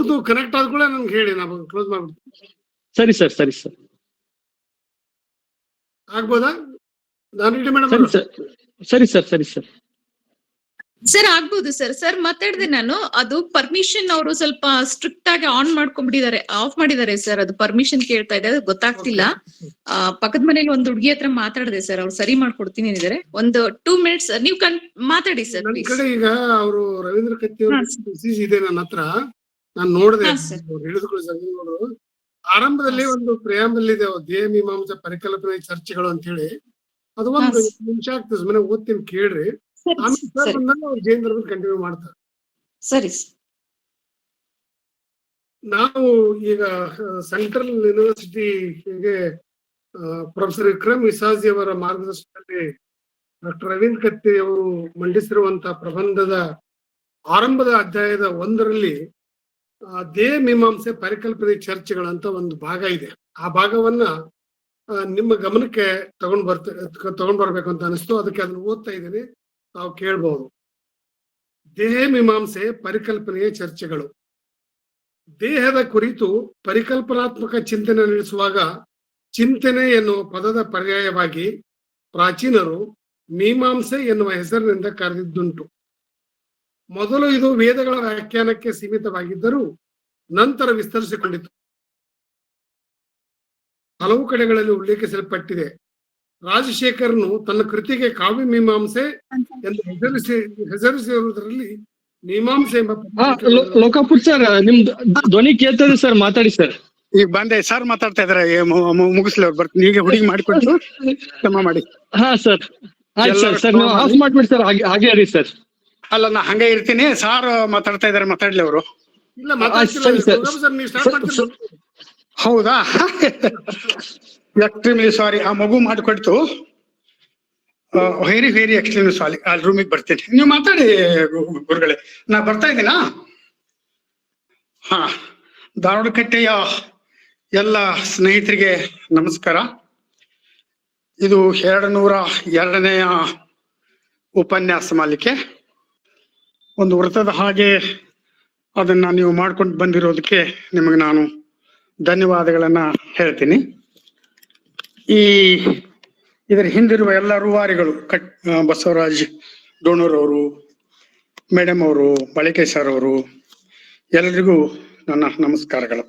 ಅವ್ರದ್ದು ಕನೆಕ್ಟ್ ಆದ ಕೂಡ ನನ್ಗೆ ಹೇಳಿ, ನಾವು ಕ್ಲೋಸ್ ಮಾಡ್ಬಿಡ್ತೀವಿ. ಸರಿ ಸರ್, ಸರಿ ಸರ್. ಆಗ್ಬೋದಾ? ನಾನು ಇಡಿ ಮೇಡಮ್. ಸರಿ ಸರ್, ಸರಿ ಸರ್, ಸರಿ ಸರ್. ಸರ್ ಆಗ್ಬೋದು ಸರ್. ಸರ್ ಮಾತಾಡಿದೆ ನಾನು. ಅದು ಪರ್ಮಿಷನ್ ಅವರು ಸ್ವಲ್ಪ ಸ್ಟ್ರಿಕ್ಟ್ ಆಗಿ ಆನ್ ಮಾಡ್ಕೊಂಡ್ಬಿಟ್ಟಿದ್ದಾರೆ, ಆಫ್ ಮಾಡಿದ್ದಾರೆ ಸರ್. ಅದು ಪರ್ಮಿಷನ್ ಕೇಳ್ತಾ ಇದೆ, ಅದು ಗೊತ್ತಾಗ್ತಿಲ್ಲ. ಪಕ್ಕದ ಮನೇಲಿ ಒಂದು ಹುಡುಗಿ ಹತ್ರ ಮಾತಾಡಿದೆ ಸರ್, ಅವ್ರು ಸರಿ ಮಾಡ್ಕೊಡ್ತೀನಿ ಅಂದಿದ್ದಾರೆ. ಒಂದು 2 minutes ನೀವು ಮಾತಾಡಿ ಸರ್ ನನ್ನ ಪ್ಲೀಸ್. ಕಡೆ ಈಗ ಅವರು ರವೀಂದ್ರ ಕತ್ತಿ ಮೆಸೇಜ್ ಇದೆ ನನ್ನ ಹತ್ರ, ನಾನು ನೋಡಿದೆ. ಹೇಳಿದ್ರು ಆರಂಭದಲ್ಲಿ ಒಂದು ಪ್ರಿಯಾಂಬಲ್ ಇದೆ, ದೇಹ ಮೀಮಾಂಸಾ ಪರಿಕಲ್ಪನೆ ಚರ್ಚೆಗಳು ಅಂತ ಹೇಳಿ. ಅದು ಒಂದು ನಿಮಿಷ ಆಗ್ತದೆ, ಮನೆ ಓದ್ತೀನಿ ಕೇಳ್ರಿ. ಆಮೇಲೆ ಜೈನ್ ಧರ್ಮ ಕಂಟಿನ್ಯೂ ಮಾಡ್ತಾರೆ. ಸರಿ. ನಾವು ಈಗ ಸೆಂಟ್ರಲ್ ಯೂನಿವರ್ಸಿಟಿಗೆ ಪ್ರೊಫೆಸರ್ ವಿಕ್ರಮ್ ವಿಸಾಜಿ ಅವರ ಮಾರ್ಗದರ್ಶನದಲ್ಲಿ ಡಾಕ್ಟರ್ ರವೀಂದ್ರ ಕತ್ತಿ ಅವರು ಮಂಡಿಸಿರುವಂತಹ ಪ್ರಬಂಧದ ಆರಂಭದ ಅಧ್ಯಾಯದ 1ರಲ್ಲಿ ದೇಹ ಮೀಮಾಂಸೆ ಪರಿಕಲ್ಪನೆ ಚರ್ಚೆಗಳಂತ ಒಂದು ಭಾಗ ಇದೆ. ಆ ಭಾಗವನ್ನ ನಿಮ್ಮ ಗಮನಕ್ಕೆ ತಗೊಂಡ್ ಬರ್ಬೇಕು ಅಂತ ಅನಿಸ್ತು. ಅದಕ್ಕೆ ಅದನ್ನ ಓದ್ತಾ ಇದ್ದೀನಿ, ತಾವು ಕೇಳ್ಬಹುದು. ದೇಹ ಮೀಮಾಂಸೆ ಪರಿಕಲ್ಪನೆಯ ಚರ್ಚೆಗಳು. ದೇಹದ ಕುರಿತು ಪರಿಕಲ್ಪನಾತ್ಮಕ ಚಿಂತನೆ ನಡೆಸುವಾಗ ಚಿಂತನೆ ಎನ್ನುವ ಪದದ ಪರ್ಯಾಯವಾಗಿ ಪ್ರಾಚೀನರು ಮೀಮಾಂಸೆ ಎನ್ನುವ ಹೆಸರಿನಿಂದ ಕರೆದಿದ್ದುಂಟು. ಮೊದಲು ಇದು ವೇದಗಳ ವ್ಯಾಖ್ಯಾನಕ್ಕೆ ಸೀಮಿತವಾಗಿದ್ದರೂ ನಂತರ ವಿಸ್ತರಿಸಿಕೊಂಡಿತು. ಹಲವು ಕಡೆಗಳಲ್ಲಿ ಉಲ್ಲೇಖಿಸಲ್ಪಟ್ಟಿದೆ. ರಾಜಶೇಖರನು ತನ್ನ ಕೃತಿಗೆ ಕಾವ್ಯ ಮೀಮಾಂಸೆ ಎಂದು ಹೆಸರಿಸಿರುವುದರಲ್ಲಿ ಮೀಮಾಂಸೆ ಎಂಬ ಲೋಕಾಪುರ್ ಸರ್, ನಿಮ್ದು ಧ್ವನಿ ಕೇಳ್ತದೆ ಸರ್, ಮಾತಾಡಿ ಸರ್. ಈಗ ಬಂದೆ ಸರ್, ಮಾತಾಡ್ತಾ ಇದಾರೆ. ಮುಗಿಸ್ಲಿ, ಅವ್ರು ಬರ್ತೀನಿ. ಈಗ ಹುಡುಗಿ ಮಾಡಿಕೊಟ್ಟು ಕ್ಷಮ ಮಾಡಿ. ಹಾ ಸರ್, ಆಯ್ತು ಸರ್. ಸರ್ ನೀವು ಆಫ್ ಮಾಡ್ಬಿಡಿ ಸರ್, ಹಾಗೆ ರೀ ಸರ್. ಅಲ್ಲ, ನಾ ಹಂಗೆ ಇರ್ತೀನಿ. ಸಾರ್ ಮಾತಾಡ್ತಾ ಇದಾರೆ, ಮಾತಾಡ್ಲಿ ಅವರು. ಹೌದಾ? ಎಕ್ಸ್ಟ್ರೀಮ್ಲಿ ಸಾರಿ, ಆ ಮಗು ಮಾಡಿಕೊಡ್ತು. Very very extremely sorry. ಅಲ್ಲಿ ರೂಮಿಗೆ ಬರ್ತೀನಿ, ನೀವು ಮಾತಾಡಿ ಗುರುಗಳೇ. ನಾ ಬರ್ತಾ ಇದ್ದೀನಾ? ಹಾ, ಧಾರವಾಡಕಟ್ಟೆಯ ಎಲ್ಲ ಸ್ನೇಹಿತರಿಗೆ ನಮಸ್ಕಾರ. ಇದು 202ನೆಯ ಉಪನ್ಯಾಸ ಮಾಲಿಕೆ. ಒಂದು ವೃತ್ತದ ಹಾಗೆ ಅದನ್ನ ನೀವು ಮಾಡ್ಕೊಂಡು ಬಂದಿರೋದಕ್ಕೆ ನಿಮಗೆ ನಾನು ಧನ್ಯವಾದಗಳನ್ನ ಹೇಳ್ತೀನಿ. ಇದರ ಹಿಂದಿರುವ ಎಲ್ಲ ರೂವಾರಿಗಳು, ಬಸವರಾಜ್ ಡೋಣೂರ್ ಅವರು, ಮೇಡಮ್ ಅವರು, ಬಳಿಕೆ ಸರ್ ಅವರು, ಎಲ್ಲರಿಗೂ ನನ್ನ ನಮಸ್ಕಾರಗಳು.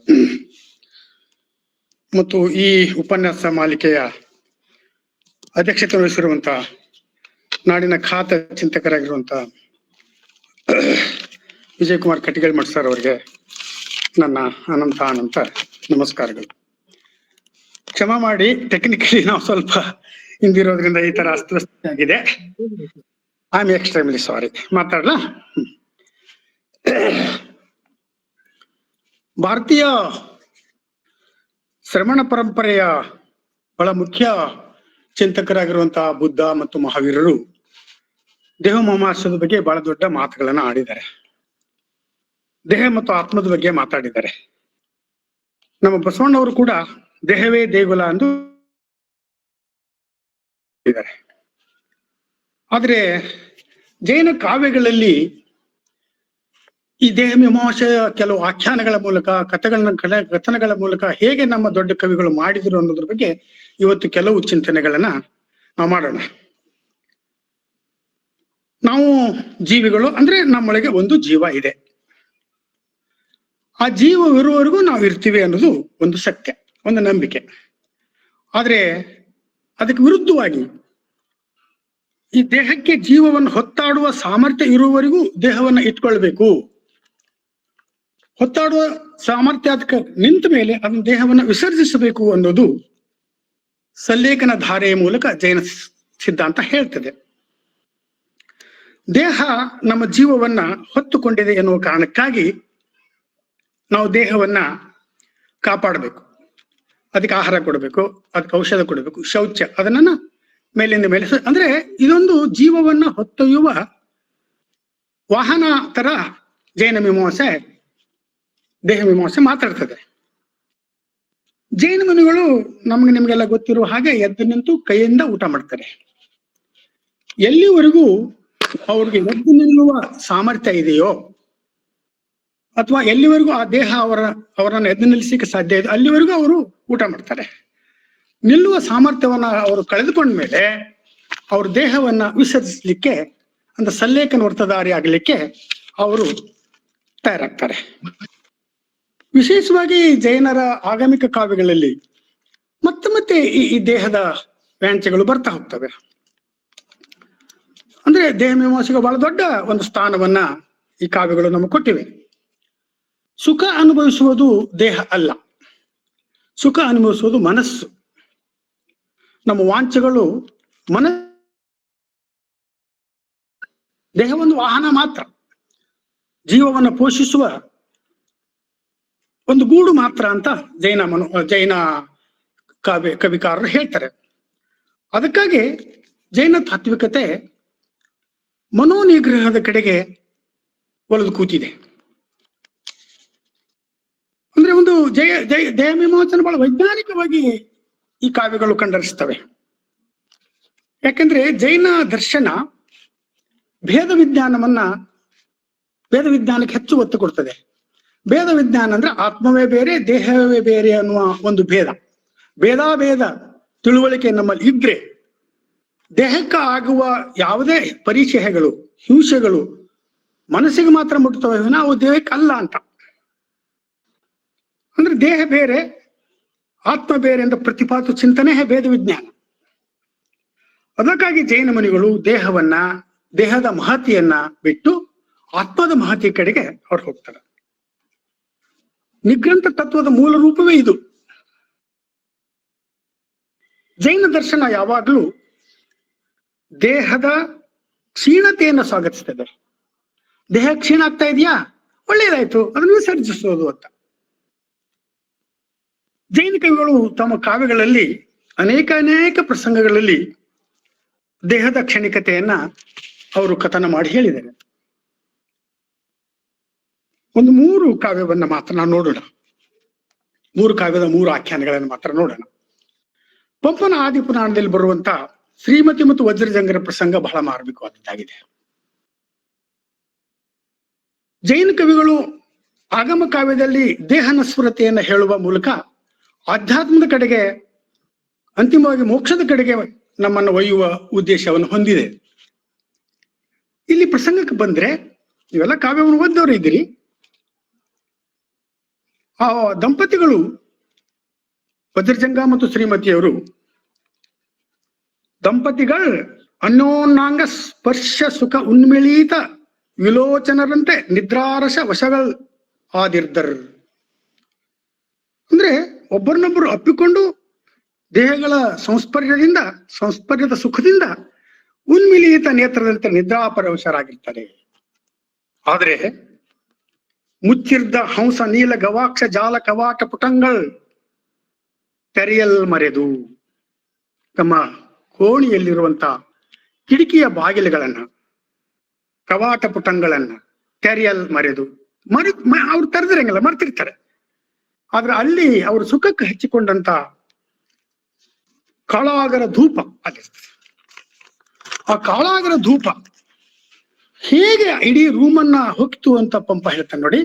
ಮತ್ತು ಈ ಉಪನ್ಯಾಸ ಮಾಲಿಕೆಯ ಅಧ್ಯಕ್ಷತೆ ವಹಿಸಿರುವಂತ ನಾಡಿನ ಖ್ಯಾತ ಚಿಂತಕರಾಗಿರುವಂತ ವಿಜಯ್ ಕುಮಾರ್ ಕಟ್ಟಿಗೆಳ್ಮಠ್ ಸರ್ ಅವರಿಗೆ ನನ್ನ ಅನಂತ ನಮಸ್ಕಾರಗಳು. ಕ್ಷಮ ಮಾಡಿ, ಟೆಕ್ನಿಕಲಿ ನಾವು ಸ್ವಲ್ಪ ಹಿಂದಿರೋದ್ರಿಂದ ಈ ತರ ಅಸ್ತವ್ಯಸ್ತ ಆಗಿದೆ. I am extremely sorry. ಮಾತಾಡ್ಲಾ? ಭಾರತೀಯ ಶ್ರಮಣ ಪರಂಪರೆಯ ಬಹಳ ಮುಖ್ಯ ಚಿಂತಕರಾಗಿರುವಂತಹ ಬುದ್ಧ ಮತ್ತು ಮಹಾವೀರರು ದೇಹ ಮೀಮಾಂಸದ ಬಗ್ಗೆ ಬಹಳ ದೊಡ್ಡ ಮಾತುಗಳನ್ನ ಆಡಿದ್ದಾರೆ. ದೇಹ ಮತ್ತು ಆತ್ಮದ ಬಗ್ಗೆ ಮಾತಾಡಿದ್ದಾರೆ. ನಮ್ಮ ಬಸವಣ್ಣವರು ಕೂಡ ದೇಹವೇ ದೇಗುಲ ಎಂದು ಇದ್ದಾರೆ. ಆದ್ರೆ ಜೈನ ಕಾವ್ಯಗಳಲ್ಲಿ ಈ ದೇಹ ಮೀಮಾಂಸೆಯ ಕೆಲವು ಆಖ್ಯಾನಗಳ ಮೂಲಕ, ಕಥನಗಳ ಮೂಲಕ ಹೇಗೆ ನಮ್ಮ ದೊಡ್ಡ ಕವಿಗಳು ಮಾಡಿದ್ರು ಅನ್ನೋದ್ರ ಬಗ್ಗೆ ಇವತ್ತು ಕೆಲವು ಚಿಂತನೆಗಳನ್ನ ನಾವು ಮಾಡೋಣ. ನಾವು ಜೀವಿಗಳು ಅಂದ್ರೆ ನಮ್ಮೊಳಗೆ ಒಂದು ಜೀವ ಇದೆ. ಆ ಜೀವವಿರುವವರೆಗೂ ನಾವು ಇರ್ತೀವಿ ಅನ್ನೋದು ಒಂದು ಸತ್ಯ, ಒಂದು ನಂಬಿಕೆ. ಆದ್ರೆ ಅದಕ್ಕೆ ವಿರುದ್ಧವಾಗಿ ಈ ದೇಹಕ್ಕೆ ಜೀವವನ್ನು ಹೊತ್ತಾಡುವ ಸಾಮರ್ಥ್ಯ ಇರುವವರೆಗೂ ದೇಹವನ್ನ ಇಟ್ಕೊಳ್ಬೇಕು. ಹೊತ್ತಾಡುವ ಸಾಮರ್ಥ್ಯ ಅದಕ್ಕೆ ನಿಂತ ಮೇಲೆ ಅದನ್ನ ದೇಹವನ್ನು ವಿಸರ್ಜಿಸಬೇಕು ಅನ್ನೋದು ಸಲ್ಲೇಖನ ಧಾರೆಯ ಮೂಲಕ ಜೈನ ಸಿದ್ಧಾಂತ ಹೇಳ್ತದೆ. ದೇಹ ನಮ್ಮ ಜೀವವನ್ನ ಹೊತ್ತುಕೊಂಡಿದೆ ಎನ್ನುವ ಕಾರಣಕ್ಕಾಗಿ ನಾವು ದೇಹವನ್ನ ಕಾಪಾಡಬೇಕು. ಅದಕ್ಕೆ ಆಹಾರ ಕೊಡಬೇಕು, ಅದಕ್ಕೆ ಔಷಧ ಕೊಡಬೇಕು, ಶೌಚ ಅದನ್ನ ಮೇಲಿಂದ ಮೇಲೆ. ಅಂದ್ರೆ ಇದೊಂದು ಜೀವವನ್ನ ಹೊತ್ತೊಯ್ಯುವ ವಾಹನ ತರ ಜೈನ ಮೀಮಾಂಸೆ, ದೇಹ ಮೀಮಾಂಸೆ ಮಾತಾಡ್ತದೆ. ಜೈನ ಮುನಿಗಳು ನಿಮ್ಗೆಲ್ಲ ಗೊತ್ತಿರುವ ಹಾಗೆ ಎದ್ದು ನಿಂತು ಕೈಯಿಂದ ಊಟ ಮಾಡ್ತಾರೆ. ಎಲ್ಲಿವರೆಗೂ ಅವ್ರಿಗೆ ಎದ್ದು ನಿಲ್ಲುವ ಸಾಮರ್ಥ್ಯ ಇದೆಯೋ ಅಥವಾ ಎಲ್ಲಿವರೆಗೂ ಆ ದೇಹ ಅವರನ್ನು ಎದ್ದು ನಿಲ್ಲಿಸಲಿಕ್ಕೆ ಸಾಧ್ಯ ಇದೆ ಅಲ್ಲಿವರೆಗೂ ಅವರು ಊಟ ಮಾಡ್ತಾರೆ. ನಿಲ್ಲುವ ಸಾಮರ್ಥ್ಯವನ್ನ ಅವರು ಕಳೆದುಕೊಂಡ ಮೇಲೆ ಅವ್ರ ದೇಹವನ್ನ ವಿಸರ್ಜಿಸ್ಲಿಕ್ಕೆ ಅಂದ್ರೆ ಸಲ್ಲೇಖನ ವರ್ತಧಾರಿ ಆಗಲಿಕ್ಕೆ ಅವರು ತಯಾರಾಗ್ತಾರೆ. ವಿಶೇಷವಾಗಿ ಜೈನರ ಆಗಮಿಕ ಕಾವ್ಯಗಳಲ್ಲಿ ಮತ್ತೆ ಈ ದೇಹದ ವ್ಯಾಂಚೆಗಳು ಬರ್ತಾ ಹೋಗ್ತವೆ. ಅಂದ್ರೆ ದೇಹ ಮೀಮಾಂಸೆಗೆ ಬಹಳ ದೊಡ್ಡ ಒಂದು ಸ್ಥಾನವನ್ನ ಈ ಕಾವ್ಯಗಳು ನಮಗೆ ಕೊಟ್ಟಿವೆ. ಸುಖ ಅನುಭವಿಸುವುದು ದೇಹ ಅಲ್ಲ, ಸುಖ ಅನುಭವಿಸುವುದು ಮನಸ್ಸು. ನಮ್ಮ ವಾಂಛೆಗಳು ದೇಹ ಒಂದು ವಾಹನ ಮಾತ್ರ, ಜೀವವನ್ನು ಪೋಷಿಸುವ ಒಂದು ಗೂಡು ಮಾತ್ರ ಅಂತ ಜೈನ ಕವಿಕಾರರು ಹೇಳ್ತಾರೆ. ಅದಕ್ಕಾಗಿ ಜೈನ ತಾತ್ವಿಕತೆ ಮನೋನಿಗ್ರಹದ ಕಡೆಗೆ ಒಲಿದು ಕೂತಿದೆ. ಅಂದ್ರೆ ಒಂದು ದೇಹ ಮೀಮಾಂಸನ ಬಹಳ ವೈಜ್ಞಾನಿಕವಾಗಿ ಈ ಕಾವ್ಯಗಳು ಕಂಡರಿಸ್ತವೆ. ಯಾಕಂದ್ರೆ ಜೈನ ದರ್ಶನ ಭೇದ ವಿಜ್ಞಾನಕ್ಕೆ ಹೆಚ್ಚು ಒತ್ತು ಕೊಡ್ತದೆ. ಭೇದ ವಿಜ್ಞಾನ ಅಂದ್ರೆ ಆತ್ಮವೇ ಬೇರೆ ದೇಹವೇ ಬೇರೆ ಅನ್ನುವ ಒಂದು ಭೇದ ತಿಳುವಳಿಕೆ ನಮ್ಮಲ್ಲಿ ಇದ್ರೆ ದೇಹಕ್ಕೆ ಆಗುವ ಯಾವುದೇ ಪರಿಚಯಗಳು ಹಿಂಸೆಗಳು ಮನಸ್ಸಿಗೆ ಮಾತ್ರ ಮುಟ್ಟುತ್ತವೆ, ನಾವು ದೇಹಕ್ಕೆ ಅಲ್ಲ ಅಂತ. ಅಂದ್ರೆ ದೇಹ ಬೇರೆ ಆತ್ಮ ಬೇರೆ ಅಂತ ಪ್ರತಿಪಾದಿಸುವ ಚಿಂತನೆ ಭೇದ ವಿಜ್ಞಾನ. ಅದಕ್ಕಾಗಿ ಜೈನ ಮುನಿಗಳು ದೇಹದ ಮಹತಿಯನ್ನ ಬಿಟ್ಟು ಆತ್ಮದ ಮಹತಿ ಕಡೆಗೆ ಅವ್ರು ಹೋಗ್ತಾರೆ. ನಿಗ್ರಂಥ ತತ್ವದ ಮೂಲ ರೂಪವೇ ಇದು. ಜೈನ ದರ್ಶನ ಯಾವಾಗಲೂ ದೇಹದ ಕ್ಷೀಣತೆಯನ್ನು ಸ್ವಾಗತಿಸ್ತದೆ. ದೇಹ ಕ್ಷೀಣ ಆಗ್ತಾ ಇದೆಯಾ, ಒಳ್ಳೇದಾಯ್ತು, ಅದನ್ನು ವಿಸರ್ಜಿಸೋದು ಅಂತ. ಜೈನ ಕವಿಗಳು ತಮ್ಮ ಕಾವ್ಯಗಳಲ್ಲಿ ಅನೇಕ ಪ್ರಸಂಗಗಳಲ್ಲಿ ದೇಹದ ಕ್ಷಣಿಕತೆಯನ್ನ ಅವರು ಕಥನ ಮಾಡಿ ಹೇಳಿದ್ದಾರೆ. ಒಂದು 3 ಕಾವ್ಯವನ್ನ ಮಾತ್ರ ನಾವು ನೋಡೋಣ. 3 ಕಾವ್ಯದ 3 ಆಖ್ಯಾನಗಳನ್ನು ಮಾತ್ರ ನೋಡೋಣ. ಪಂಪನ ಆದಿ ಪುರಾಣದಲ್ಲಿ ಬರುವಂತ ಶ್ರೀಮತಿ ಮತ್ತು ವಜ್ರಜಂಗರ ಪ್ರಸಂಗ ಬಹಳ ಮಾರ್ಮಿಕವಾದದ್ದಾಗಿದೆ. ಜೈನ ಕವಿಗಳು ಆಗಮ ಕಾವ್ಯದಲ್ಲಿ ದೇಹನ ಸ್ಫುರತೆಯನ್ನು ಹೇಳುವ ಮೂಲಕ ಆಧ್ಯಾತ್ಮದ ಕಡೆಗೆ, ಅಂತಿಮವಾಗಿ ಮೋಕ್ಷದ ಕಡೆಗೆ ನಮ್ಮನ್ನು ಒಯ್ಯುವ ಉದ್ದೇಶವನ್ನು ಹೊಂದಿದೆ. ಇಲ್ಲಿ ಪ್ರಸಂಗಕ್ಕೆ ಬಂದ್ರೆ, ನೀವೆಲ್ಲ ಕಾವ್ಯವನ್ನು ಓದ್ದವರು ಇದ್ದೀರಿ. ಆ ದಂಪತಿಗಳು ವಜ್ರಜಂಗ ಮತ್ತು ಶ್ರೀಮತಿಯವರು ದಂಪತಿಗಳು ಅನ್ಯೋನ್ಯಾಂಗ ಸ್ಪರ್ಶ ಸುಖ ಉನ್ಮಿಳಿತ ವಿಲೋಚನರಂತೆ ನಿದ್ರಾರಸ ವಶಗಳು ಆದಿರ್ದರ್. ಅಂದ್ರೆ ಒಬ್ಬರನ್ನೊಬ್ಬರು ಅಪ್ಪಿಕೊಂಡು ದೇಹಗಳ ಸಂಸ್ಪರ್ಶದ ಸುಖದಿಂದ ಉನ್ಮಿಲಿತ ನೇತ್ರದಂತೆ ನಿದ್ರಾಪರವಶರಾಗಿರ್ತಾರೆ. ಆದ್ರೆ ಮುಚ್ಚಿರ್ದ ಹಂಸ ನೀಲ ಗವಾಕ್ಷ ಜಾಲ ಕವಾಟ ಪುಟಂಗಳ್ ತೆರೆಯಲ್ ಮರೆದು, ತಮ್ಮ ಕೋಣಿಯಲ್ಲಿರುವಂತ ಕಿಟಕಿಯ ಬಾಗಿಲುಗಳನ್ನ ಕವಾಟ ಪುಟಂಗಳನ್ನ ತೆರೆಯಲ್ ಮರೆದು ಅವ್ರು ತೆರೆದಿರಂಗಿಲ್ಲ, ಮರ್ತಿರ್ತಾರೆ. ಆದ್ರೆ ಅಲ್ಲಿ ಅವರು ಸುಖಕ್ಕೆ ಹಚ್ಚಿಕೊಂಡಂತ ಕಾಳಾಗರ ಧೂಪ ಅಲ್ಲಿರ್ತದೆ. ಆ ಕಾಳಾಗರ ಧೂಪ ಹೇಗೆ ಇಡೀ ರೂಮನ್ನ ಹೊಕ್ತು ಅಂತ ಪಂಪ ಹೇಳ್ತಾನೆ ನೋಡಿ.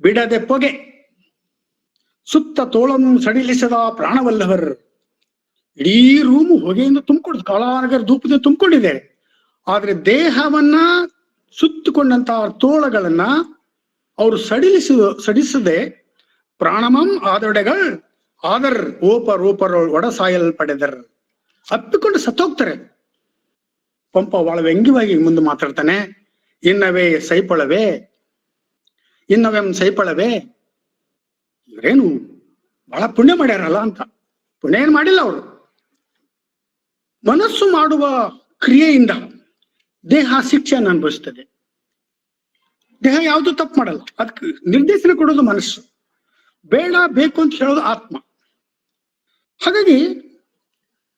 ಬಿಡದೆ ಪೊಗೆ ಸುತ್ತ ತೋಳನ್ನು ಸಡಿಲಿಸದ ಪ್ರಾಣವಲ್ಲವರ್. ಇಡೀ ರೂಮು ಹೊಗೆಯಿಂದ ತುಂಬಿಕೊಡುದು, ಕಾಳಾಗರ ಧೂಪದಿಂದ ತುಂಬಿಕೊಂಡಿದೆ. ಆದ್ರೆ ದೇಹವನ್ನ ಸುತ್ತಕೊಂಡಂತ ತೋಳಗಳನ್ನ ಅವರು ಸಡಿಸದೆ ಪ್ರಾಣಮಂ ಆದೊಡೆಗಳು ಆದರ್ ಓಪರೋಪರೊಳ್ ಒಡಸಾಯಲ್ ಪಡೆದರ್, ಅಪ್ಪಿಕೊಂಡು ಸತ್ತೋಗ್ತಾರೆ. ಪಂಪ ಬಹಳ ವ್ಯಂಗ್ಯವಾಗಿ ಮುಂದೆ ಮಾತಾಡ್ತಾನೆ. ಇನ್ನವೆಂ ಸೈಪಳವೇ, ಇವರೇನು ಬಹಳ ಪುಣ್ಯ ಮಾಡ್ಯಾರಲ್ಲ ಅಂತ. ಪುಣ್ಯ ಏನ್ ಮಾಡಿಲ್ಲ ಅವರು. ಮನಸ್ಸು ಮಾಡುವ ಕ್ರಿಯೆಯಿಂದ ದೇಹ ಶಿಕ್ಷೆಯನ್ನು ಅನುಭವಿಸ್ತದೆ. ದೇಹ ಯಾವುದು ತಪ್ಪು ಮಾಡಲ್ಲ, ಅದಕ್ಕೆ ನಿರ್ದೇಶನ ಕೊಡೋದು ಮನಸ್ಸು, ಬೇಡ ಬೇಕು ಅಂತ ಹೇಳೋದು ಆತ್ಮ. ಹಾಗಾಗಿ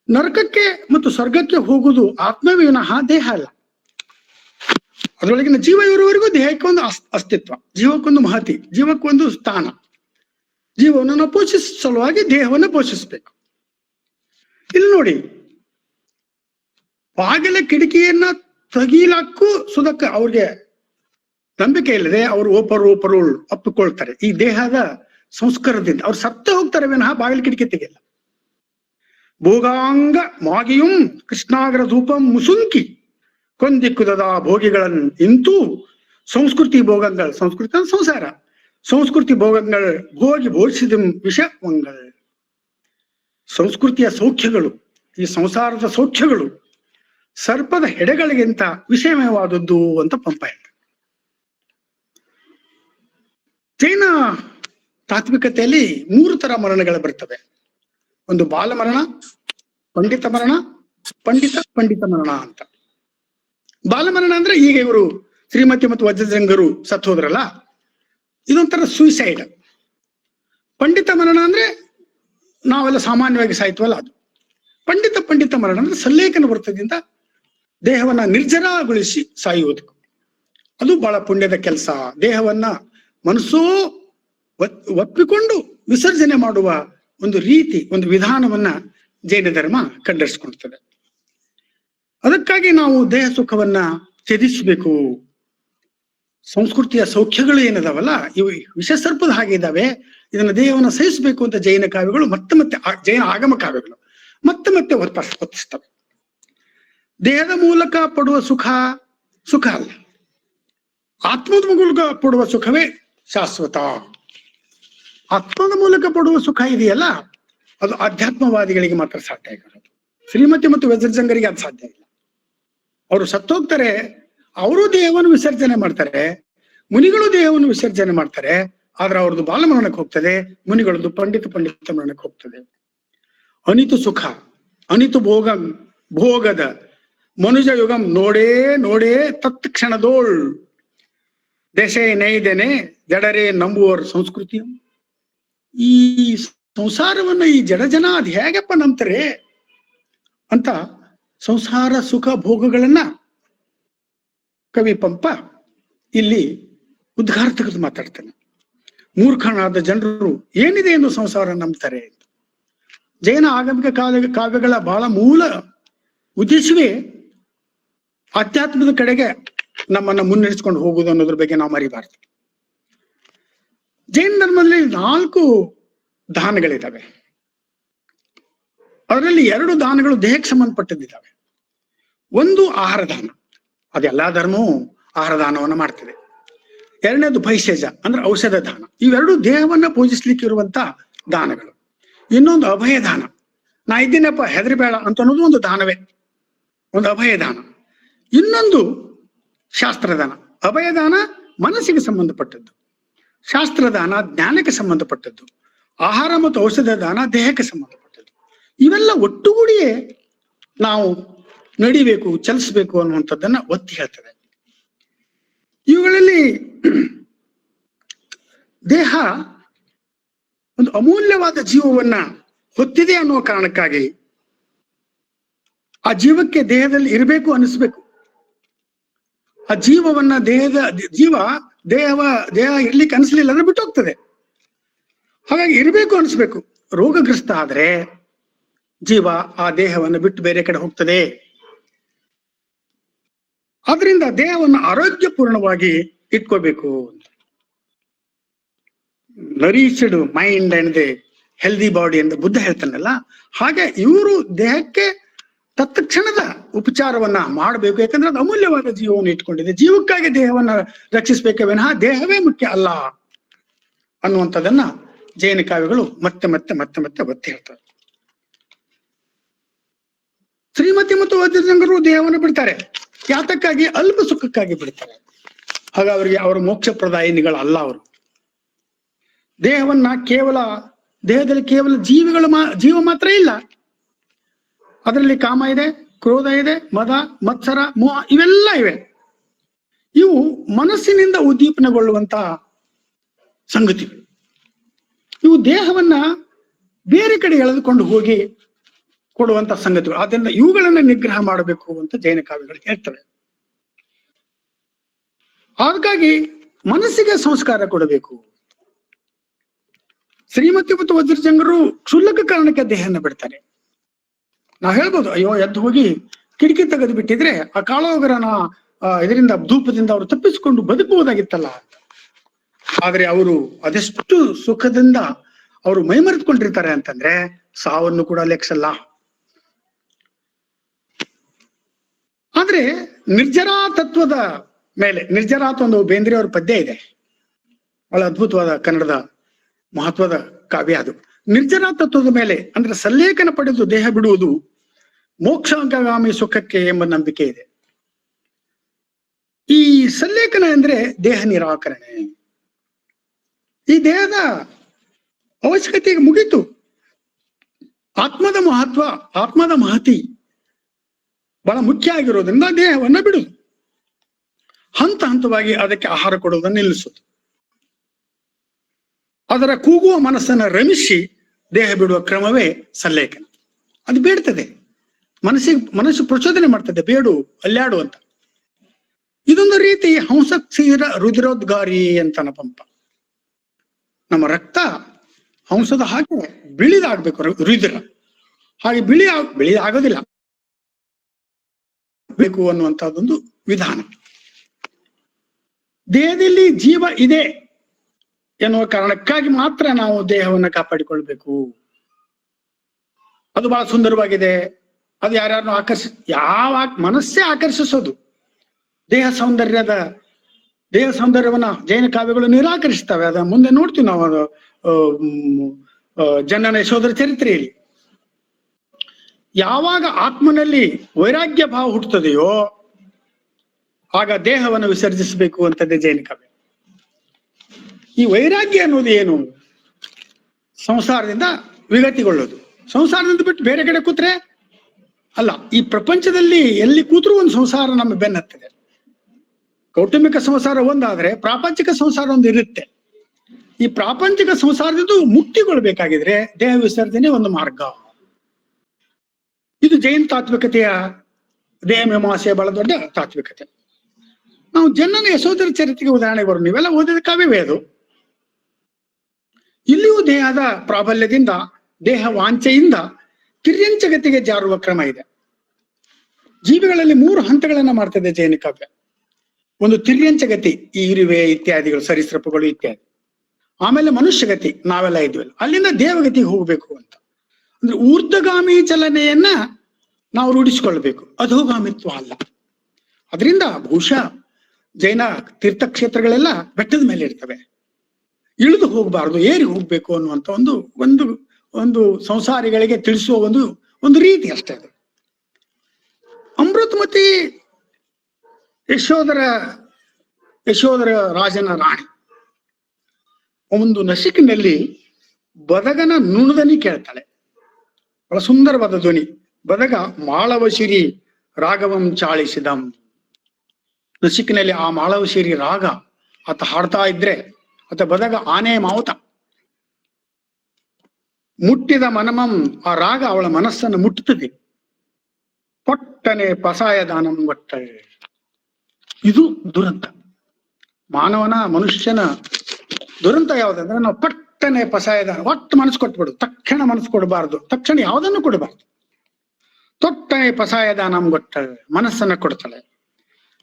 ನರಕಕ್ಕೆ ಮತ್ತು ಸ್ವರ್ಗಕ್ಕೆ ಹೋಗುವುದು ಆತ್ಮವೇ ವಿನಃ ದೇಹ ಅಲ್ಲ. ಅದರೊಳಗಿನ ಜೀವ ಇರುವವರೆಗೂ ದೇಹಕ್ಕೊಂದು ಅಸ್ತಿತ್ವ, ಜೀವಕ್ಕೊಂದು ಮಹತಿ, ಜೀವಕ್ಕೊಂದು ಸ್ಥಾನ. ಜೀವವನ್ನು ಪೋಷಿಸುವ ಸಲುವಾಗಿ ದೇಹವನ್ನು ಪೋಷಿಸಬೇಕು. ಇಲ್ಲಿ ನೋಡಿ, ಬಾಗಿಲ ಕಿಟಕಿಯನ್ನ ತಗೀಲಕ್ಕೂ ಸುದಕ್ಕ ಅವ್ರಿಗೆ ನಂಬಿಕೆ ಇಲ್ಲದೆ ಅವರು ಓಪರು ಅಪ್ಪಿಕೊಳ್ತಾರೆ ಈ ದೇಹದ ಸಂಸ್ಕಾರದಿಂದ. ಅವ್ರು ಸತ್ತು ಹೋಗ್ತಾರೆ ವಿನಃ ಬಾಗಿಲು ಕಿಟಕಿ ತೆಗೆಯಲ್ಲ. ಭೋಗಾಂಗ ಮಾಗಿಯುಂ ಕೃಷ್ಣಾಗರ ಧೂಪಂ ಮುಸುಂಕಿ ಕೊಂದಿಕ್ಕುದದ ಭೋಗಿಗಳನ್ ಇಂತೂ ಸಂಸ್ಕೃತಿ ಭೋಗங்கள், ಸಂಸ್ಕೃತಿ ಅಂದ್ರೆ ಸಂಸಾರ, ಸಂಸ್ಕೃತಿ ಭೋಗங்கள் ಭೋಗಿ ಭೋಷಿದ ವಿಷವಂಗಳು. ಸಂಸ್ಕೃತಿಯ ಸೌಖ್ಯಗಳು, ಈ ಸಂಸಾರದ ಸೌಖ್ಯಗಳು ಸರ್ಪದ ಹೆಡೆಗಳಿಗಿಂತ ವಿಷಯಮಯವಾದದ್ದು ಅಂತ ಪಂಪ ಹೇಳ್ತಾರೆ. ಜೈನ ತಾತ್ವಿಕತೆಯಲ್ಲಿ 3 ತರ ಮರಣಗಳು ಬರ್ತವೆ. ಒಂದು ಬಾಲ ಮರಣ, ಪಂಡಿತ ಮರಣ, ಪಂಡಿತ ಮರಣ ಅಂತ. ಬಾಲಮರಣ ಅಂದ್ರೆ ಈಗ ಇವರು ಶ್ರೀಮತಿ ಮತ್ತು ವಜ್ರಜಂಗರು ಸತ್ತು ಹೋದ್ರಲ್ಲ, ಇದೊಂಥರ ಸೂಸೈಡ್. ಪಂಡಿತ ಮರಣ ಅಂದ್ರೆ ನಾವೆಲ್ಲ ಸಾಮಾನ್ಯವಾಗಿ ಸಾಯ್ತವಲ್ಲ ಅದು. ಪಂಡಿತ ಮರಣ ಅಂದ್ರೆ ಸಲ್ಲೇಖನ ವೃತ್ತದಿಂದ ದೇಹವನ್ನ ನಿರ್ಜರಗೊಳಿಸಿ ಸಾಯುವುದು. ಅದು ಬಹಳ ಪುಣ್ಯದ ಕೆಲಸ. ದೇಹವನ್ನ ಮನಸ್ಸೋ ಒಪ್ಪಿಕೊಂಡು ವಿಸರ್ಜನೆ ಮಾಡುವ ಒಂದು ರೀತಿ, ಒಂದು ವಿಧಾನವನ್ನ ಜೈನ ಧರ್ಮ ಕಂಡರಿಸಿಕೊಳ್ತದೆ. ಅದಕ್ಕಾಗಿ ನಾವು ದೇಹ ಸುಖವನ್ನ ತ್ಯಜಿಸಬೇಕು. ಸಂಸ್ಕೃತಿಯ ಸೌಖ್ಯಗಳು ಏನದಾವಲ್ಲ ಇವು ವಿಷಸರ್ಪದ ಹಾಗೆ ಇದ್ದಾವೆ, ಇದನ್ನ ದೇಹವನ್ನ ಸಹಿಸಬೇಕು ಅಂತ ಜೈನ ಕಾವ್ಯಗಳು ಮತ್ತೆ ಜೈನ ಆಗಮ ಕಾವ್ಯಗಳು ಮತ್ತೆ ಒತ್ತಿಸ್ತವೆ. ದೇಹದ ಮೂಲಕ ಪಡುವ ಸುಖ ಅಲ್ಲ, ಆತ್ಮದ ಮೂಲಕ ಪಡುವ ಸುಖವೇ ಶಾಶ್ವತ. ಆತ್ಮದ ಮೂಲಕ ಪಡುವ ಸುಖ ಇದೆಯಲ್ಲ ಅದು ಆಧ್ಯಾತ್ಮವಾದಿಗಳಿಗೆ ಮಾತ್ರ ಸಾಧ್ಯ ಆಗಿರೋದು. ಶ್ರೀಮತಿ ಮತ್ತು ವಜ್ರಜಂಗರಿಗೆ ಅದು ಸಾಧ್ಯ ಇಲ್ಲ. ಅವರು ಸತ್ತೋಗ್ತಾರೆ, ಅವರು ದೇಹವನ್ನು ವಿಸರ್ಜನೆ ಮಾಡ್ತಾರೆ, ಮುನಿಗಳು ದೇಹವನ್ನು ವಿಸರ್ಜನೆ ಮಾಡ್ತಾರೆ. ಆದ್ರೆ ಅವ್ರದ್ದು ಬಾಲಮರಣಕ್ಕೆ ಹೋಗ್ತದೆ, ಮುನಿಗಳದ್ದು ಪಂಡಿತ ಮರಣಕ್ಕೆ ಹೋಗ್ತದೆ. ಅನಿತು ಸುಖ ಅನಿತು ಭೋಗದ ಮನುಜ ಯುಗಂ ನೋಡೇ ತತ್ಕ್ಷಣದೋಳ್ ದೇಶೇ ನೈದೆನೆ ಜಡರೇ ನಂಬುವರ್ ಸಂಸ್ಕೃತಿ. ಈ ಸಂಸಾರವನ್ನ ಈ ಜನ ಅದ್ ಹೇಗಪ್ಪ ನಂಬ್ತಾರೆ ಅಂತ ಸಂಸಾರ ಸುಖ ಭೋಗಗಳನ್ನ ಕವಿ ಪಂಪ ಇಲ್ಲಿ ಉದ್ಗಾರ ತೆಗೆದು ಮಾತಾಡ್ತಾನೆ. ಮೂರ್ಖನಾದ ಜನರು ಏನಿದೆ ಎಂದು ಸಂಸಾರ ನಂಬ್ತಾರೆ. ಜೈನ ಆಗಮಿಕ ಕಾವ್ಯಗಳ ಬಹಳ ಮೂಲ ಉದ್ದೇಶವೇ ಆಧ್ಯಾತ್ಮದ ಕಡೆಗೆ ನಮ್ಮನ್ನ ಮುನ್ನಡೆಸ್ಕೊಂಡು ಹೋಗುವುದು ಅನ್ನೋದ್ರ ಬಗ್ಗೆ ನಾವು ಮರಿಬಾರ್ದು. ಜೈನ ಧರ್ಮದಲ್ಲಿ 4 ದಾನಗಳಿದ್ದಾವೆ. ಅದರಲ್ಲಿ 2 ದಾನಗಳು ದೇಹಕ್ಕೆ ಸಂಬಂಧಪಟ್ಟದ್ದಿದ್ದಾವೆ. ಒಂದು ಆಹಾರ ದಾನ, ಅದೆಲ್ಲಾ ಧರ್ಮವೂ ಆಹಾರ ದಾನವನ್ನ ಮಾಡ್ತದೆ. 2ನೇದು ಭೈಷಜ ಅಂದ್ರೆ ಔಷಧ ದಾನ. ಇವೆರಡು ದೇಹವನ್ನ ಪೂಜಿಸ್ಲಿಕ್ಕೆ ಇರುವಂತ ದಾನಗಳು. ಇನ್ನೊಂದು ಅಭಯ ದಾನ, ನಾ ಇದ್ದೀನಪ್ಪ ಹೆದರಿಬೇಡ ಅಂತ ಅನ್ನೋದು ಒಂದು ದಾನವೇ, ಒಂದು ಅಭಯ ದಾನ. ಇನ್ನೊಂದು ಶಾಸ್ತ್ರದಾನ. ಅಭಯದಾನ ಮನಸ್ಸಿಗೆ ಸಂಬಂಧಪಟ್ಟದ್ದು, ಶಾಸ್ತ್ರದಾನ ಜ್ಞಾನಕ್ಕೆ ಸಂಬಂಧಪಟ್ಟದ್ದು, ಆಹಾರ ಮತ್ತು ಔಷಧ ದಾನ ದೇಹಕ್ಕೆ ಸಂಬಂಧಪಟ್ಟದ್ದು. ಇವೆಲ್ಲ ಒಟ್ಟುಗೂಡಿಯೇ ನಾವು ನಡಿಬೇಕು, ಚಲಿಸಬೇಕು ಅನ್ನುವಂಥದ್ದನ್ನ ಒತ್ತಿ ಹೇಳ್ತದೆ. ಇವುಗಳಲ್ಲಿ ದೇಹ ಒಂದು ಅಮೂಲ್ಯವಾದ ಜೀವವನ್ನ ಹೊತ್ತಿದೆ ಅನ್ನುವ ಕಾರಣಕ್ಕಾಗಿ ಆ ದೇಹದಲ್ಲಿ ಇರಬೇಕು ಅನಿಸ್ಬೇಕು. ಆ ಜೀವವನ್ನ ದೇಹ ಇರ್ಲಿಕ್ಕೆ ಅನಿಸ್ಲಿಲ್ಲ ಅಂದ್ರೆ ಬಿಟ್ಟು ಹೋಗ್ತದೆ. ಹಾಗಾಗಿ ಇರಬೇಕು ಅನಿಸ್ಬೇಕು. ರೋಗಗ್ರಸ್ತ ಆದ್ರೆ ಜೀವ ಆ ದೇಹವನ್ನು ಬಿಟ್ಟು ಬೇರೆ ಕಡೆ ಹೋಗ್ತದೆ. ಆದ್ರಿಂದ ದೇಹವನ್ನು ಆರೋಗ್ಯಪೂರ್ಣವಾಗಿ ಇಟ್ಕೋಬೇಕು. Nourished mind and the healthy body ಅಂತ ಬುದ್ಧ ಹೇಳ್ತಾನಲ್ಲ, ಹಾಗೆ ಇವರು ದೇಹಕ್ಕೆ ತತ್ಕ್ಷಣದ ಉಪಚಾರವನ್ನ ಮಾಡಬೇಕು. ಯಾಕಂದ್ರೆ ಅದು ಅಮೂಲ್ಯವಾದ ಜೀವವನ್ನು ಇಟ್ಕೊಂಡಿದೆ. ಜೀವಕ್ಕಾಗಿ ದೇಹವನ್ನ ರಕ್ಷಿಸಬೇಕೇ ವಿನಃ ದೇಹವೇ ಮುಖ್ಯ ಅಲ್ಲ ಅನ್ನುವಂಥದ್ದನ್ನ ಜೈನ ಕಾವ್ಯಗಳು ಮತ್ತೆ ಒತ್ತಿ ಹೇಳ್ತಾರೆ. ಶ್ರೀಮತಿ ಮತ್ತು ವಜ್ರಜಂಗರು ದೇಹವನ್ನು ಬಿಡ್ತಾರೆ. ಯಾತಕ್ಕಾಗಿ? ಅಲ್ಪ ಸುಖಕ್ಕಾಗಿ ಬಿಡ್ತಾರೆ. ಆಗ ಅವರಿಗೆ ಅವರ ಮೋಕ್ಷ ಪ್ರದಾಯಿನಿಗಳಲ್ಲ. ಅವರು ದೇಹದಲ್ಲಿ ಕೇವಲ ಜೀವ ಮಾತ್ರ ಇಲ್ಲ, ಅದರಲ್ಲಿ ಕಾಮ ಇದೆ, ಕ್ರೋಧ ಇದೆ, ಮದ, ಮತ್ಸರ, ಮೋಹ ಇವೆಲ್ಲ ಇವೆ. ಇವು ಮನಸ್ಸಿನಿಂದ ಉದ್ದೀಪನಗೊಳ್ಳುವಂತ ಸಂಗತಿಗಳು. ಇವು ದೇಹವನ್ನ ಬೇರೆ ಕಡೆ ಎಳೆದುಕೊಂಡು ಹೋಗಿ ಕೊಡುವಂತ ಸಂಗತಿಗಳು. ಆದ್ದರಿಂದ ಇವುಗಳನ್ನ ನಿಗ್ರಹ ಮಾಡಬೇಕು ಅಂತ ಜೈನ ಕಾವ್ಯಗಳು ಹೇಳ್ತವೆ. ಹಾಗಾಗಿ ಮನಸ್ಸಿಗೆ ಸಂಸ್ಕಾರ ಕೊಡಬೇಕು. ಶ್ರೀಮತಿ ಮತ್ತು ವಜ್ರಜಂಗರು ಕ್ಷುಲ್ಲಕ ಕಾರಣಕ್ಕೆ ದೇಹನ ಬಿಡ್ತಾರೆ. ನಾವು ಹೇಳ್ಬೋದು, ಅಯ್ಯೋ ಎದ್ದು ಹೋಗಿ ಕಿಟಕಿ ತೆಗೆದು ಬಿಟ್ಟಿದ್ರೆ ಆ ಕಾಳೋಗರನ ಇದರಿಂದ ಧೂಪದಿಂದ ಅವರು ತಪ್ಪಿಸಿಕೊಂಡು ಬದುಕಬಹುದಾಗಿತ್ತಲ್ಲ. ಆದ್ರೆ ಅವರು ಅದೆಷ್ಟು ಸುಖದಿಂದ ಅವರು ಮೈಮರೆದುಕೊಂಡಿರ್ತಾರೆ ಅಂತಂದ್ರೆ ಸಾವನ್ನು ಕೂಡ ಲೆಕ್ಸಲ್ಲ. ಆದ್ರೆ ನಿರ್ಜರಾ ತತ್ವದ ಮೇಲೆ, ನಿರ್ಜರಾ ಅಂತ ಒಂದು ಬೇಂದ್ರೆ ಅವರ ಪದ್ಯ ಇದೆ, ಬಹಳ ಅದ್ಭುತವಾದ ಕನ್ನಡದ ಮಹತ್ವದ ಕಾವ್ಯ ಅದು. ನಿರ್ಜರಾ ತತ್ವದ ಮೇಲೆ ಅಂದ್ರೆ ಸಲ್ಲೇಖನ ಪಡೆದು ದೇಹ ಬಿಡುವುದು ಮೋಕ್ಷಾಂಗಗಾಮಿ ಸುಖಕ್ಕೆ ಎಂಬ ನಂಬಿಕೆ ಇದೆ. ಈ ಸಲ್ಲೇಖನ ಅಂದ್ರೆ ದೇಹ ನಿರಾಕರಣೆ. ಈ ದೇಹದ ಅವಶ್ಯಕತೆ ಮುಗೀತು. ಆತ್ಮದ ಮಹತ್ವ, ಆತ್ಮದ ಮಹತಿ ಬಹಳ ಮುಖ್ಯ ಆಗಿರೋದ್ರಿಂದ ದೇಹವನ್ನ ಬಿಡುದು, ಹಂತ ಹಂತವಾಗಿ ಅದಕ್ಕೆ ಆಹಾರ ಕೊಡುವುದನ್ನು ನಿಲ್ಲಿಸುದು, ಅದರ ಕೂಗುವ ಮನಸ್ಸನ್ನ ರಮಿಸಿ ದೇಹ ಬಿಡುವ ಕ್ರಮವೇ ಸಲ್ಲೇಖನ. ಅದು ಬೇಡ್ತದೆ, ಮನಸ್ಸು ಪ್ರಚೋದನೆ ಮಾಡ್ತದೆ, ಬೇಡು ಅಲ್ಲಾಡು ಅಂತ. ಇದೊಂದು ರೀತಿ ಹಂಸಕ್ಷೀರ ರುದಿರೋದ್ಗಾರಿ ಅಂತಾನ ಪಂಪ. ನಮ್ಮ ರಕ್ತ ಹಂಸದ ಹಾಗೆ ಬಿಳಿದಾಗ್ಬೇಕು, ರುದಿರ ಹಾಗೆ ಬಿಳಿ ಆಗೋದಿಲ್ಲ ಬೇಕು ಅನ್ನುವಂಥದ್ದೊಂದು ವಿಧಾನ. ದೇಹದಲ್ಲಿ ಜೀವ ಇದೆ ಎನ್ನುವ ಕಾರಣಕ್ಕಾಗಿ ಮಾತ್ರ ನಾವು ದೇಹವನ್ನು ಕಾಪಾಡಿಕೊಳ್ಬೇಕು. ಅದು ಬಹಳ ಸುಂದರವಾಗಿದೆ. ಅದು ಯಾರ್ಯಾರನ್ನು ಮನಸ್ಸೇ ಆಕರ್ಷಿಸೋದು. ದೇಹ ಸೌಂದರ್ಯವನ್ನ ಜೈನ ಕಾವ್ಯಗಳು ನಿರಾಕರಿಸ್ತವೆ. ಅದ ಮುಂದೆ ನೋಡ್ತೀವಿ ನಾವು ಜನನ ಯಶೋಧರ ಚರಿತ್ರೆಯಲ್ಲಿ. ಯಾವಾಗ ಆತ್ಮನಲ್ಲಿ ವೈರಾಗ್ಯ ಭಾವ ಹುಟ್ಟುತ್ತದೆಯೋ ಆಗ ದೇಹವನ್ನು ವಿಸರ್ಜಿಸಬೇಕು ಅಂತದ್ದೇ ಜೈನ ಕಾವ್ಯ. ಈ ವೈರಾಗ್ಯ ಅನ್ನೋದು ಏನು? ಸಂಸಾರದಿಂದ ವಿಗತಿಗೊಳ್ಳೋದು. ಸಂಸಾರದಿಂದ ಬಿಟ್ಟು ಬೇರೆ ಕಡೆ ಕೂತ್ರೆ ಅಲ್ಲ. ಈ ಪ್ರಪಂಚದಲ್ಲಿ ಎಲ್ಲಿ ಕೂತ್ರೂ ಒಂದು ಸಂಸಾರ ನಮ್ಮ ಬೆನ್ನತ್ತದೆ. ಕೌಟುಂಬಿಕ ಸಂಸಾರ ಒಂದಾದ್ರೆ ಪ್ರಾಪಂಚಿಕ ಸಂಸಾರ ಒಂದು ಇರುತ್ತೆ. ಈ ಪ್ರಾಪಂಚಿಕ ಸಂಸಾರದಿಂದ ಮುಕ್ತಿಗೊಳ್ಬೇಕಾಗಿದ್ರೆ ದೇಹ ವಿಸರ್ಜನೆ ಒಂದು ಮಾರ್ಗ. ಇದು ಜೈನ ತಾತ್ವಿಕತೆಯ, ದೇಹ ಮೀಮಾಂಸೆಯ ಬಹಳ ದೊಡ್ಡ ತಾತ್ವಿಕತೆ. ನಾವು ಜನನ ಯಶೋಧರ ಚರಿತ್ರೆಗೆ ಉದಾಹರಣೆ ಬರೋಣ. ನೀವೆಲ್ಲ ಓದಿದ ಕಾವ್ಯವೇ ಅದು. ಇಲ್ಲಿಯೂ ದೇಹದ ಪ್ರಾಬಲ್ಯದಿಂದ, ದೇಹ ವಾಂಚೆಯಿಂದ ತಿರ್ಯಂಚಗತಿಗೆ ಜಾರುವ ಕ್ರಮ ಇದೆ. ಜೀವಿಗಳಲ್ಲಿ 3 ಹಂತಗಳನ್ನ ಮಾಡ್ತದೆ ಜೈನ ಕಾವ್ಯ. ಒಂದು ತಿರ್ಯಂಚಗತಿ, ಈ ಇರುವೆ ಇತ್ಯಾದಿಗಳು, ಸರೀಸೃಪಗಳು ಇತ್ಯಾದಿ. ಆಮೇಲೆ ಮನುಷ್ಯಗತಿ, ನಾವೆಲ್ಲ ಇದ್ವಲ್ಲ, ಅಲ್ಲಿಂದ ದೇವಗತಿಗೆ ಹೋಗ್ಬೇಕು ಅಂತ. ಅಂದ್ರೆ ಊರ್ಧ್ವಗಾಮಿ ಚಲನೆಯನ್ನ ನಾವು ರೂಢಿಸಿಕೊಳ್ಬೇಕು, ಅಧೋಗಾಮಿತ್ವ ಅಲ್ಲ. ಅದರಿಂದ ಬಹುಶಃ ಜೈನ ತೀರ್ಥಕ್ಷೇತ್ರಗಳೆಲ್ಲ ಬೆಟ್ಟದ ಮೇಲೆ ಇರ್ತವೆ. ಇಳಿದು ಹೋಗಬಾರ್ದು, ಏರಿ ಹೋಗ್ಬೇಕು ಅನ್ನುವಂಥ ಒಂದು ಸಂಸಾರಿಗಳಿಗೆ ತಿಳಿಸುವ ಒಂದು ರೀತಿ ಅಷ್ಟೇ ಅದು. ಅಮೃತಮತಿ ಯಶೋಧರ ರಾಜನ ರಾಣಿ ಒಂದು ನಸಿಕಿನಲ್ಲಿ ಬದಗನ ನುಣದನಿ ಕೇಳ್ತಾಳೆ. ಬಹಳ ಸುಂದರವಾದ ಧ್ವನಿ. ಬದಗ ಮಾಳವಶಿರಿ ರಾಗವಂ ಚಾಳಿಸಿದಂ. ನಸಿಕಿನಲ್ಲಿ ಆ ಮಾಳವಶಿರಿ ರಾಗ ಆತ ಹಾಡ್ತಾ ಇದ್ರೆ, ಆತ ಬದಗ ಆನೆ ಮಾವುತ ಮುಟ್ಟಿದ ಮನಮಂ, ಆ ರಾಗ ಅವಳ ಮನಸ್ಸನ್ನು ಮುಟ್ಟುತ್ತದೆ. ಪೊಟ್ಟನೆ ಪಸಾಯ ದಾನಂ ಒಟ್ಟ. ಇದು ದುರಂತ. ಮನುಷ್ಯನ ದುರಂತ ಯಾವುದಂದ್ರೆ ನಾವು ಪಟ್ಟನೆ ಪಸಾಯ ದಾನ, ಒಟ್ಟು ಮನಸ್ಸು ಕೊಟ್ಬಿಡು. ತಕ್ಷಣ ಮನಸ್ಸು ಕೊಡಬಾರ್ದು, ತಕ್ಷಣ ಯಾವುದನ್ನು ಕೊಡಬಾರ್ದು. ತೊಟ್ಟನೆ ಪಸಾಯ ದಾನಂ ಕೊಟ್ಟ, ಮನಸ್ಸನ್ನ ಕೊಡ್ತಾಳೆ.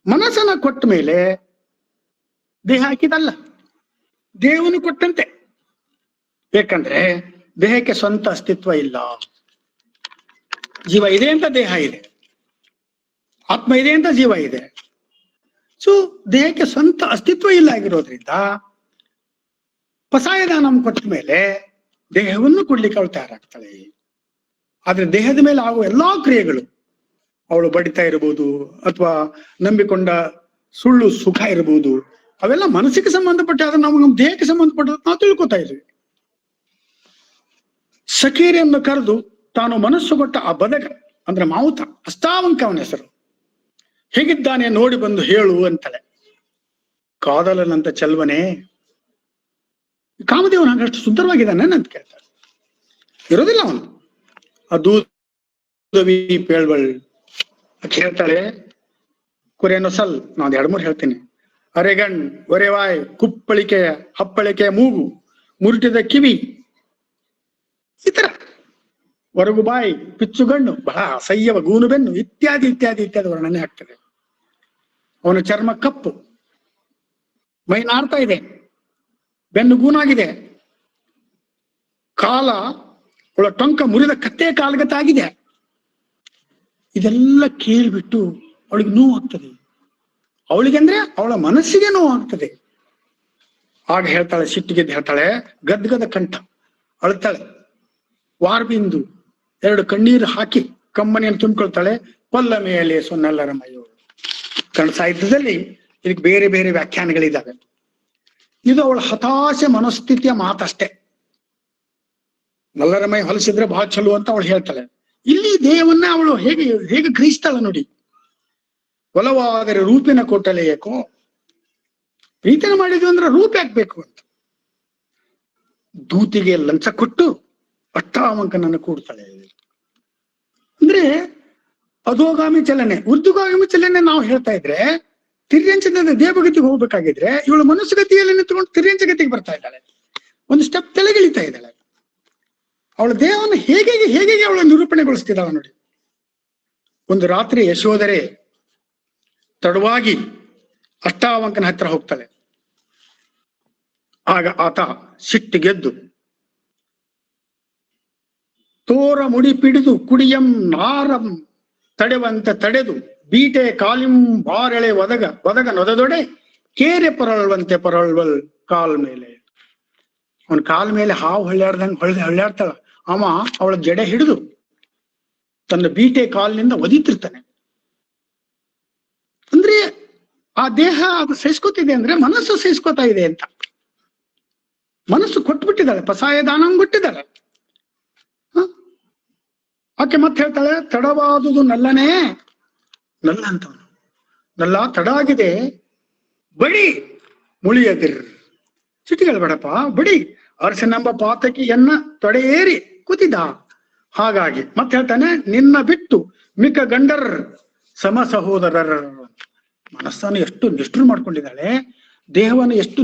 ಮನಸ್ಸನ್ನ ಕೊಟ್ಟ ಮೇಲೆ ದೇಹ ಹಾಕಿದಲ್ಲ, ದೇಹವನ್ನು ಕೊಟ್ಟಂತೆ. ಯಾಕಂದ್ರೆ ದೇಹಕ್ಕೆ ಸ್ವಂತ ಅಸ್ತಿತ್ವ ಇಲ್ಲ. ಜೀವ ಇದೆ ಅಂತ ದೇಹ ಇದೆ, ಆತ್ಮ ಇದೆ ಅಂತ ಜೀವ ಇದೆ. ಸೊ ದೇಹಕ್ಕೆ ಸ್ವಂತ ಅಸ್ತಿತ್ವ ಇಲ್ಲ ಆಗಿರೋದ್ರಿಂದ ಪಸಾಯದಾನ ಕೊಟ್ಟ ಮೇಲೆ ದೇಹವನ್ನು ಕೊಡ್ಲಿಕ್ಕೆ ಅವಳು ತಯಾರಾಗ್ತಾಳೆ. ಆದ್ರೆ ದೇಹದ ಮೇಲೆ ಆಗುವ ಎಲ್ಲಾ ಕ್ರಿಯೆಗಳು, ಅವಳು ಬಡಿತಾ ಇರಬಹುದು ಅಥವಾ ನಂಬಿಕೊಂಡ ಸುಳ್ಳು ಸುಖ ಇರಬಹುದು, ಅವೆಲ್ಲ ಮನಸ್ಸಿಗೆ ಸಂಬಂಧಪಟ್ಟ, ಆದ್ರೆ ನಮ್ಮ ದೇಹಕ್ಕೆ ಸಂಬಂಧಪಟ್ಟ ನಾವು ತಿಳ್ಕೊತಾ ಇದ್ವಿ. ಸಖೀರಿಯನ್ನು ಕರೆದು ತಾನು ಮನಸ್ಸು ಕೊಟ್ಟ ಆ ಬದಗ ಅಂದ್ರೆ ಮಾವುತ, ಅಷ್ಟಾವಂಕ ಅವನ ಹೆಸರು, ಹೇಗಿದ್ದಾನೆ ನೋಡಿ ಬಂದು ಹೇಳು ಅಂತಾಳೆ. ಕಾದಲನಂತ ಚೆಲ್ವನೇ, ಕಾಮದೇವನ ಹಾಗಷ್ಟು ಸುಂದರವಾಗಿದ್ದಾನೆ ಅಂತ ಕೇಳ್ತಾಳೆ. ಇರೋದಿಲ್ಲ ಅವನು. ಅದೂದವಿ ಪೇಳ್ಬಳ್ ಹೇಳ್ತಾಳೆ. ಕುರೇನೊಸಲ್, ನಾನು 2-3 ಹೇಳ್ತೀನಿ. ಅರೆಗಣ್, ಒರೆವಾಯ್, ಕುಪ್ಪಳಿಕೆಯ ಹಪ್ಪಳಿಕೆಯ ಮೂಗು, ಮುರುಟಿದ ಕಿವಿ, ಈ ತರ ಹೊರಗು ಬಾಯಿ, ಪಿಚ್ಚುಗಣ್ಣು, ಬಹಳ ಅಸಹ್ಯವ ಗೂನು ಬೆನ್ನು, ಇತ್ಯಾದಿ ಇತ್ಯಾದಿ ಇತ್ಯಾದಿ ವರ್ಣನೆ ಆಗ್ತದೆ. ಅವನ ಚರ್ಮ ಕಪ್ಪು, ಮೈ ನಾರ್ತಾ ಇದೆ, ಬೆನ್ನು ಗೂನಾಗಿದೆ, ಕಾಲ ಅವಳ ಟೊಂಕ ಮುರಿದ ಕತ್ತೆ ಕಾಲ್ಗತ್ತಾಗಿದೆ. ಇದೆಲ್ಲ ಕೇಳ್ಬಿಟ್ಟು ಅವಳಿಗೆ ನೋವು ಆಗ್ತದೆ. ಅವಳಿಗೆ ಅಂದ್ರೆ ಅವಳ ಮನಸ್ಸಿಗೆ ನೋವು ಆಗ್ತದೆ. ಆಗ ಹೇಳ್ತಾಳೆ, ಸಿಟ್ಟಿಗೆದ್ದು ಹೇಳ್ತಾಳೆ, ಗದ್ಗದ ಕಂಠ ಅಳ್ತಾಳೆ, ವಾರ್ಬಿಂದು 2 ಕಣ್ಣೀರು ಹಾಕಿ ಕಮ್ಮನೆಯನ್ನು ತುಂಬಿಕೊಳ್ತಾಳೆ. ಪಲ್ಲ ಮೇಲೆ ಸೊನ್ನಲ್ಲರ ಮೈಯೋ. ಕನ್ನಡ ಸಾಹಿತ್ಯದಲ್ಲಿ ಇದಕ್ಕೆ ಬೇರೆ ಬೇರೆ ವ್ಯಾಖ್ಯಾನಗಳಿದ್ದಾವೆ. ಇದು ಅವಳ ಹತಾಶೆ ಮನಸ್ಥಿತಿಯ ಮಾತಷ್ಟೇ. ನಲ್ಲರ ಮೈ ಹೊಲಿಸಿದ್ರೆ ಬಹಳ ಚಲೋ ಅಂತ ಅವಳು ಹೇಳ್ತಾಳೆ. ಇಲ್ಲಿ ದೇಹವನ್ನ ಅವಳು ಹೇಗೆ ಗ್ರಹಿಸ್ತಾಳೆ ನೋಡಿ. ಒಲವಾದರೆ ರೂಪಿನ ಕೊಟ್ಟಲೆ ಏಕೋ, ಪ್ರೀತಿನ ಮಾಡಿದ್ವಿ ಅಂದ್ರೆ ರೂಪ ಹಾಕ್ಬೇಕು ಅಂತ. ದೂತಿಗೆ ಲಂಚ ಕೊಟ್ಟು ಅಷ್ಟಾವಂಕನನ್ನು ಕೂಡ್ತಾಳೆ. ಅಂದ್ರೆ ಅಧೋಗಾಮಿ ಚಲನೆ, ಊರ್ಧ್ವಗಾಮಿ ಚಲನೆ ನಾವು ಹೇಳ್ತಾ ಇದ್ರೆ, ತಿರ್ಯಂಚದಿಂದ ದೇವಗತಿಗೆ ಹೋಗ್ಬೇಕಾಗಿದ್ರೆ ಇವಳು ಮನಸ್ಸುಗತಿಯಲ್ಲಿ ನಿಂತ್ಕೊಂಡು ತಿರ್ಯಂಚಗತಿಗೆ ಬರ್ತಾ ಇದ್ದಾಳೆ. ಒಂದು ಸ್ಟೆಪ್ ತೆಳಗಿಳಿತಾ ಇದ್ದಾಳೆ. ಅವಳ ದೇಹವನ್ನು ಹೇಗೆ ಅವಳು ನಿರೂಪಣೆಗೊಳಿಸ್ತಿದ್ದಾಳೆ ನೋಡಿ. ಒಂದು ರಾತ್ರಿ ಯಶೋಧರೆ ತಡವಾಗಿ ಅಷ್ಟಾವಂಕನ ಹತ್ರ ಹೋಗ್ತಾಳೆ. ಆಗ ಆತ ಸಿಟ್ಟಿಗೆದ್ದು ತೋರ ಮುಡಿ ಪಿಡಿದು ಕುಡಿಯಂ ನಾರಂ ತಡೆವಂತ ತಡೆದು ಬೀಟೆ ಕಾಲಿಂ ಬಾರೆಳೆ ಒದಗ ನೊದದೊಡೆ ಕೇರೆ ಪರಳುವಂತೆ ಪರಳ್ವಲ್ ಕಾಲ್ ಮೇಲೆ. ಅವನ ಕಾಲ್ ಮೇಲೆ ಹಾವು ಹಳ್ಳ್ಯಾಡ್ತಾಳ. ಅವ ಅವಳ ಜಡೆ ಹಿಡಿದು ತನ್ನ ಬೀಟೆ ಕಾಲಿನಿಂದ ಒದಿತಿರ್ತಾನೆ. ಅಂದ್ರೆ ಆ ದೇಹ ಅದು ಸಹಿಸ್ಕೋತಿದೆ ಅಂದ್ರೆ ಮನಸ್ಸು ಸಹಿಸ್ಕೋತಾ ಇದೆ ಅಂತ. ಮನಸ್ಸು ಕೊಟ್ಬಿಟ್ಟಿದ್ದಾಳೆ, ಪಸಾಯ ದಾನ ಕೊಟ್ಟಿದ್ದಾಳೆ. ಆಕೆ ಮತ್ತೆ ಹೇಳ್ತಾಳೆ, ತಡವಾದುದು ನಲ್ಲನೇ, ನಲ್ಲ ಅಂತವನು, ನಲ್ಲ ತಡ ಆಗಿದೆ, ಬಡಿ ಮುಳಿಯದಿರ್, ಸಿಟಿಗಳು ಬೇಡಪ್ಪ, ಬಡಿ ಅರಸನೆಂಬ ಪಾತಕಿಯನ್ನ ತೊಡೆಯೇರಿ ಕೂತಿದ್ದ. ಹಾಗಾಗಿ ಮತ್ತೆ ಹೇಳ್ತಾನೆ, ನಿನ್ನ ಬಿಟ್ಟು ಮಿಕ್ಕ ಗಂಡರ್ ಸಮ ಸಹೋದರರ. ಮನಸ್ಸನ್ನು ಎಷ್ಟು ನಿಷ್ಠುರ ಮಾಡ್ಕೊಂಡಿದ್ದಾಳೆ, ದೇಹವನ್ನು ಎಷ್ಟು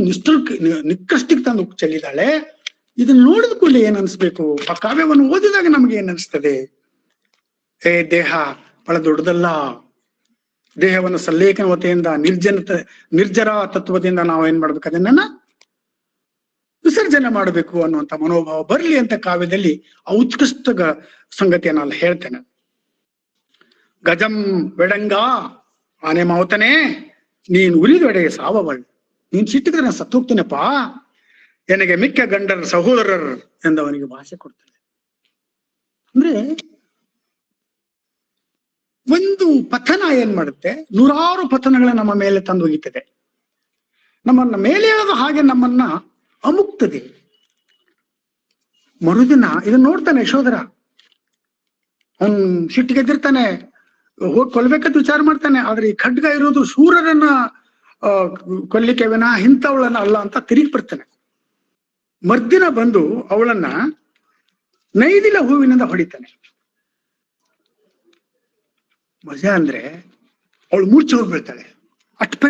ನಿಕೃಷ್ಟಕ್ಕೆ ತಂದು ಚೆಲ್ಲಿದ್ದಾಳೆ. ಇದನ್ನ ನೋಡಿದ ಕೂಡಲೇ ಏನ್ ಅನ್ಸ್ಬೇಕು? ಆ ಕಾವ್ಯವನ್ನು ಓದಿದಾಗ ನಮ್ಗೆ ಏನ್ ಅನ್ಸ್ತದೆ? ದೇಹ ಬಹಳ ದೊಡ್ಡದಲ್ಲ. ದೇಹವನ್ನು ಸಲ್ಲೇಖನವತೆಯಿಂದ ನಿರ್ಜರ ತತ್ವದಿಂದ ನಾವು ಏನ್ ಮಾಡ್ಬೇಕು, ಅದನ್ನ ವಿಸರ್ಜನೆ ಮಾಡಬೇಕು ಅನ್ನುವಂಥ ಮನೋಭಾವ ಬರ್ಲಿ ಅಂತ ಕಾವ್ಯದಲ್ಲಿ ಆ ಉತ್ಕೃಷ್ಟ ಸಂಗತಿಯನ್ನ ಅಲ್ಲಿ ಹೇಳ್ತೇನೆ. ಗಜಂ ವೆಡಂಗ, ಆನೆ ಮಾವುತನೇ ನೀನ್ ಉರಿದೊಡೆ ಸಾವವಳು, ನೀನ್ ಸಿಟ್ಟಿದ್ರೆ ನಾನು ಸತ್ತು ಹೋಗ್ತೀನಪ್ಪ, ನನಗೆ ಮಿಕ್ಕ ಗಂಡರ ಸಹೋದರರ್ ಎಂದವನಿಗೆ ಭಾಷೆ ಕೊಡ್ತಾನೆ. ಅಂದ್ರೆ ಒಂದು ಪತನ ಏನ್ ಮಾಡುತ್ತೆ, 100 ಪತನಗಳ ನಮ್ಮ ಮೇಲೆ ತಂದು ಒಯ್ಯುತ್ತದೆ. ನಮ್ಮನ್ನ ಮೇಲೆ ಹೇಳೋದು ಹಾಗೆ ನಮ್ಮನ್ನ ಅಮುಕ್ತದೆ. ಮರುದಿನ ಇದನ್ನ ನೋಡ್ತಾನೆ ಯಶೋಧರ, ಅವನ್ ಸಿಟ್ಟಿಗೆದ್ದಿರ್ತಾನೆ, ಹೋಗಿ ಕೊಲ್ಬೇಕಂತ ವಿಚಾರ ಮಾಡ್ತಾನೆ. ಆದ್ರೆ ಈ ಖಡ್ಗ ಇರೋದು ಶೂರರನ್ನ ಕೊಲ್ಲಿಕ್ಕೆ ವಿನಃ ಇಂಥವಳನ್ನ ಅಲ್ಲ ಅಂತ ತಿರುಗಿ ಬರ್ತಾನೆ. ಮರ್ದಿನ ಬಂದು ಅವಳನ್ನ ನೈದಿಲ ಹೂವಿನಿಂದ ಹೊಡಿತಾನೆ. ಮಜಾ ಅಂದ್ರೆ ಅವಳು ಮೂರ್ಛೆ ಹೋಗ್ಬಿಡ್ತಾಳೆ. ಅಟ್ಪ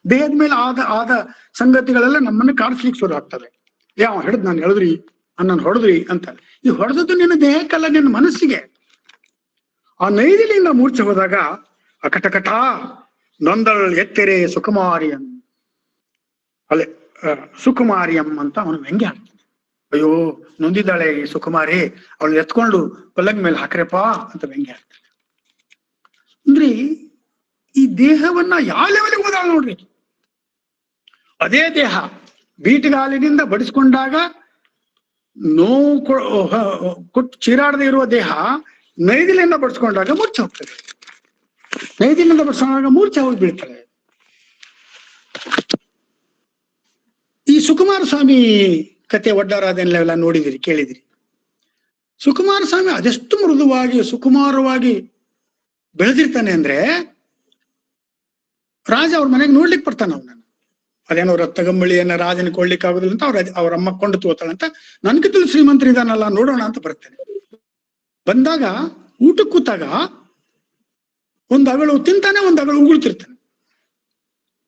ದೇಹದ ಮೇಲೆ ಆದ ಸಂಗತಿಗಳೆಲ್ಲ ನಮ್ಮನ್ನ ಕಾಡ್ಸ್ಲಿಕ್ಕೆ ಶುರು ಆಗ್ತವೆ. ಯಾವ ಹಿಡಿದ್ ನಾನು ಹೇಳಿದ್ರಿ, ನನ್ನ ಹೊಡೆದ್ರಿ ಅಂತ. ಈ ಹೊಡೆದದ್ದು ನಿನ್ನ ದೇಹಕ್ಕಲ್ಲ, ನಿನ್ನ ಮನಸ್ಸಿಗೆ. ಆ ನೈದಿಲಿಂದ ಮೂರ್ಛೆ ಹೋದಾಗ ಅಕಟಕಟ ನೊಂದಳ್ ಎತ್ತೆರೆ ಸುಕುಮಾರಿಯಂ, ಅಲ್ಲೇ ಸುಕುಮಾರಿಯಂ ಅಂತ ಅವನು ವ್ಯಂಗ್ಯ ಹಾಕ್ತಾನೆ. ಅಯ್ಯೋ ನೊಂದಿದ್ದಾಳೆ ಈ ಸುಕುಮಾರಿ, ಅವಳು ಎತ್ಕೊಂಡು ಪಲ್ಲಂಗ ಮೇಲೆ ಹಾಕ್ರಪ್ಪ ಅಂತ ವ್ಯಂಗ್ಯ ಹಾಕ್ತಾನೆ. ಅಂದ್ರೆ ಈ ದೇಹವನ್ನ ಯಾವ ಲೆವೆಲ್ಗೆ ಹೋದಾಳ ನೋಡ್ರಿ. ಅದೇ ದೇಹ ಬೀಟಗಾಲಿನಿಂದ ಬಡಿಸ್ಕೊಂಡಾಗ ನೋವು ಕೊಟ್ಟು ಚೀರಾಡದೆ ಇರುವ ದೇಹ ನೈದಿಲಿಂದ ಬಡಿಸ್ಕೊಂಡಾಗ ಮೂರ್ಛೆ ಹೋಗ್ತದೆ. ನೈದಿಲಿಂದ ಬಡಿಸ್ಕೊಂಡಾಗ ಮೂರ್ಛೆ ಹೋಗಿ ಬೀಳ್ತಾಳೆ. ಈ ಸುಕುಮಾರ ಸ್ವಾಮಿ ಕತೆ ಒಡ್ಡಾರಾಧನೆಲ್ಲ ನೋಡಿದಿರಿ, ಕೇಳಿದಿರಿ. ಸುಕುಮಾರ ಸ್ವಾಮಿ ಅದೆಷ್ಟು ಮೃದುವಾಗಿ ಸುಕುಮಾರವಾಗಿ ಬೆಳೆದಿರ್ತಾನೆ ಅಂದ್ರೆ ರಾಜ ಅವ್ರ ಮನೆಗೆ ನೋಡ್ಲಿಕ್ಕೆ ಬರ್ತಾನ ಅವನನ್ನ. ಅದೇನೋ ರಕ್ತಗಂಬಳಿಯನ್ನ ರಾಜನ ಕೊಡ್ಲಿಕ್ಕೆ ಆಗುದಿಲ್ಲ ಅಂತ ಅವ್ರ ಅಮ್ಮ ಕೊಂಡು ತೋತಾಳಂತ, ನನ್ಗಿಂತಲೂ ಶ್ರೀಮಂತರಿದಾನಲ್ಲ ನೋಡೋಣ ಅಂತ ಬರ್ತೇನೆ. ಬಂದಾಗ ಊಟಕ್ಕೆ ಕೂತಾಗ ಒಂದ್ ಅಗಳು ತಿಂತಾನೆ, ಒಂದ್ ಅಗಳು ಉಗುಳ್ತಿರ್ತಾನೆ.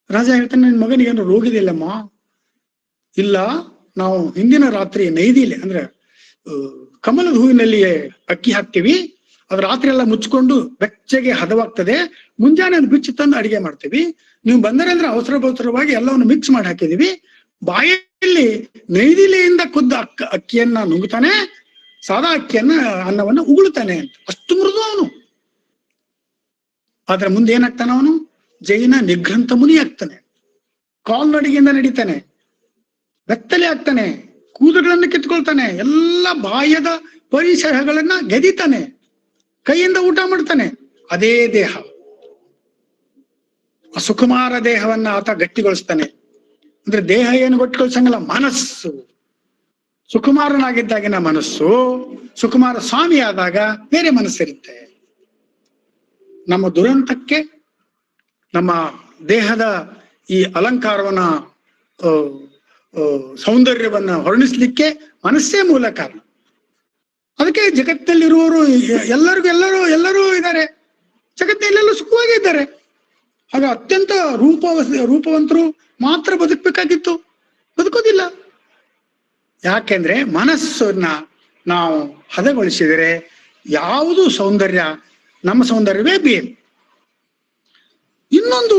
ರಾಜ ಹೇಳ್ತಾನೆ, ನಿನ್ ಮಗನಿಗೆ ಏನೋ ರೋಗಿದಿಲ್ಲಮ್ಮ. ಇಲ್ಲ, ನಾವು ಹಿಂದಿನ ರಾತ್ರಿ ನೈದಿಲೆ ಅಂದ್ರೆ ಕಮಲದ ಹೂವಿನಲ್ಲಿ ಅಕ್ಕಿ ಹಾಕ್ತಿವಿ, ಅದು ರಾತ್ರಿ ಎಲ್ಲ ಮುಚ್ಕೊಂಡು ಬೆಚ್ಚಗೆ ಹದವಾಗ್ತದೆ, ಮುಂಜಾನೆ ಅದು ಬಿಚ್ಚಿ ತಂದು ಅಡಿಗೆ ಮಾಡ್ತೀವಿ. ನೀವು ಬಂದರೆ ಅಂದ್ರೆ ಅವಸರವಾಗಿ ಎಲ್ಲವನ್ನು ಮಿಕ್ಸ್ ಮಾಡಿ ಹಾಕಿದೀವಿ. ಬಾಯಲ್ಲಿ ನೈದಿಲೆಯಿಂದ ಖುದ್ದ ಅಕ್ಕಿಯನ್ನ ನುಂಗುತ್ತಾನೆ, ಸಾದಾ ಅಕ್ಕಿಯನ್ನ ಅನ್ನವನ್ನ ಉಗುಳುತ್ತಾನೆ ಅಂತ. ಅಷ್ಟು ಮೃದು ಅವನು. ಆದ್ರೆ ಮುಂದೆ ಏನಾಗ್ತಾನ ಅವನು? ಜೈನ ನಿಘ್ರಂಥ ಮುನಿ ಆಗ್ತಾನೆ, ಕಾಲ್ನಡಿಗೆಯಿಂದ ನಡೀತಾನೆ, ಬೆತ್ತಲೆ ಆಗ್ತಾನೆ, ಕೂದಲನ್ನು ಕಿತ್ಕೊಳ್ತಾನೆ, ಎಲ್ಲ ಬಾಹ್ಯದ ಪರಿಸರಗಳನ್ನ ಗೆದಿತಾನೆ, ಕೈಯಿಂದ ಊಟ ಮಾಡ್ತಾನೆ. ಅದೇ ದೇಹ, ಸುಕುಮಾರ ದೇಹವನ್ನ ಆತ ಗಟ್ಟಿಗೊಳಿಸ್ತಾನೆ. ಅಂದ್ರೆ ದೇಹ ಏನು ಗಟ್ಟಿಗೊಳಿಸಂಗಲ್ಲ, ಮನಸ್ಸು. ಸುಕುಮಾರನಾಗಿದ್ದಾಗಿನ ಮನಸ್ಸು, ಸುಕುಮಾರ ಸ್ವಾಮಿ ಆದಾಗ ಬೇರೆ ಮನಸ್ಸಿರುತ್ತೆ. ನಮ್ಮ ದುರಂತಕ್ಕೆ, ನಮ್ಮ ದೇಹದ ಈ ಅಲಂಕಾರವನ್ನ ಸೌಂದರ್ಯವನ್ನ ಹೊರಣಿಸ್ಲಿಕ್ಕೆ ಮನಸ್ಸೇ ಮೂಲ ಕಾರಣ. ಅದಕ್ಕೆ ಜಗತ್ತಿನಲ್ಲಿರುವವರು ಎಲ್ಲರೂ ಇದ್ದಾರೆ, ಜಗತ್ತಿನೆಲ್ಲರೂ ಸುಖವಾಗಿ ಇದ್ದಾರೆ. ಆಗ ಅತ್ಯಂತ ರೂಪವಂತರು ಮಾತ್ರ ಬದುಕಬೇಕಾಗಿತ್ತು, ಬದುಕೋದಿಲ್ಲ. ಯಾಕೆಂದ್ರೆ ಮನಸ್ಸನ್ನ ನಾವು ಹದಗೊಳಿಸಿದರೆ ಯಾವುದು ಸೌಂದರ್ಯ, ನಮ್ಮ ಸೌಂದರ್ಯವೇ ಬೇರೆ. ಇನ್ನೊಂದು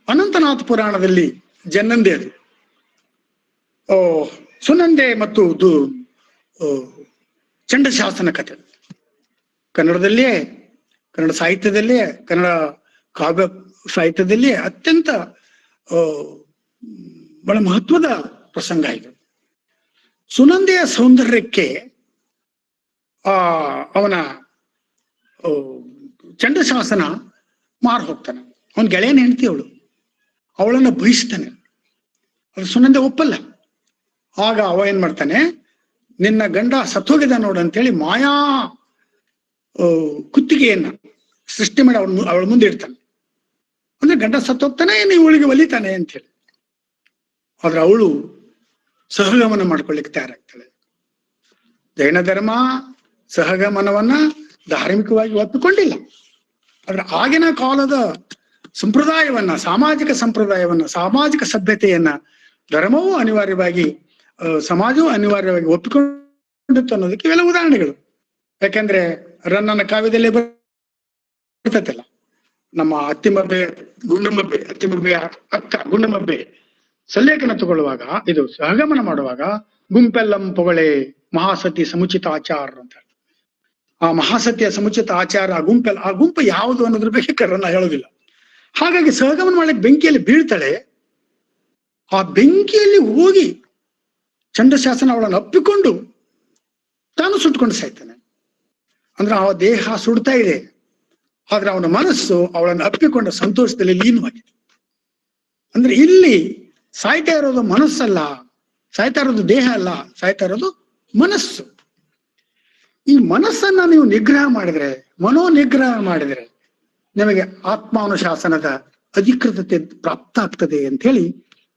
ಅನಂತನಾಥ ಪುರಾಣದಲ್ಲಿ ಜನ್ನಂದೆ, ಅದು ಸುನಂದೆ ಮತ್ತು ಚಂಡಶಾಸನ ಕಥೆ. ಕನ್ನಡದಲ್ಲಿಯೇ, ಕನ್ನಡ ಸಾಹಿತ್ಯದಲ್ಲಿಯೇ, ಕನ್ನಡ ಕಾವ್ಯ ಸಾಹಿತ್ಯದಲ್ಲಿಯೇ ಅತ್ಯಂತ ಬಹಳ ಮಹತ್ವದ ಪ್ರಸಂಗ ಇದು. ಸುನಂದೆಯ ಸೌಂದರ್ಯಕ್ಕೆ ಅವನ ಚಂಡಶಾಸನ ಮಾರು ಹೋಗ್ತಾನೆ. ಅವನ ಗೆಳೆಯನ ಹೆಂಡತಿ ಅವಳನ್ನ ಬಯಸ್ತಾನೆ. ಅದು ಸುನಂದೆ ಒಪ್ಪಲ್ಲ. ಆಗ ಅವ ಏನ್ ಮಾಡ್ತಾನೆ, ನಿನ್ನ ಗಂಡ ಸತ್ತೋಗಿದ ನೋಡು ಅಂತೇಳಿ ಮಾಯಾ ಕುತ್ತಿಗೆಯನ್ನ ಸೃಷ್ಟಿ ಮಾಡಿ ಅವಳ ಮುಂದೆ ಇಡ್ತಾನೆ. ಅಂದ್ರೆ ಗಂಡ ಸತ್ತೋಗ್ತಾನೆ, ನೀವು ಇವಳಿಗೆ ಒಲಿತಾನೆ ಅಂತ ಹೇಳಿ. ಆದ್ರೆ ಅವಳು ಸಹಗಮನ ಮಾಡ್ಕೊಳ್ಳಿಕ್ಕೆ ತಯಾರಾಗ್ತಾಳೆ. ಜೈನ ಧರ್ಮ ಸಹಗಮನವನ್ನ ಧಾರ್ಮಿಕವಾಗಿ ಒಪ್ಪಿಕೊಂಡಿಲ್ಲ. ಆದ್ರೆ ಆಗಿನ ಕಾಲದ ಸಂಪ್ರದಾಯವನ್ನ, ಸಾಮಾಜಿಕ ಸಂಪ್ರದಾಯವನ್ನ, ಸಾಮಾಜಿಕ ಸಭ್ಯತೆಯನ್ನ ಧರ್ಮವೂ ಅನಿವಾರ್ಯವಾಗಿ, ಸಮಾಜವೂ ಅನಿವಾರ್ಯವಾಗಿ ಒಪ್ಪಿಕೊಂಡಿತ್ತು ಅನ್ನೋದಕ್ಕೆ ಇವೆಲ್ಲ ಉದಾಹರಣೆಗಳು. ಯಾಕೆಂದ್ರೆ ರನ್ನನ ಕಾವ್ಯದಲ್ಲೇ ಬರ್ತೈತಲ್ಲ, ನಮ್ಮ ಅತ್ತಿಮಬ್ಬೆ ಅಕ್ಕ ಗುಂಡಮಬ್ಬೆ ಸಲ್ಲೇಖನ ತಗೊಳ್ಳುವಾಗ, ಇದು ಸಹಗಮನ ಮಾಡುವಾಗ ಗುಂಪೆಲ್ಲಂ ಪೊಗಳೆ ಮಹಾಸತಿ ಸಮುಚಿತ ಆಚಾರ ಅಂತ. ಆ ಮಹಾಸತಿಯ ಸಮುಚಿತ ಆಚಾರ, ಆ ಗುಂಪು ಯಾವುದು ಅನ್ನೋದ್ರ ಬಗ್ಗೆ ರನ್ನ ಹೇಳೋದಿಲ್ಲ. ಹಾಗಾಗಿ ಸಹಗಮನ ಮಾಡಲಿಕ್ಕೆ ಬೆಂಕಿಯಲ್ಲಿ ಬೀಳ್ತಾಳೆ. ಆ ಬೆಂಕಿಯಲ್ಲಿ ಹೋಗಿ ಚಂಡಶಾಸನ ಅವಳನ್ನು ಅಪ್ಪಿಕೊಂಡು ತಾನು ಸುಟ್ಕೊಂಡು ಸಾಯ್ತಾನೆ. ಅಂದ್ರೆ ಆ ದೇಹ ಸುಡ್ತಾ ಇದೆ, ಆದ್ರೆ ಅವನ ಮನಸ್ಸು ಅವಳನ್ನು ಅಪ್ಪಿಕೊಂಡ ಸಂತೋಷದಲ್ಲಿ ಲೀನವಾಗಿದೆ. ಅಂದ್ರೆ ಇಲ್ಲಿ ಸಾಯ್ತಾ ಇರೋದು ಮನಸ್ಸಲ್ಲ, ಸಾಯ್ತಾ ಇರೋದು ದೇಹ ಅಲ್ಲ, ಸಾಯ್ತಾ ಇರೋದು ಮನಸ್ಸು. ಈ ಮನಸ್ಸನ್ನ ನೀವು ನಿಗ್ರಹ ಮಾಡಿದ್ರೆ, ಮನೋನಿಗ್ರಹ ಮಾಡಿದ್ರೆ ನಿಮಗೆ ಆತ್ಮಾನುಶಾಸನದ ಅಧಿಕೃತತೆ ಪ್ರಾಪ್ತ ಆಗ್ತದೆ ಅಂತ ಹೇಳಿ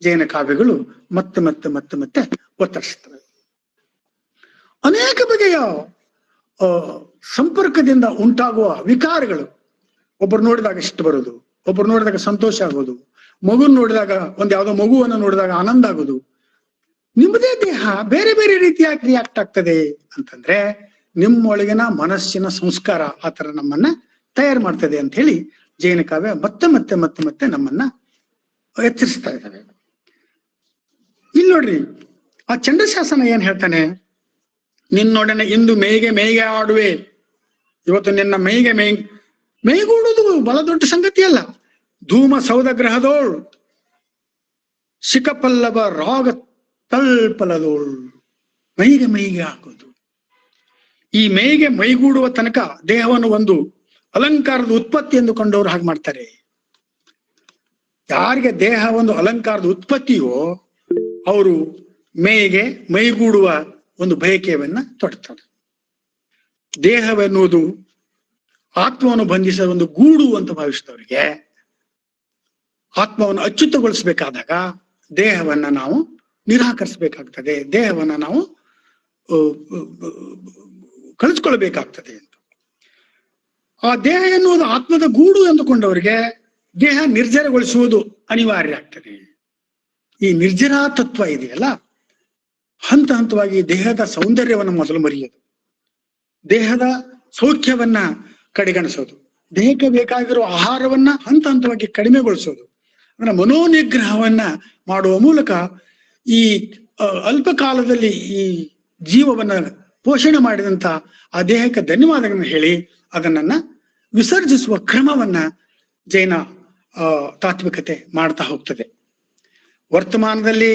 ಜೈನ ಕಾವ್ಯಗಳು ಮತ್ತೆ ಮತ್ತೆ ಮತ್ತೆ ಮತ್ತೆ ಒತ್ತರಿಸ್ತವೆ. ಅನೇಕ ಬಗೆಯ ಸಂಪರ್ಕದಿಂದ ಉಂಟಾಗುವ ವಿಕಾರಗಳು, ಒಬ್ಬರು ನೋಡಿದಾಗ ಇಷ್ಟ ಬರೋದು, ಒಬ್ಬರು ನೋಡಿದಾಗ ಸಂತೋಷ ಆಗೋದು, ಮಗುನ್ ನೋಡಿದಾಗ ಯಾವ್ದೋ ಮಗುವನ್ನು ನೋಡಿದಾಗ ಆನಂದ ಆಗೋದು. ನಿಮ್ಮದೇ ದೇಹ ಬೇರೆ ಬೇರೆ ರೀತಿಯಾಗಿ ರಿಯಾಕ್ಟ್ ಆಗ್ತದೆ ಅಂತಂದ್ರೆ ನಿಮ್ಮೊಳಗಿನ ಮನಸ್ಸಿನ ಸಂಸ್ಕಾರ ಆತರ ನಮ್ಮನ್ನ ತಯಾರು ಮಾಡ್ತದೆ ಅಂತ ಹೇಳಿ ಜೈನ ಕಾವ್ಯ ಮತ್ತೆ ಮತ್ತೆ ಮತ್ತೆ ಮತ್ತೆ ನಮ್ಮನ್ನ ಎಚ್ಚರಿಸ್ತಾ ಇದ್ದಾವೆ. ಇಲ್ಲಿ ನೋಡ್ರಿ, ಆ ಚಂಡಶಾಸನ ಏನ್ ಹೇಳ್ತಾನೆ, ನಿನ್ನೊಡನೆ ಇಂದು ಮೇಯ್ಗೆ ಆಡುವೆ. ಇವತ್ತು ನಿನ್ನ ಮೇಯ್ಗೂಡುವುದು ಬಹಳ ದೊಡ್ಡ ಸಂಗತಿ ಅಲ್ಲ. ಧೂಮ ಸೌದ ಗ್ರಹದೋಳ್ ಶಿಖಪಲ್ಲವ ರಾಗ ತಲ್ಪಲದೋಳ್ ಮೈಗೆ ಹಾಕೋದು. ಈ ಮೈಗೂಡುವ ತನಕ ದೇಹವನ್ನು ಒಂದು ಅಲಂಕಾರದ ಉತ್ಪತ್ತಿ ಎಂದು ಕೊಂಡವರು ಹಾಗೆ ಮಾಡ್ತಾರೆ. ಯಾರಿಗೆ ದೇಹ ಒಂದು ಅಲಂಕಾರದ ಉತ್ಪತ್ತಿಯೋ ಅವರು ಮೈಗೂಡುವ ಒಂದು ಬಯಕೆಯನ್ನ ತೊಡ್ತಾರೆ. ದೇಹವೆನ್ನುವುದು ಆತ್ಮವನ್ನು ಬಂಧಿಸುವ ಒಂದು ಗೂಡು ಅಂತ ಭಾವಿಸಿದವರಿಗೆ ಆತ್ಮವನ್ನು ಅಚ್ಯುತಗೊಳಿಸಬೇಕಾದಾಗ ದೇಹವನ್ನ ನಾವು ನಿರಾಕರಿಸಬೇಕಾಗ್ತದೆ, ದೇಹವನ್ನ ನಾವು ಕಳಿಸ್ಕೊಳ್ಬೇಕಾಗ್ತದೆ ಅಂತ. ಆ ದೇಹ ಎನ್ನುವುದು ಆತ್ಮದ ಗೂಡು ಎಂದುಕೊಂಡವರಿಗೆ ದೇಹ ನಿರ್ಜರಗೊಳಿಸುವುದು ಅನಿವಾರ್ಯ ಆಗ್ತದೆ. ಈ ನಿರ್ಜರಾ ತತ್ವ ಇದೆಯಲ್ಲ, ಹಂತ ಹಂತವಾಗಿ ದೇಹದ ಸೌಂದರ್ಯವನ್ನು ಮೊದಲು ಮರೆಯೋದು, ದೇಹದ ಸೌಖ್ಯವನ್ನ ಕಡೆಗಣಿಸೋದು, ದೇಹಕ್ಕೆ ಬೇಕಾಗಿರುವ ಆಹಾರವನ್ನ ಹಂತ ಹಂತವಾಗಿ ಕಡಿಮೆಗೊಳಿಸೋದು, ಅಂದ್ರೆ ಮನೋನಿಗ್ರಹವನ್ನ ಮಾಡುವ ಮೂಲಕ ಈ ಅಲ್ಪ ಕಾಲದಲ್ಲಿ ಈ ಜೀವವನ್ನ ಪೋಷಣೆ ಮಾಡಿದಂತ ಆ ದೇಹಕ್ಕೆ ಧನ್ಯವಾದಗಳನ್ನು ಹೇಳಿ ಅದನ್ನ ವಿಸರ್ಜಿಸುವ ಕ್ರಮವನ್ನ ಜೈನ ತಾತ್ವಿಕತೆ ಮಾಡ್ತಾ ಹೋಗ್ತದೆ. ವರ್ತಮಾನದಲ್ಲಿ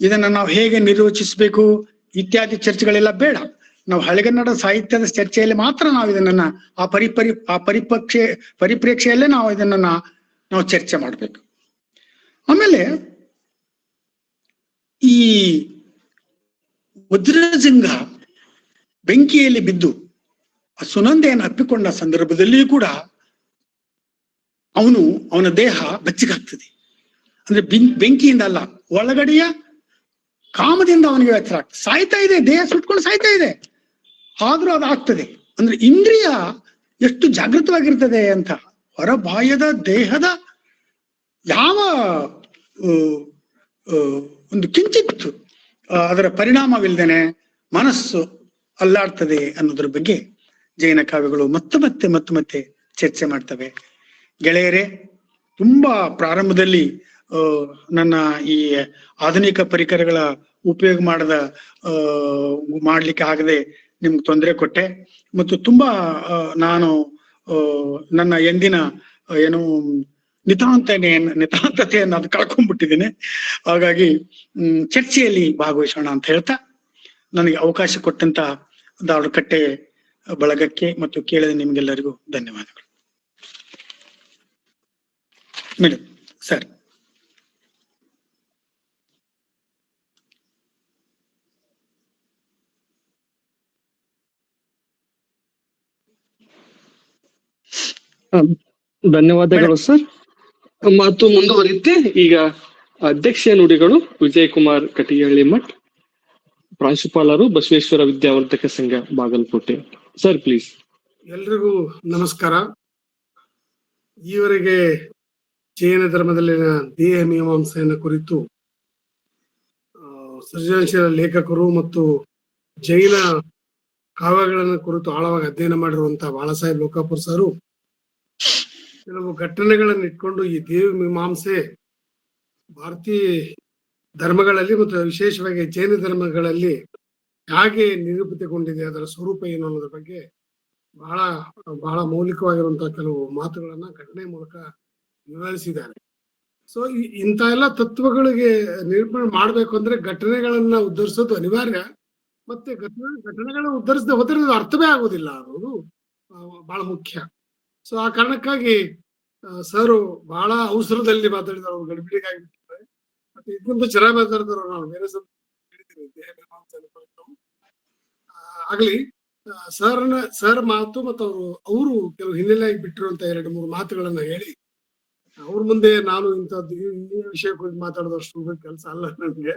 ಇದನ್ನ ನಾವು ಹೇಗೆ ನಿರ್ವಚಿಸಬೇಕು ಇತ್ಯಾದಿ ಚರ್ಚೆಗಳೆಲ್ಲ ಬೇಡ. ನಾವು ಹಳೆಗನ್ನಡ ಸಾಹಿತ್ಯದ ಚರ್ಚೆಯಲ್ಲಿ ಮಾತ್ರ ನಾವು ಇದನ್ನ ಆ ಪರಿಪ್ರೇಕ್ಷೆಯಲ್ಲೇ ನಾವು ಇದನ್ನ ನಾವು ಚರ್ಚೆ ಮಾಡ್ಬೇಕು. ಆಮೇಲೆ ಈ ವಜ್ರಜಂಗ ಬೆಂಕಿಯಲ್ಲಿ ಬಿದ್ದು ಸುನಂದೆಯನ್ನು ಅಪ್ಪಿಕೊಂಡ ಸಂದರ್ಭದಲ್ಲಿಯೂ ಕೂಡ ಅವನ ದೇಹ ಬೆಚ್ಚಗಾಗ್ತದೆ. ಅಂದ್ರೆ ಬೆಂಕಿಯಿಂದ ಅಲ್ಲ, ಒಳಗಡೆಯ ಕಾಮದಿಂದ ಅವನಿಗೆ ಎಚ್ಚರ ಆಗ್ತದೆ. ಸಾಯ್ತಾ ಇದೆ, ದೇಹ ಸುಟ್ಕೊಂಡು ಸಾಯ್ತಾ ಇದೆ, ಆದ್ರೂ ಅದಾಗ್ತದೆ. ಅಂದ್ರೆ ಇಂದ್ರಿಯ ಎಷ್ಟು ಜಾಗೃತವಾಗಿರ್ತದೆ ಅಂತ. ಹೊರಬಾಹ್ಯದ ದೇಹದ ಯಾವ ಒಂದು ಕಿಂಚಿತ್ ಅದರ ಪರಿಣಾಮವಿಲ್ಲದೇನೆ ಮನಸ್ಸು ಅಲ್ಲಾಡ್ತದೆ ಅನ್ನೋದ್ರ ಬಗ್ಗೆ ಜೈನ ಕಾವ್ಯಗಳು ಮತ್ತೆ ಚರ್ಚೆ ಮಾಡ್ತವೆ. ಗೆಳೆಯರೇ, ತುಂಬಾ ಪ್ರಾರಂಭದಲ್ಲಿ ನನ್ನ ಈ ಆಧುನಿಕ ಪರಿಕರಗಳ ಉಪಯೋಗ ಮಾಡ್ಲಿಕ್ಕೆ ಆಗದೆ ನಿಮ್ಗೆ ತೊಂದರೆ ಕೊಟ್ಟೆ, ಮತ್ತು ತುಂಬಾ ನಾನು ನನ್ನ ಎಂದಿನ ಏನು ನಿತಾಂತತೆಯನ್ನು ಅದು ಕಳ್ಕೊಂಡ್ಬಿಟ್ಟಿದ್ದೇನೆ. ಹಾಗಾಗಿ ಚರ್ಚೆಯಲ್ಲಿ ಭಾಗವಹಿಸೋಣ ಅಂತ ಹೇಳ್ತಾ ನನಗೆ ಅವಕಾಶ ಕೊಟ್ಟಂತ ದಾವಡಕಟ್ಟೆ ಬಳಗಕ್ಕೆ ಮತ್ತು ಕೇಳಿದ ನಿಮ್ಗೆಲ್ಲರಿಗೂ ಧನ್ಯವಾದಗಳು. Madam sir. ಧನ್ಯವಾದಗಳು ಸರ್. ಮಾತು ಮುಂದುವರಿಯುತ್ತೆ. ಈಗ ಅಧ್ಯಕ್ಷೀಯ ನುಡಿಗಳು ವಿಜಯಕುಮಾರ್ ಕಟಿಹಳ್ಳಿ ಮಠ್, ಪ್ರಾಂಶುಪಾಲರು ಬಸವೇಶ್ವರ ವಿದ್ಯಾವರ್ಧಕ ಸಂಘ ಬಾಗಲಕೋಟೆ. Sir please. ಎಲ್ರಿಗೂ ನಮಸ್ಕಾರ. ಈವರೆಗೆ ಜೈನ ಧರ್ಮದಲ್ಲಿನ ದೇಹ ಮೀಮಾಂಸೆಯನ್ನು ಕುರಿತು ಸೃಜನಶೀಲ ಲೇಖಕರು ಮತ್ತು ಜೈನ ಕಾವ್ಯಗಳನ್ನು ಕುರಿತು ಆಳವಾಗಿ ಅಧ್ಯಯನ ಮಾಡಿರುವಂತಹ ಬಾಳಾಸಾಹೇಬ್ ಲೋಕಾಪುರ್ ಸರು ಕೆಲವು ಘಟನೆಗಳನ್ನು ಇಟ್ಕೊಂಡು ಈ ದೇವ ಮೀಮಾಂಸೆ ಭಾರತೀಯ ಧರ್ಮಗಳಲ್ಲಿ ಮತ್ತು ವಿಶೇಷವಾಗಿ ಜೈನ ಧರ್ಮಗಳಲ್ಲಿ ಹೇಗೆ ನಿರೂಪಿತಗೊಂಡಿದೆ, ಅದರ ಸ್ವರೂಪ ಏನು ಅನ್ನೋದ್ರ ಬಗ್ಗೆ ಬಹಳ ಬಹಳ ಮೌಲಿಕವಾಗಿರುವಂತಹ ಕೆಲವು ಮಾತುಗಳನ್ನ ಘಟನೆ ಮೂಲಕ ವಿವರಿಸಿದ್ದಾರೆ. ಸೊ ಇಂಥ ಎಲ್ಲ ತತ್ವಗಳಿಗೆ ನಿರೂಪಣೆ ಮಾಡ್ಬೇಕು ಅಂದ್ರೆ ಘಟನೆಗಳನ್ನ ಉದ್ಧರಿಸೋದು ಅನಿವಾರ್ಯ. ಮತ್ತೆ ಘಟನೆಗಳನ್ನ ಉದ್ಧರಿಸದೆ ಹೋದ್ರೆ ಅದು ಅರ್ಥವೇ ಆಗೋದಿಲ್ಲ ಅನ್ನೋದು ಬಹಳ ಮುಖ್ಯ. ಸೊ ಆ ಕಾರಣಕ್ಕಾಗಿ ಸರ್ ಬಹಳ ಅವಸರದಲ್ಲಿ ಮಾತಾಡಿದ್ರು, ಅವ್ರು ಗಡಿಬಿಡಿಗಾಗಿ ಬಿಟ್ಟಿದ್ದಾರೆ. ಮತ್ತೆ ಇದೊಂದು ಚೆನ್ನಾಗಿ ಮಾತಾಡಿದ್ರು. ನಾವು ಬೇರೆ ಹೇಳಿದ್ದೀವಿ ದೇಹ ಮೀಮಾಂಸೆ ಆಗ್ಲಿ. ಸರ್ ಮಾತು ಮತ್ತು ಅವರು ಕೆಲವು ಹಿನ್ನೆಲೆಯಾಗಿ ಬಿಟ್ಟಿರುವಂತ 2-3 ಮಾತುಗಳನ್ನ ಹೇಳಿ ಅವ್ರ ಮುಂದೆ ನಾನು ಇಂಥದ್ದು ಈ ವಿಷಯ ಕುರಿತು ಮಾತಾಡೋದಷ್ಟು ಕೆಲಸ ಅಲ್ಲ ನನಗೆ.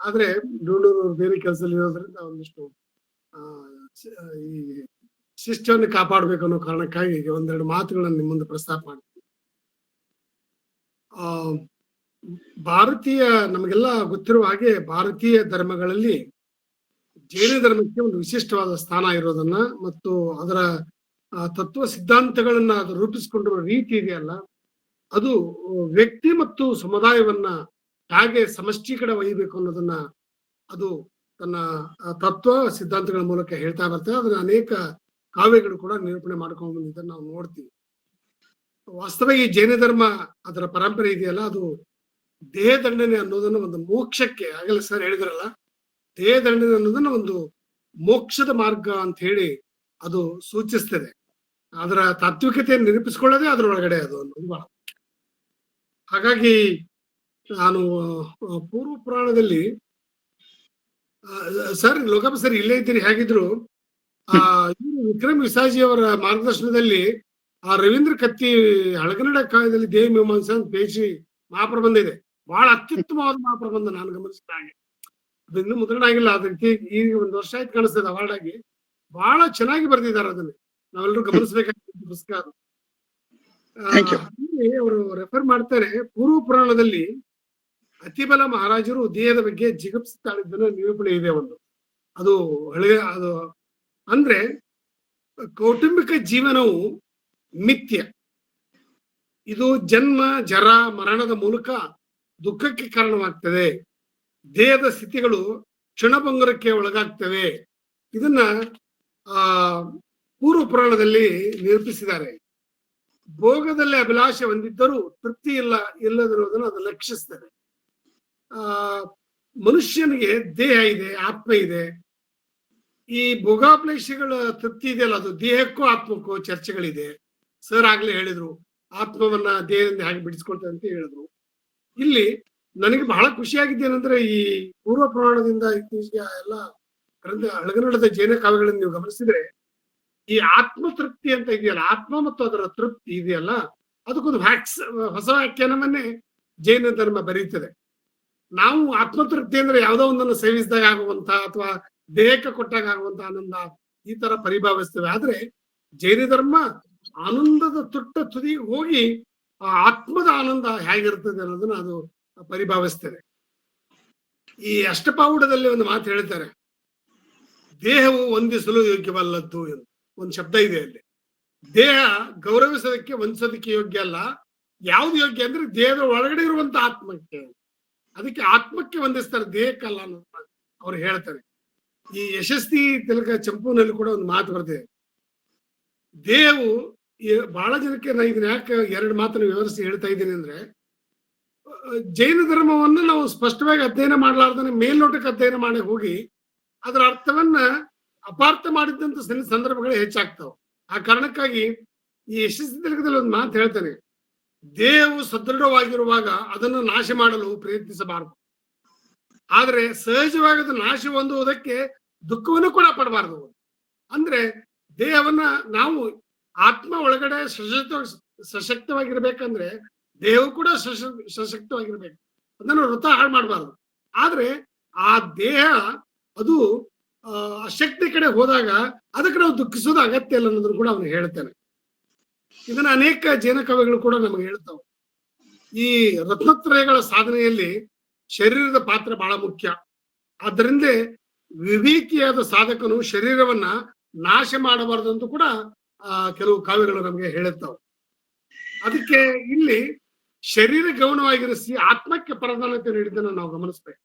ಆದ್ರೆ ಡೂಳೂರು ಬೇರೆ ಕೆಲಸದಲ್ಲಿ ಇರೋದ್ರಿಂದ ಒಂದಿಷ್ಟು ಈ ಶಿಸ್ತನ್ನು ಕಾಪಾಡ್ಬೇಕು ಅನ್ನೋ ಕಾರಣಕ್ಕಾಗಿ 1-2 ಮಾತುಗಳನ್ನ ನಿಮ್ಮ ಮುಂದೆ ಪ್ರಸ್ತಾಪ ಮಾಡ್ತೀನಿ. ಭಾರತೀಯ ನಮಗೆಲ್ಲ ಗೊತ್ತಿರುವ ಹಾಗೆ ಭಾರತೀಯ ಧರ್ಮಗಳಲ್ಲಿ ಜೈನ ಧರ್ಮಕ್ಕೆ ಒಂದು ವಿಶಿಷ್ಟವಾದ ಸ್ಥಾನ ಇರೋದನ್ನ ಮತ್ತು ಅದರ ತತ್ವ ಸಿದ್ಧಾಂತಗಳನ್ನ ಅದು ರೂಪಿಸಿಕೊಂಡಿರುವ ರೀತಿ ಇದೆಯಲ್ಲ, ಅದು ವ್ಯಕ್ತಿ ಮತ್ತು ಸಮುದಾಯವನ್ನ ಹೇಗೆ ಸಮಷ್ಟಿ ಕಡೆ ಒಯ್ಯಬೇಕು ಅನ್ನೋದನ್ನ ಅದು ತನ್ನ ತತ್ವ ಸಿದ್ಧಾಂತಗಳ ಮೂಲಕ ಹೇಳ್ತಾ ಬರ್ತದೆ. ಅದನ್ನ ಅನೇಕ ಕಾವ್ಯಗಳು ಕೂಡ ನಿರೂಪಣೆ ಮಾಡ್ಕೊಂಡು ಬಂದಿದ್ದನ್ನು ನಾವು ನೋಡ್ತೀವಿ. ವಾಸ್ತವ ಈ ಜೈನ ಧರ್ಮ ಅದರ ಪರಂಪರೆ ಇದೆಯಲ್ಲ, ಅದು ದೇಹದಂಡನೆ ಅನ್ನೋದನ್ನ ಒಂದು ಮೋಕ್ಷಕ್ಕೆ, ಆಗಲೇ ಸರ್ ಹೇಳಿದ್ರಲ್ಲ, ದೇಹದಂಡನೆ ಅನ್ನೋದನ್ನ ಒಂದು ಮೋಕ್ಷದ ಮಾರ್ಗ ಅಂತ ಹೇಳಿ ಅದು ಸೂಚಿಸ್ತದೆ. ಅದರ ತಾತ್ವಿಕತೆಯನ್ನು ನಿರೂಪಿಸಿಕೊಳ್ಳೋದೇ ಅದರೊಳಗಡೆ ಅದು ಅನ್ನೋದು ಬಹಳ. ಹಾಗಾಗಿ ನಾನು ಪೂರ್ವ ಪುರಾಣದಲ್ಲಿ ಸರ್ ಲೋಕಪ್ಪ ಸರ್ ಇಲ್ಲೇ ಇದ್ದೀರಿ, ಹೇಗಿದ್ರು ವಿಕ್ರಮ್ ವಿಸಾಜಿ ಅವರ ಮಾರ್ಗದರ್ಶನದಲ್ಲಿ ಆ ರವೀಂದ್ರ ಕತ್ತಿ ಹಳಗನ್ನಡ ಕಾವ್ಯದಲ್ಲಿ ದೇವಿ ಮೀಮಾಂಸೆ ಅಂತ ಪೇಜಿ ಮಹಾಪ್ರಬಂಧ ಇದೆ. ಬಹಳ ಅತ್ಯುತ್ತಮವಾದ ಮಹಾಪ್ರಬಂಧ ನಾನು ಗಮನಿಸಿದ ಹಾಗೆ. ಅದು ಇನ್ನೂ ಮುದ್ರಣ ಆಗಿಲ್ಲ, ಅದಕ್ಕೆ ಈಗ 1 ವರ್ಷ ಆಯ್ತು ಕಾಣಿಸ್ತದೆ ಅವಾರ್ಡ್ ಆಗಿ. ಬಹಳ ಚೆನ್ನಾಗಿ ಬರೆದಿದ್ದಾರೆ ಅದನ್ನ, ನಾವೆಲ್ಲರೂ ಗಮನಿಸಬೇಕಾದ ಪುಸ್ತಕ ಅದು. ಅವರು ರೆಫರ್ ಮಾಡ್ತಾರೆ, ಪೂರ್ವ ಪುರಾಣದಲ್ಲಿ ಅತಿಬಲ ಮಹಾರಾಜರು ದೇಹದ ಬಗ್ಗೆ ಜಿಗುಪ್ಸುತ್ತಾಳಿದ್ದನ್ನ ನಿರೂಪಣೆ ಇದೆ ಒಂದು. ಅದು ಅದು ಅಂದ್ರೆ ಕೌಟುಂಬಿಕ ಜೀವನವು ಮಿಥ್ಯ, ಇದು ಜನ್ಮ ಜರ ಮರಣದ ಮೂಲಕ ದುಃಖಕ್ಕೆ ಕಾರಣವಾಗ್ತದೆ, ದೇಹದ ಸ್ಥಿತಿಗಳು ಕ್ಷಣಭಂಗುರಕ್ಕೆ ಒಳಗಾಗ್ತವೆ. ಇದನ್ನ ಪೂರ್ವ ಪುರಾಣದಲ್ಲಿ ನಿರೂಪಿಸಿದ್ದಾರೆ. ಭೋಗದಲ್ಲಿ ಅಭಿಲಾಷೆ ಹೊಂದಿದ್ದರೂ ತೃಪ್ತಿ ಇಲ್ಲದಿರುವುದನ್ನು ಅದು ಲಕ್ಷಿಸ್ತದೆ. ಮನುಷ್ಯನಿಗೆ ದೇಹ ಇದೆ, ಆತ್ಮ ಇದೆ. ಈ ಭೋಗಾಭಿಲಾಷೆಗಳ ತೃಪ್ತಿ ಇದೆಯಲ್ಲ, ಅದು ದೇಹಕ್ಕೂ ಆತ್ಮಕ್ಕೂ ಚರ್ಚೆಗಳಿದೆ. ಸರ್ ಆಗ್ಲೇ ಹೇಳಿದ್ರು, ಆತ್ಮವನ್ನ ದೇಹದಿಂದ ಹೇಗೆ ಬಿಡಿಸ್ಕೊಳ್ತದೆ ಅಂತ ಹೇಳಿದ್ರು. ಇಲ್ಲಿ ನನಗೆ ಬಹಳ ಖುಷಿಯಾಗಿದ್ದೇನೆಂದ್ರೆ, ಈ ಪೂರ್ವ ಪುರಾಣದಿಂದ ಇತ್ತೀಚೆಗೆ ಎಲ್ಲ ಹಳಗನ್ನಡದ ಜೈನ ಕಾವ್ಯಗಳನ್ನು ನೀವು ಗಮನಿಸಿದ್ರೆ, ಈ ಆತ್ಮ ತೃಪ್ತಿ ಅಂತ ಇದೆಯಲ್ಲ, ಆತ್ಮ ಮತ್ತು ಅದರ ತೃಪ್ತಿ ಇದೆಯಲ್ಲ, ಅದಕ್ಕೊಂದು ಹೊಸ ವ್ಯಾಖ್ಯಾನವನ್ನೇ ಜೈನ ಧರ್ಮ ಬರೀತದೆ. ನಾವು ಆತ್ಮತೃಪ್ತಿ ಅಂದ್ರೆ ಯಾವುದೋ ಒಂದನ್ನು ಸೇವಿಸಿದಾಗ ಆಗುವಂತ ಅಥವಾ ದೇಹಕ್ಕೆ ಕೊಟ್ಟಾಗ ಆಗುವಂತ ಆನಂದ, ಈ ತರ ಪರಿಭಾವಿಸ್ತೇವೆ. ಆದ್ರೆ ಜೈನ ಧರ್ಮ ಆನಂದದ ತುದಿಗೆ ಹೋಗಿ ಆ ಆತ್ಮದ ಆನಂದ ಹೇಗಿರ್ತದೆ ಅನ್ನೋದನ್ನ ಅದು ಪರಿಭಾವಿಸ್ತದೆ. ಈ ಅಷ್ಟಪಾವುಡದಲ್ಲಿ ಒಂದು ಮಾತು ಹೇಳ್ತಾರೆ, ದೇಹವು ವಂದಿಸಲು ಯೋಗ್ಯವಲ್ಲದ್ದು ಎಂದು ಒಂದು ಶಬ್ದ ಇದೆ ಅಲ್ಲಿ. ದೇಹ ಗೌರವಿಸೋದಕ್ಕೆ ವಂದಿಸೋದಕ್ಕೆ ಯೋಗ್ಯ ಅಲ್ಲ. ಯಾವ್ದು ಯೋಗ್ಯ ಅಂದ್ರೆ ದೇಹದ ಒಳಗಡೆ ಇರುವಂತ ಆತ್ಮಕ್ಕೆ, ಅದಕ್ಕೆ ಆತ್ಮಕ್ಕೆ ವಂದಿಸ್ತಾರೆ, ದೇಹಕ್ಕಲ್ಲ ಅನ್ನೋದು ಅವ್ರು ಹೇಳ್ತಾರೆ. ಈ ಯಶಸ್ವಿ ತಿಲಕ ಚಂಪುನಲ್ಲಿ ಕೂಡ ಒಂದು ಮಾತು ಬರ್ತಿದೆ, ದೇಹವು ಬಹಳ ಜನಕ್ಕೆ ನಾನು ಇದನ್ನ ಯಾಕೆ 2 ಮಾತನ್ನು ವಿವರಿಸಿ ಹೇಳ್ತಾ ಇದ್ದೀನಿ ಅಂದ್ರೆ, ಜೈನ ಧರ್ಮವನ್ನ ನಾವು ಸ್ಪಷ್ಟವಾಗಿ ಅಧ್ಯಯನ ಮಾಡಲಾರ್ದನೆ ಮೇಲ್ನೋಟಕ್ಕೆ ಅಧ್ಯಯನ ಮಾಡಿ ಹೋಗಿ ಅದರ ಅರ್ಥವನ್ನ ಅಪಾರ್ಥ ಮಾಡಿದ್ದಂತ ಸಂದರ್ಭಗಳು ಹೆಚ್ಚಾಗ್ತಾವ. ಆ ಕಾರಣಕ್ಕಾಗಿ ಈ ಯಶಸ್ವಿ ತಿಲಕದಲ್ಲಿ ಒಂದು ಮಾತು ಹೇಳ್ತಾನೆ, ದೇಹವು ಸದೃಢವಾಗಿರುವಾಗ ಅದನ್ನು ನಾಶ ಮಾಡಲು ಪ್ರಯತ್ನಿಸಬಾರದು, ಆದ್ರೆ ಸಹಜವಾಗಿ ಅದು ನಾಶ ಹೊಂದುವುದಕ್ಕೆ ದುಃಖವನ್ನು ಕೂಡ ಪಡಬಾರದು. ಅಂದ್ರೆ ದೇಹವನ್ನ ನಾವು ಆತ್ಮ ಒಳಗಡೆ ಸಶಕ್ತವಾಗಿರ್ಬೇಕಂದ್ರೆ ದೇಹವು ಕೂಡ ಸಶಕ್ತವಾಗಿರ್ಬೇಕು, ಅದನ್ನು ವೃತ ಹಾಳು ಮಾಡಬಾರ್ದು. ಆದ್ರೆ ಆ ದೇಹ ಅದು ಅಶಕ್ತಿ ಕಡೆ ಹೋದಾಗ ಅದಕ್ಕೆ ನಾವು ದುಃಖಿಸೋದು ಅಗತ್ಯ ಇಲ್ಲ ಅನ್ನೋದನ್ನು ಕೂಡ ಅವನು ಹೇಳ್ತಾನೆ. ಇದನ್ನ ಅನೇಕ ಜೈನ ಕವಿಗಳು ಕೂಡ ನಮಗೆ ಹೇಳ್ತಾವೆ. ಈ ರತ್ನತ್ರಯಗಳ ಸಾಧನೆಯಲ್ಲಿ ಶರೀರದ ಪಾತ್ರ ಬಹಳ ಮುಖ್ಯ. ಆದ್ದರಿಂದ ವಿವೇಕಿಯಾದ ಸಾಧಕನು ಶರೀರವನ್ನ ನಾಶ ಮಾಡಬಾರದು ಅಂತ ಕೂಡ ಕೆಲವು ಕಾವ್ಯಗಳು ನಮಗೆ ಹೇಳುತ್ತಾವೆ. ಅದಕ್ಕೆ ಇಲ್ಲಿ ಶರೀರ ಗೌಣವಾಗಿರಿಸಿ ಆತ್ಮಕ್ಕೆ ಪ್ರಾಧಾನ್ಯತೆ ನೀಡಿದ್ದನ್ನು ನಾವು ಗಮನಿಸ್ಬೇಕು.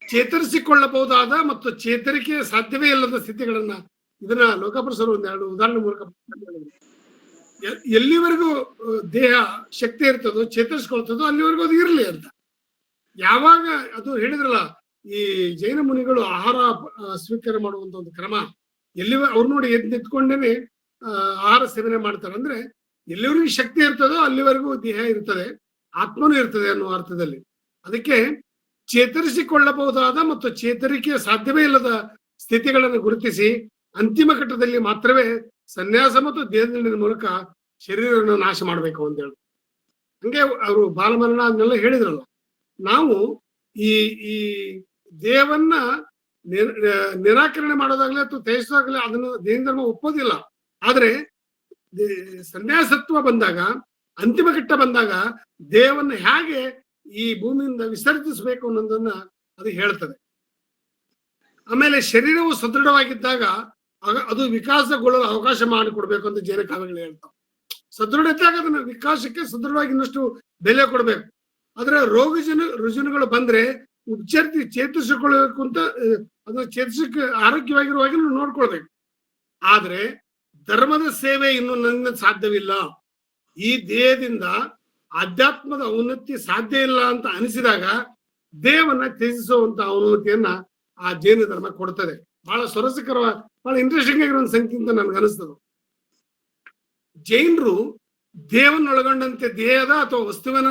ಚೇತರಿಸಿಕೊಳ್ಳಬಹುದಾದ ಮತ್ತು ಚೇತರಿಕೆ ಸಾಧ್ಯವೇ ಇಲ್ಲದ ಸ್ಥಿತಿಗಳನ್ನ, ಇದನ್ನ ಲೋಕಾಪುರುಷರು 2 ಉದಾಹರಣೆ ಮೂಲಕ ಎಲ್ಲಿವರೆಗೂ ದೇಹ ಶಕ್ತಿ ಇರ್ತದೋ ಚೇತರಿಸ್ಕೊಳ್ತದೋ ಅಲ್ಲಿವರೆಗೂ ಅದು ಇರಲಿ ಅಂತ. ಯಾವಾಗ ಅದು ಹೇಳಿದ್ರಲ್ಲ, ಈ ಜೈನ ಮುನಿಗಳು ಆಹಾರ ಸ್ವೀಕಾರ ಮಾಡುವಂತ ಒಂದು ಕ್ರಮ, ಅವ್ರು ನೋಡಿ ನಿಂತ್ಕೊಂಡೇನೆ ಆಹಾರ ಸೇವನೆ ಮಾಡ್ತಾರೆ. ಅಂದ್ರೆ ಎಲ್ಲಿವರೆಗೂ ಶಕ್ತಿ ಇರ್ತದೋ ಅಲ್ಲಿವರೆಗೂ ದೇಹ ಇರ್ತದೆ, ಆತ್ಮನೂ ಇರ್ತದೆ ಅನ್ನೋ ಅರ್ಥದಲ್ಲಿ. ಅದಕ್ಕೆ ಚೇತರಿಸಿಕೊಳ್ಳಬಹುದಾದ ಮತ್ತು ಚೇತರಿಕೆ ಸಾಧ್ಯವೇ ಇಲ್ಲದ ಸ್ಥಿತಿಗಳನ್ನು ಗುರುತಿಸಿ ಅಂತಿಮ ಘಟ್ಟದಲ್ಲಿ ಮಾತ್ರವೇ ಸನ್ಯಾಸ ಮತ್ತು ದೇಹದ ಮೂಲಕ ಶರೀರವನ್ನು ನಾಶ ಮಾಡಬೇಕು ಅಂತ ಹೇಳಿ. ಹಂಗೆ ಅವರು ಬಾಲಮರಣ ಅದನ್ನೆಲ್ಲ ಹೇಳಿದ್ರಲ್ಲ. ನಾವು ಈ ದೇಹವನ್ನ ನಿರಾಕರಣೆ ಮಾಡೋದಾಗ್ಲಿ ಅಥವಾ ತ್ಯಜಿಸೋದಾಗ್ಲಿ ಅದನ್ನು ಜೈನ ಧರ್ಮ ಒಪ್ಪೋದಿಲ್ಲ. ಆದ್ರೆ ಸನ್ಯಾಸತ್ವ ಬಂದಾಗ, ಅಂತಿಮ ಘಟ್ಟ ಬಂದಾಗ ದೇಹವನ್ನು ಹೇಗೆ ಈ ಭೂಮಿಯಿಂದ ವಿಸರ್ಜಿಸಬೇಕು ಅನ್ನೋದನ್ನ ಅದು ಹೇಳ್ತದೆ. ಆಮೇಲೆ ಶರೀರವು ಸದೃಢವಾಗಿದ್ದಾಗ ಅದು ವಿಕಾಸಗೊಳ್ಳಲು ಅವಕಾಶ ಮಾಡಿಕೊಡ್ಬೇಕು ಅಂತ ಜೈನ ಕಾವ್ಯಗಳು ಹೇಳ್ತಾವೆ. ಸದೃಢತೆಯಾಗ ಅದನ್ನ ವಿಕಾಸಕ್ಕೆ ಸದೃಢವಾಗಿ ಇನ್ನಷ್ಟು ಬೆಲೆ ಕೊಡ್ಬೇಕು. ಆದ್ರೆ ರುಜಿನಗಳು ಬಂದ್ರೆ ಚೇತರಿಸಿಕೊಳ್ಳಬೇಕು ಅಂತ ಅದನ್ನ ಚೇತರಿಸಕ್ಕೆ ಆರೋಗ್ಯವಾಗಿರುವಾಗ ನೋಡ್ಕೊಳ್ಬೇಕು. ಆದ್ರೆ ಧರ್ಮದ ಸೇವೆ ಇನ್ನು ನನ್ನ ಸಾಧ್ಯವಿಲ್ಲ, ಈ ದೇಹದಿಂದ ಆಧ್ಯಾತ್ಮದ ಔನ್ನತಿ ಸಾಧ್ಯ ಇಲ್ಲ ಅಂತ ಅನಿಸಿದಾಗ ದೇಹವನ್ನ ತ್ಯಜಿಸುವಂತ ಅನುಮತಿಯನ್ನ ಆ ಜೈನ ಧರ್ಮ ಕೊಡ್ತದೆ. ಬಹಳ ಸ್ವರಸಕರವಾದ, ಬಹಳ ಇಂಟ್ರೆಸ್ಟಿಂಗ್ ಆಗಿರೋ ಒಂದು ಸಂಖ್ಯೆ ಅಂತ ನನ್ಗೆ ಅನಿಸ್ತದೆ. ಜೈನರು ದೇಹವನ್ನೊಳಗೊಂಡಂತೆ ದೇಹದ ಅಥವಾ ವಸ್ತುವಿನ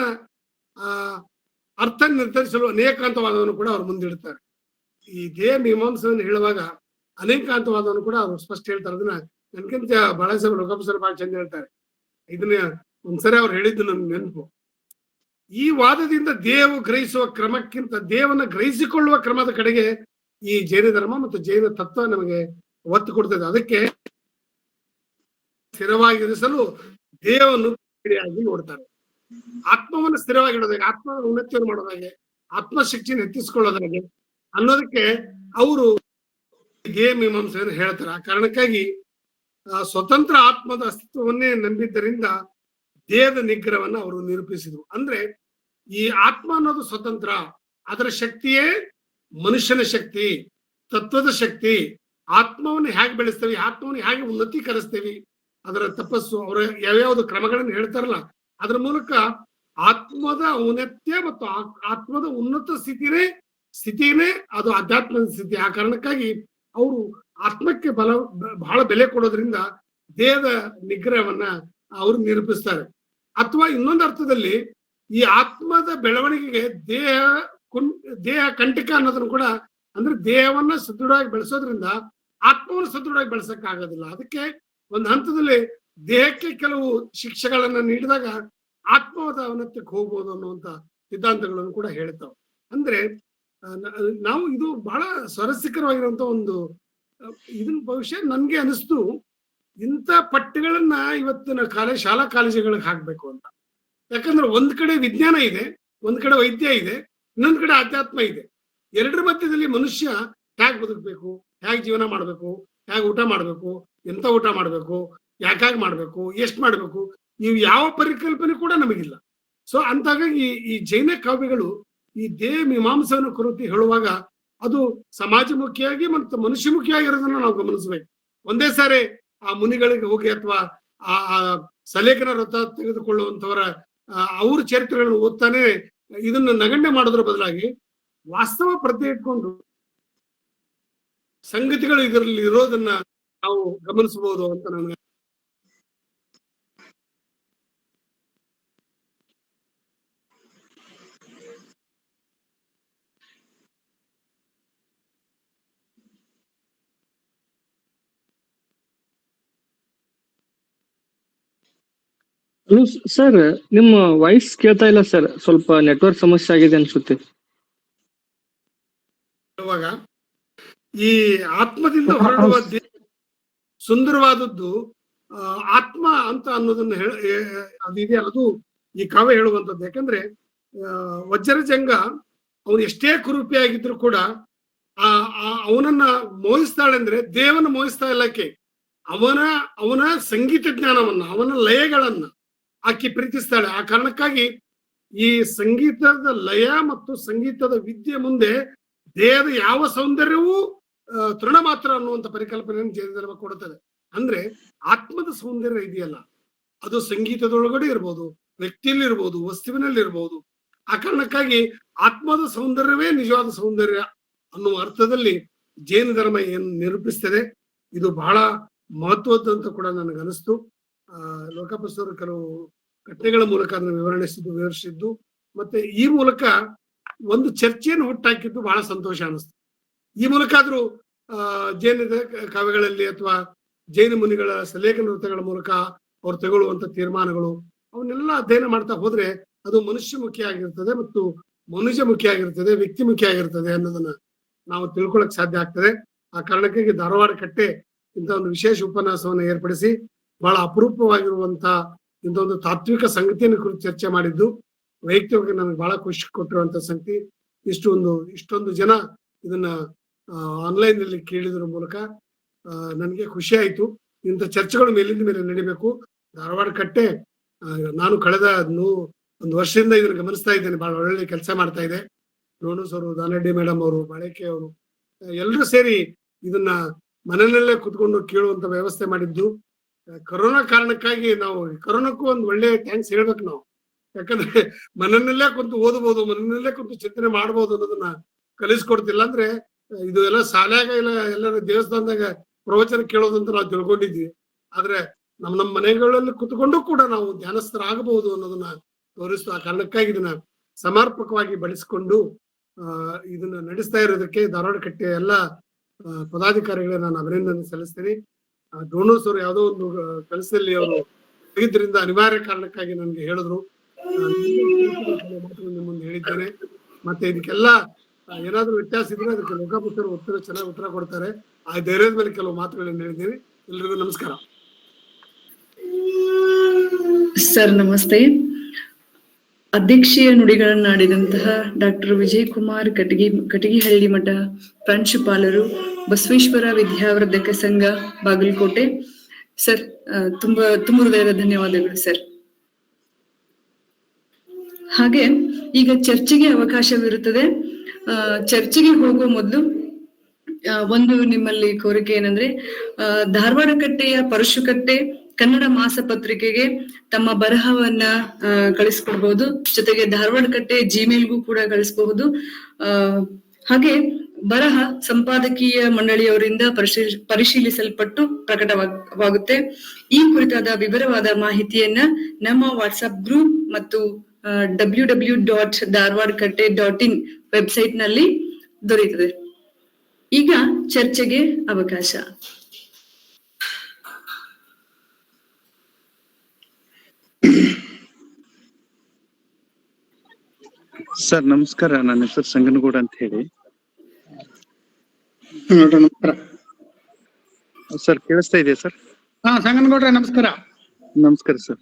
ಅರ್ಥ ನಿರ್ಧರಿಸಲು ಅನೇಕಾಂತವಾದವನ್ನು ಕೂಡ ಅವ್ರು ಮುಂದಿಡ್ತಾರೆ. ಈ ದೇಹ ಮೀಮಾಂಸವನ್ನು ಹೇಳುವಾಗ ಅನೇಕಾಂತವಾದವನ್ನು ಕೂಡ ಅವ್ರು ಸ್ಪಷ್ಟ ಹೇಳ್ತಾರೆ. ಅದನ್ನ ನನ್ಗಿಂತ ಬಹಳ ಸಾಹೇಬ್ ಲೋಕಪ್ಪ ಸರ್ ಬಹಳ ಚಂದ ಹೇಳ್ತಾರೆ. ಇದನ್ನ ಒಂದ್ಸರಿ ಅವ್ರು ಹೇಳಿದ್ದು ನನ್ಗೆ ನೆನಪು. ಈ ವಾದದಿಂದ ದೇವು ಗ್ರಹಿಸುವ ಕ್ರಮಕ್ಕಿಂತ ದೇವನ್ನ ಗ್ರಹಿಸಿಕೊಳ್ಳುವ ಕ್ರಮದ ಕಡೆಗೆ ಈ ಜೈನ ಧರ್ಮ ಮತ್ತು ಜೈನ ತತ್ವ ನಮಗೆ ಒತ್ತು ಕೊಡ್ತದೆ. ಅದಕ್ಕೆ ಸ್ಥಿರವಾಗಿರಿಸಲು ದೇವವನ್ನು ಆಗಿ ನೋಡ್ತಾರೆ. ಆತ್ಮವನ್ನು ಸ್ಥಿರವಾಗಿಡೋದಾಗೆ, ಆತ್ಮದ ಉನ್ನತಿಯನ್ನು ಮಾಡೋದಾಗೆ, ಆತ್ಮಶಕ್ತಿಯನ್ನು ಹೆಚ್ಚಿಸಿಕೊಳ್ಳೋದಾಗೆ ಅನ್ನೋದಕ್ಕೆ ಅವರು ದೇಹ ಮೀಮಾಂಸೆಯನ್ನು ಹೇಳ್ತಾರೆ. ಆ ಕಾರಣಕ್ಕಾಗಿ ಸ್ವತಂತ್ರ ಆತ್ಮದ ಅಸ್ತಿತ್ವವನ್ನೇ ನಂಬಿದ್ದರಿಂದ ದೇಹದ ನಿಗ್ರಹವನ್ನ ಅವರು ನಿರೂಪಿಸಿದ್ರು. ಅಂದ್ರೆ ಈ ಆತ್ಮ ಅನ್ನೋದು ಸ್ವತಂತ್ರ, ಅದರ ಶಕ್ತಿಯೇ ಮನುಷ್ಯನ ಶಕ್ತಿ, ತತ್ವದ ಶಕ್ತಿ. ಆತ್ಮವನ್ನು ಹೇಗೆ ಬೆಳೆಸ್ತೇವೆ, ಆತ್ಮವನ್ನು ಹೇಗೆ ಉನ್ನತೀಕರಿಸ್ತೇವೆ, ಅದರ ತಪಸ್ಸು, ಅವರ ಯಾವ್ಯಾವ್ದು ಕ್ರಮಗಳನ್ನು ಹೇಳ್ತಾರಲ್ಲ, ಅದರ ಮೂಲಕ ಆತ್ಮದ ಔನ್ನತ್ಯ ಮತ್ತು ಆತ್ಮದ ಉನ್ನತ ಸ್ಥಿತಿನೇ ಅದು ಆಧ್ಯಾತ್ಮದ ಸ್ಥಿತಿ. ಆ ಕಾರಣಕ್ಕಾಗಿ ಅವರು ಆತ್ಮಕ್ಕೆ ಬಹಳ ಬೆಲೆ ಕೊಡೋದ್ರಿಂದ ದೇಹದ ನಿಗ್ರಹವನ್ನ ಅವರು ನಿರೂಪಿಸ್ತಾರೆ. ಅಥವಾ ಇನ್ನೊಂದು ಅರ್ಥದಲ್ಲಿ ಈ ಆತ್ಮದ ಬೆಳವಣಿಗೆಗೆ ದೇಹ ಕಂಟಕ ಅನ್ನೋದನ್ನು ಕೂಡ, ಅಂದ್ರೆ ದೇಹವನ್ನ ಸದೃಢವಾಗಿ ಬೆಳೆಸೋದ್ರಿಂದ ಆತ್ಮವನ್ನು ಸದೃಢವಾಗಿ ಬೆಳೆಸಕ್ ಆಗೋದಿಲ್ಲ. ಅದಕ್ಕೆ ಒಂದು ಹಂತದಲ್ಲಿ ದೇಹಕ್ಕೆ ಕೆಲವು ಶಿಕ್ಷೆಗಳನ್ನ ನೀಡಿದಾಗ ಆತ್ಮವಾದ ಅವನತ್ಯಕ್ಕೆ ಹೋಗ್ಬೋದು ಅನ್ನುವಂತ ಸಿದ್ಧಾಂತಗಳನ್ನು ಕೂಡ ಹೇಳ್ತಾವ. ಅಂದ್ರೆ ನಾವು ಇದು ಬಹಳ ಸ್ವಾರಸ್ಯಕರವಾಗಿರುವಂತ ಒಂದು ಇದನ್ನ ಬಹುಶಃ ನನ್ಗೆ ಅನಿಸ್ತು, ಇಂಥ ಪಠ್ಯಗಳನ್ನ ಇವತ್ತಿನ ಶಾಲಾ ಕಾಲೇಜುಗಳಿಗೆ ಹಾಕ್ಬೇಕು ಅಂತ. ಯಾಕಂದ್ರೆ ಒಂದ್ ಕಡೆ ವಿಜ್ಞಾನ ಇದೆ, ಒಂದ್ ಕಡೆ ವೈದ್ಯ ಇದೆ, ಇನ್ನೊಂದ್ ಕಡೆ ಆಧ್ಯಾತ್ಮ ಇದೆ. ಎರಡರ ಮಧ್ಯದಲ್ಲಿ ಮನುಷ್ಯ ಹೇಗೆ ಬದುಕಬೇಕು, ಹೇಗೆ ಜೀವನ ಮಾಡ್ಬೇಕು, ಹೇಗೆ ಊಟ ಮಾಡ್ಬೇಕು, ಎಂತ ಊಟ ಮಾಡ್ಬೇಕು, ಯಾಕಾಗಿ ಮಾಡ್ಬೇಕು, ಎಷ್ಟು ಮಾಡ್ಬೇಕು, ಇವು ಯಾವ ಪರಿಕಲ್ಪನೆ ಕೂಡ ನಮಗಿಲ್ಲ. ಸೊ ಅಂತಾಗಾಗಿ ಈ ಜೈನ ಕಾವ್ಯಗಳು ಈ ದೇಹ ಮೀಮಾಂಸವನ್ನು ಕುರಿತು ಹೇಳುವಾಗ ಅದು ಸಮಾಜಮುಖಿಯಾಗಿ ಮತ್ತು ಮನುಷ್ಯಮುಖಿಯಾಗಿರೋದನ್ನ ನಾವು ಗಮನಿಸ್ಬೇಕು. ಒಂದೇ ಸಾರಿ ಆ ಮುನಿಗಳಿಗೆ ಹೋಗಿ ಅಥವಾ ಆ ಸಲೇಖನ ವ್ರತ ತೆಗೆದುಕೊಳ್ಳುವಂತವರ ಅವ್ರ ಚರಿತ್ರೆಗಳನ್ನು ಓದ್ತಾನೆ ಇದನ್ನ ನಗಣ್ಯ ಮಾಡೋದ್ರ ಬದಲಾಗಿ ವಾಸ್ತವ ಪ್ರಜ್ಞೆ ಇಟ್ಕೊಂಡು ಸಂಗತಿಗಳು ಇದರಲ್ಲಿ ಇರೋದನ್ನ ನಾವು ಗಮನಿಸಬಹುದು ಅಂತ ನನಗೆ. ಹಲೋ ಸರ್, ನಿಮ್ಮ ವಾಯ್ಸ್ ಕೇಳ್ತಾ ಇಲ್ಲ ಸರ್, ಸ್ವಲ್ಪ ನೆಟ್ವರ್ಕ್ ಸಮಸ್ಯೆ ಆಗಿದೆ ಅನ್ಸುತ್ತೆ. ಈ ಆತ್ಮದಿಂದ ಹೊರಡುವ ಸುಂದರವಾದದ್ದು ಆತ್ಮ ಅಂತ ಅನ್ನೋದನ್ನ ಅದು ಈ ಕಾವ್ಯ ಹೇಳುವಂಥದ್ದು. ಯಾಕಂದ್ರೆ ವಜ್ರಜಂಗ ಅವನು ಎಷ್ಟೇ ಕುರೂಪಿ ಆಗಿದ್ರು ಕೂಡ ಅವನನ್ನ ಮೋಹಿಸ್ತಾಳೆ ಅಂದ್ರೆ ದೇವನ ಮೋಹಿಸ್ತಾ ಇಲ್ಲಕ್ಕೆ ಅವನ ಸಂಗೀತ ಜ್ಞಾನವನ್ನ, ಅವನ ಲಯಗಳನ್ನ ಆಕಿ ಪ್ರೀತಿಸ್ತಾಳೆ. ಆ ಕಾರಣಕ್ಕಾಗಿ ಈ ಸಂಗೀತದ ಲಯ ಮತ್ತು ಸಂಗೀತದ ವಿದ್ಯೆ ಮುಂದೆ ದೇಹದ ಯಾವ ಸೌಂದರ್ಯವೂ ತೃಣ ಮಾತ್ರ ಅನ್ನುವಂಥ ಪರಿಕಲ್ಪನೆಯನ್ನು ಜೈನ ಧರ್ಮ ಕೊಡುತ್ತದೆ. ಅಂದ್ರೆ ಆತ್ಮದ ಸೌಂದರ್ಯ ಇದೆಯಲ್ಲ, ಅದು ಸಂಗೀತದೊಳಗಡೆ ಇರ್ಬೋದು, ವ್ಯಕ್ತಿಯಲ್ಲಿ ಇರ್ಬೋದು, ವಸ್ತುವಿನಲ್ಲಿ ಇರ್ಬೋದು. ಆ ಕಾರಣಕ್ಕಾಗಿ ಆತ್ಮದ ಸೌಂದರ್ಯವೇ ನಿಜವಾದ ಸೌಂದರ್ಯ ಅನ್ನುವ ಅರ್ಥದಲ್ಲಿ ಜೈನ ಧರ್ಮ ಏನು ನಿರೂಪಿಸ್ತದೆ ಇದು ಬಹಳ ಮಹತ್ವದಂತ ಕೂಡ ನನಗನಿಸ್ತು. ಲೋಕಪ್ರಸವರು ಕೆಲವು ಘಟನೆಗಳ ಮೂಲಕ ಅದನ್ನು ವಿವರಿಸಿದ್ದು ಮತ್ತೆ ಈ ಮೂಲಕ ಒಂದು ಚರ್ಚೆಯನ್ನು ಹುಟ್ಟಾಕಿದ್ದು ಬಹಳ ಸಂತೋಷ ಅನಿಸ್ತು. ಈ ಮೂಲಕ ಆದ್ರೂ ಜೈನ ಕಾವ್ಯಗಳಲ್ಲಿ ಅಥವಾ ಜೈನ ಮುನಿಗಳ ಸಲೇಖನ ವೃತ್ತಗಳ ಮೂಲಕ ಅವ್ರು ತಗೊಳ್ಳುವಂತ ತೀರ್ಮಾನಗಳು ಅವನ್ನೆಲ್ಲ ಅಧ್ಯಯನ ಮಾಡ್ತಾ ಹೋದ್ರೆ ಅದು ಮನುಷ್ಯಮುಖಿ ಆಗಿರ್ತದೆ ಮತ್ತು ಮನುಷ್ಯಮುಖಿ ಆಗಿರ್ತದೆ, ವ್ಯಕ್ತಿಮುಖಿ ಆಗಿರ್ತದೆ ಅನ್ನೋದನ್ನ ನಾವು ತಿಳ್ಕೊಳಕ್ ಸಾಧ್ಯ ಆಗ್ತದೆ. ಆ ಕಾರಣಕ್ಕಾಗಿ ಧಾರವಾಡ ಕಟ್ಟೆ ಇಂಥ ಒಂದು ವಿಶೇಷ ಉಪನ್ಯಾಸವನ್ನು ಏರ್ಪಡಿಸಿ ಬಹಳ ಅಪರೂಪವಾಗಿರುವಂತ ಇಂಥ ಒಂದು ತಾತ್ವಿಕ ಸಂಗತಿಯನ್ನು ಕುರಿತು ಚರ್ಚೆ ಮಾಡಿದ್ದು ವೈಯಕ್ತಿಕವಾಗಿ ನನಗೆ ಬಹಳ ಖುಷಿ ಕೊಟ್ಟಿರುವಂತ ಸಂಗತಿ. ಇಷ್ಟೊಂದು ಜನ ಇದನ್ನ ಆನ್ಲೈನ್ ನಲ್ಲಿ ಕೇಳಿದ್ರ ಮೂಲಕ ನನಗೆ ಖುಷಿ ಆಯ್ತು. ಇಂಥ ಚರ್ಚೆಗಳು ಮೇಲಿಂದ ಮೇಲೆ ನಡಿಬೇಕು. ಧಾರವಾಡ ಕಟ್ಟೆ ನಾನು ಕಳೆದ ಒಂದು ವರ್ಷದಿಂದ ಇದನ್ನ ಗಮನಿಸ್ತಾ ಇದ್ದೇನೆ, ಬಹಳ ಒಳ್ಳೆ ಕೆಲಸ ಮಾಡ್ತಾ ಇದೆ. ನೋಣೂಸ್ ಅವರು, ದಾನಡ್ಡಿ ಮೇಡಮ್ ಅವರು, ಬಾಳೆಕೆ ಅವರು ಎಲ್ಲರೂ ಸೇರಿ ಇದನ್ನ ಮನೆಯಲ್ಲೇ ಕುತ್ಕೊಂಡು ಕೇಳುವಂತ ವ್ಯವಸ್ಥೆ ಮಾಡಿದ್ದು. ಕೊರೋನಾ ಕಾರಣಕ್ಕಾಗಿ ನಾವು ಕೊರೋನಾಕ್ಕೂ ಒಂದು ಒಳ್ಳೆ ಥ್ಯಾಂಕ್ಸ್ ಹೇಳ್ಬೇಕು ನಾವು. ಯಾಕಂದ್ರೆ ಮನೆಯಲ್ಲೇ ಕುಂತು ಓದಬಹುದು, ಮನೆಯಲ್ಲೇ ಕುಂತು ಚಿಂತನೆ ಮಾಡ್ಬೋದು ಅನ್ನೋದನ್ನ ಕಲಿಸ್ಕೊಡ್ತಿಲ್ಲ. ಅಂದ್ರೆ ಇದು ಎಲ್ಲ ಶಾಲ್ಯಾಗ ಇಲ್ಲ ಎಲ್ಲರ ದೇವಸ್ಥಾನದಾಗ ಪ್ರವಚನ ಕೇಳೋದಂತ ನಾವು ತಿಳ್ಕೊಂಡಿದ್ವಿ. ಆದ್ರೆ ನಮ್ಮ ಮನೆಗಳಲ್ಲಿ ಕುತ್ಕೊಂಡು ಕೂಡ ನಾವು ಧ್ಯಾನಸ್ಥರಾಗಬಹುದು ಅನ್ನೋದನ್ನ ತೋರಿಸ್ತು. ಆ ಕಾರಣಕ್ಕಾಗಿ ಇದನ್ನ ಸಮರ್ಪಕವಾಗಿ ಬಳಸಿಕೊಂಡು ಇದನ್ನ ನಡೆಸ್ತಾ ಇರೋದಕ್ಕೆ ಧಾರವಾಡ ಕಟ್ಟೆ ಎಲ್ಲ ಪದಾಧಿಕಾರಿಗಳಿಗೆ ನಾನು ಅಭಿನಂದನೆ ಸಲ್ಲಿಸ್ತೀನಿ. ಡೋನೋಸ್ ಅವರು ಯಾವುದೋ ಒಂದು ಕೆಲಸದಲ್ಲಿ ಅವರು ಇದರಿಂದ ಅನಿವಾರ್ಯ ಕಾರಣಕ್ಕಾಗಿ ನನಗೆ ಹೇಳಿದ್ರು. ನಿಮ್ಮ ಮುಂದೆ ಹೇಳಿದ್ದೇನೆ. ಮತ್ತೆ ಇದಕ್ಕೆಲ್ಲ ಏನಾದ್ರೂ ವ್ಯತ್ಯಾಸ ಇದ್ರೆ ಅದಕ್ಕೆ ಲೋಕಾಪುತ್ರ ಚೆನ್ನಾಗಿ ಉತ್ತರ ಕೊಡ್ತಾರೆ. ಆ ಧೈರ್ಯದ ಮೇಲೆ ಕೆಲವು ಮಾತುಗಳನ್ನು ಹೇಳಿದ್ದೇನೆ. ಎಲ್ರಿಗೂ ನಮಸ್ಕಾರ. ಸರ್ ನಮಸ್ತೆ. ಅಧ್ಯಕ್ಷೀಯ ನುಡಿಗಳನ್ನಾಡಿದಂತಹ ಡಾಕ್ಟರ್ ವಿಜಯ್ ಕುಮಾರ್ ಕಟಗಿಹಳ್ಳಿ ಮಠ ಪ್ರಾಂಶುಪಾಲರು, ಬಸವೇಶ್ವರ ವಿದ್ಯಾವರ್ಧಕ ಸಂಘ ಬಾಗಲಕೋಟೆ. ಸರ್ ತುಂಬ ಹೃದಯದ ಧನ್ಯವಾದಗಳು ಸರ್. ಹಾಗೆ ಈಗ ಚರ್ಚೆಗೆ ಅವಕಾಶವಿರುತ್ತದೆ. ಚರ್ಚೆಗೆ ಹೋಗುವ ಮೊದಲು ಒಂದು ನಿಮ್ಮಲ್ಲಿ ಕೋರಿಕೆ ಏನಂದ್ರೆ, ಧಾರವಾಡ ಕಟ್ಟೆಯ ಪರಶುಕಟ್ಟೆ ಕನ್ನಡ ಮಾಸಪತ್ರಿಕೆಗೆ ತಮ್ಮ ಬರಹವನ್ನ ಕಳಿಸ್ಕೊಡ್ಬಹುದು. ಜೊತೆಗೆ ಧಾರವಾಡ ಕಟ್ಟೆ ಜಿಮೇಲ್ಗೂ ಕೂಡ ಕಳಿಸಬಹುದು. ಹಾಗೆ ಬರಹ ಸಂಪಾದಕೀಯ ಮಂಡಳಿಯವರಿಂದ ಪರಿಶೀಲಿಸಲ್ಪಟ್ಟು ಪ್ರಕಟವಾಗುತ್ತೆ. ಈ ಕುರಿತಾದ ವಿವರವಾದ ಮಾಹಿತಿಯನ್ನ ನಮ್ಮ ವಾಟ್ಸ್ಆಪ್ ಗ್ರೂಪ್ ಮತ್ತು www.dharwadkatte.in ವೆಬ್ಸೈಟ್ ನಲ್ಲಿ ದೊರೆಯುತ್ತದೆ. ಈಗ ಚರ್ಚೆಗೆ ಅವಕಾಶ. ಸರ್ ನಮಸ್ಕಾರ, ನನ್ನ ಹೆಸರು ಸಂಗನಗೌಡ ಅಂತ ಹೇಳಿ. ಸರ್ ಕೇಳಿಸ್ತಾ ಇದೆಯಾ ಸರ್? ಸಂಗನಗೌಡ್ರೆ ನಮಸ್ಕಾರ. ನಮಸ್ಕಾರ ಸರ್.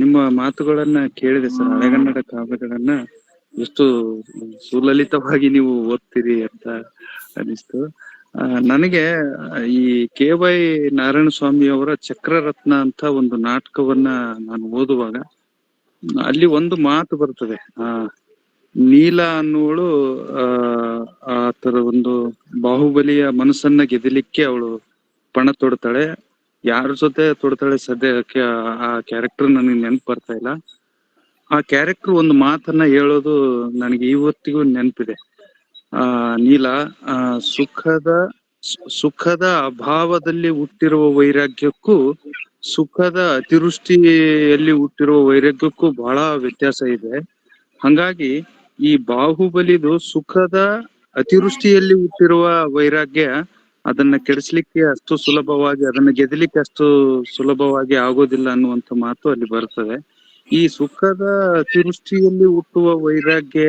ನಿಮ್ಮ ಮಾತುಗಳನ್ನ ಕೇಳಿದೆ ಸರ್. ಹಳೆಗನ್ನಡ ಕಾವ್ಯಗಳನ್ನ ಎಷ್ಟು ಸುಲಲಿತವಾಗಿ ನೀವು ಓದ್ತೀರಿ ಅಂತ ಅನಿಸ್ತು. ನನಗೆ ಈ KY ನಾರಾಯಣ ಸ್ವಾಮಿ ಅವರ ಚಕ್ರರತ್ನ ಅಂತ ಒಂದು ನಾಟಕವನ್ನ ನಾನು ಓದುವಾಗ ಅಲ್ಲಿ ಒಂದು ಮಾತು ಬರ್ತದೆ. ನೀಲ ಅನ್ನುವಳು ಆ ತರ ಒಂದು ಬಾಹುಬಲಿಯ ಮನಸ್ಸನ್ನ ಗೆದಲಿಕ್ಕೆ ಅವಳು ಪಣ ತೊಡ್ತಾಳೆ. ಯಾರ ಜೊತೆ ತೊಡ್ತಾಳೆ ಸದ್ಯಕ್ಕೆ ಆ ಕ್ಯಾರೆಕ್ಟರ್ ನನಗೆ ನೆನಪು ಬರ್ತಾ ಇಲ್ಲ. ಆ ಕ್ಯಾರೆಕ್ಟರ್ ಒಂದು ಮಾತನ್ನ ಹೇಳೋದು ನನಗೆ ಇವತ್ತಿಗೂ ನೆನಪಿದೆ. ನೀಲ, ಸುಖದ ಅಭಾವದಲ್ಲಿ ಹುಟ್ಟಿರುವ ವೈರಾಗ್ಯಕ್ಕೂ ಸುಖದ ಅತಿವೃಷ್ಟಿಯಲ್ಲಿ ಹುಟ್ಟಿರುವ ವೈರಾಗ್ಯಕ್ಕೂ ಬಹಳ ವ್ಯತ್ಯಾಸ ಇದೆ. ಹಂಗಾಗಿ ಈ ಬಾಹುಬಲಿದು ಸುಖದ ಅತಿವೃಷ್ಟಿಯಲ್ಲಿ ಹುಟ್ಟಿರುವ ವೈರಾಗ್ಯ ಅದನ್ನ ಕೆಡಿಸ್ಲಿಕ್ಕೆ ಅಷ್ಟು ಸುಲಭವಾಗಿ, ಅದನ್ನ ಗೆದಲಿಕ್ಕೆ ಅಷ್ಟು ಸುಲಭವಾಗಿ ಆಗೋದಿಲ್ಲ ಅನ್ನುವಂತ ಮಾತು ಅಲ್ಲಿ ಬರ್ತದೆ. ಈ ಸುಖದ ಅತಿವೃಷ್ಟಿಯಲ್ಲಿ ಹುಟ್ಟುವ ವೈರಾಗ್ಯ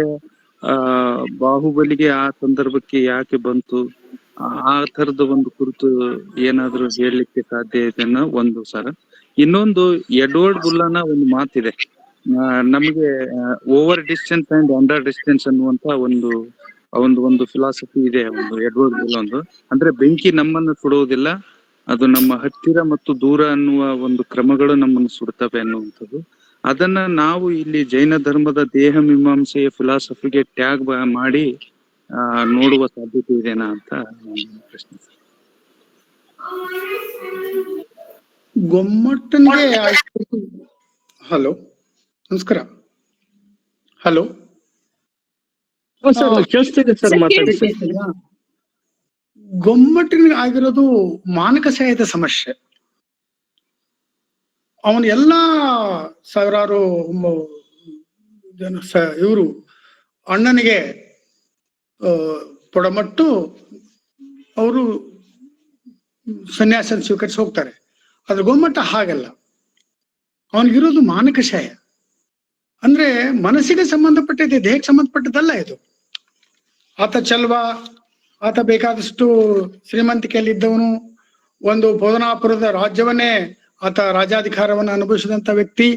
ಬಾಹುಬಲಿಗೆ ಆ ಸಂದರ್ಭಕ್ಕೆ ಯಾಕೆ ಬಂತು, ಆ ತರದ ಒಂದು ಕುರಿತು ಏನಾದ್ರೂ ಹೇಳಲಿಕ್ಕೆ ಸಾಧ್ಯ ಇದೆ ಅನ್ನೋ ಒಂದು ಸರ್. ಇನ್ನೊಂದು ಎಡ್ವರ್ಡ್ ಬುಲ್ಲನ ಒಂದು ಮಾತಿದೆ, ನಮಗೆ over distance and under distance ಅನ್ನುವಂತ ಒಂದು ಫಿಲಾಸಫಿ ಇದೆ ಒಂದು ಎಡ್ವರ್ಡ್ ಬುಲ್ ಒಂದು. ಅಂದ್ರೆ ಬೆಂಕಿ ನಮ್ಮನ್ನು ಸುಡುವುದಿಲ್ಲ, ಅದು ನಮ್ಮ ಹತ್ತಿರ ಮತ್ತು ದೂರ ಅನ್ನುವ ಒಂದು ಕ್ರಮಗಳು ನಮ್ಮನ್ನು ಸುಡ್ತವೆ ಅನ್ನುವಂಥದ್ದು. ಅದನ್ನ ನಾವು ಇಲ್ಲಿ ಜೈನ ಧರ್ಮದ ದೇಹ ಮೀಮಾಂಸೆಯ ಫಿಲಾಸಫಿಗೆ ಟ್ಯಾಗ್ ಮಾಡಿ ನೋಡುವ ಸಾಧ್ಯತೆ ಇದೆನಾ ಅಂತ ಪ್ರಶ್ನೆ. ಗೊಮ್ಮಟ್ಟನಿಗೆ ಹಲೋ ನಮಸ್ಕಾರ. ಹಲೋ ಸರ್ ಕೇಳಿಸ್ತಿದೆ ಸರ್, ಮಾತಾಡಿ. ಗೊಮ್ಮಟ್ಟಿನಿಗೆ ಆಗಿರೋದು ಮಾನಕಸಾಯದ ಸಮಸ್ಯೆ. ಅವನು ಎಲ್ಲಾ ಸಾವಿರಾರು ಜನ ಇವರು ಅಣ್ಣನಿಗೆ ಪೊಡಮಟ್ಟು ಅವರು ಸನ್ಯಾಸ ಸ್ವೀಕರಿಸಿ ಹೋಗ್ತಾರೆ. ಆದ್ರೆ ಗೊಮ್ಮಟ್ಟ ಹಾಗಲ್ಲ, ಅವನಿಗಿರೋದು ಮಾನಕಶಾಯ. ಅಂದ್ರೆ ಮನಸ್ಸಿಗೆ ಸಂಬಂಧಪಟ್ಟಿದೆ, ದೇಹಕ್ಕೆ ಸಂಬಂಧಪಟ್ಟದಲ್ಲ ಇದು. ಆತ ಚಲ್ವ, ಆತ ಬೇಕಾದಷ್ಟು ಶ್ರೀಮಂತಿಕೆಯಲ್ಲಿದ್ದವನು, ಒಂದು ಬೋಧನಾಪುರದ ರಾಜ್ಯವನ್ನೇ ಆತ ರಾಜಾಧಿಕಾರವನ್ನು ಅನುಭವಿಸಿದಂತ ವ್ಯಕ್ತಿ.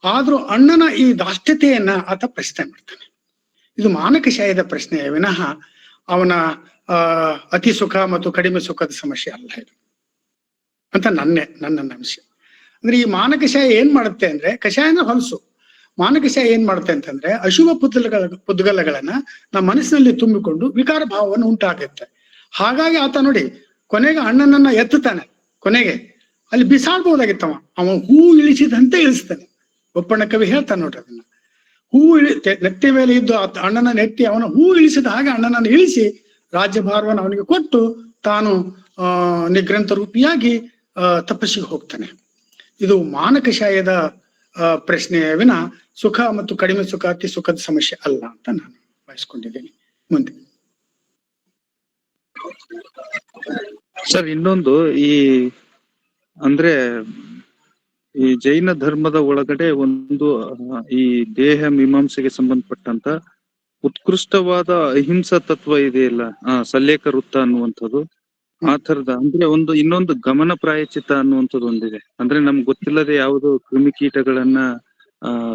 ಆದ್ರೂ ಅಣ್ಣನ ಈ ದಾಷ್ಟ್ಯತೆಯನ್ನ ಆತ ಪ್ರಶ್ನೆ ಮಾಡ್ತಾನೆ. ಇದು ಮಾನಕಶಾಯದ ಪ್ರಶ್ನೆ ವಿನಃ ಅವನ ಅತಿ ಸುಖ ಮತ್ತು ಕಡಿಮೆ ಸುಖದ ಸಮಸ್ಯೆ ಅಲ್ಲ ಇದು ಅಂತ ನನ್ನ ಅಂಶ. ಅಂದ್ರೆ ಈ ಮಾನಕಶಾಯ ಏನ್ ಮಾಡುತ್ತೆ ಅಂದ್ರೆ, ಕಷಾಯ ಅಂದ್ರೆ ಹೊಲಸು, ಮಾನಕಶಾಯ ಏನ್ ಮಾಡುತ್ತೆ ಅಂತಂದ್ರೆ ಅಶುಭ ಪುದ್ಗಲಗಳನ್ನ ನಮ್ಮ ಮನಸ್ಸಿನಲ್ಲಿ ತುಂಬಿಕೊಂಡು ವಿಕಾರ ಭಾವವನ್ನು ಉಂಟಾಗುತ್ತೆ. ಹಾಗಾಗಿ ಆತ ನೋಡಿ ಕೊನೆಗೆ ಅಣ್ಣನನ್ನ ಎತ್ತುತ್ತಾನೆ. ಕೊನೆಗೆ ಅಲ್ಲಿ ಬಿಸಾಡ್ಬಹುದಾಗಿತ್ತವ, ಅವ ಹೂ ಇಳಿಸಿದಂತೆ ಇಳಿಸ್ತಾನೆ. ಒಪ್ಪಣ್ಣ ಕವಿ ಹೇಳ್ತಾನೆ ನೋಡ್ರಿ ಅದನ್ನ. ಹೂ ನೆತ್ತಿ ಮೇಲೆ ಇದ್ದು ಅಣ್ಣನ ನೆಟ್ಟಿ ಅವನ ಹೂ ಇಳಿಸಿದ ಹಾಗೆ ಅಣ್ಣನನ್ನು ಇಳಿಸಿ ರಾಜ್ಯಭಾರವನ್ನು ಅವನಿಗೆ ಕೊಟ್ಟು ತಾನು ನಿಗ್ರಂಥ ರೂಪಿಯಾಗಿ ತಪಸ್ಸಿಗೆ ಹೋಗ್ತಾನೆ. ಇದು ಮಾನಕಶಾಯದ ಪ್ರಶ್ನೆಯ ವಿನ ಸುಖ ಮತ್ತು ಕಡಿಮೆ ಸುಖ ಅತಿ ಸುಖದ ಸಮಸ್ಯೆ ಅಲ್ಲ ಅಂತ ನಾನು ಬಯಸ್ಕೊಂಡಿದ್ದೀನಿ. ಮುಂದೆ ಸರ್ ಇನ್ನೊಂದು ಈ ಅಂದ್ರೆ ಈ ಜೈನ ಧರ್ಮದ ಒಳಗಡೆ ಒಂದು ಈ ದೇಹ ಮೀಮಾಂಸೆಗೆ ಸಂಬಂಧಪಟ್ಟಂತ ಉತ್ಕೃಷ್ಟವಾದ ಅಹಿಂಸಾ ತತ್ವ ಇದೆಯಲ್ಲ, ಸಲ್ಲೇಖ ವೃತ್ತ ಅನ್ನುವಂಥದ್ದು, ಆ ತರದ ಅಂದ್ರೆ ಒಂದು ಇನ್ನೊಂದು ಗಮನ ಪ್ರಾಯಚಿತ ಅನ್ನುವಂಥದ್ದು ಒಂದಿದೆ. ಅಂದ್ರೆ ನಮ್ಗೆ ಗೊತ್ತಿಲ್ಲದೆ ಯಾವುದು ಕ್ರಿಮಿಕೀಟಗಳನ್ನ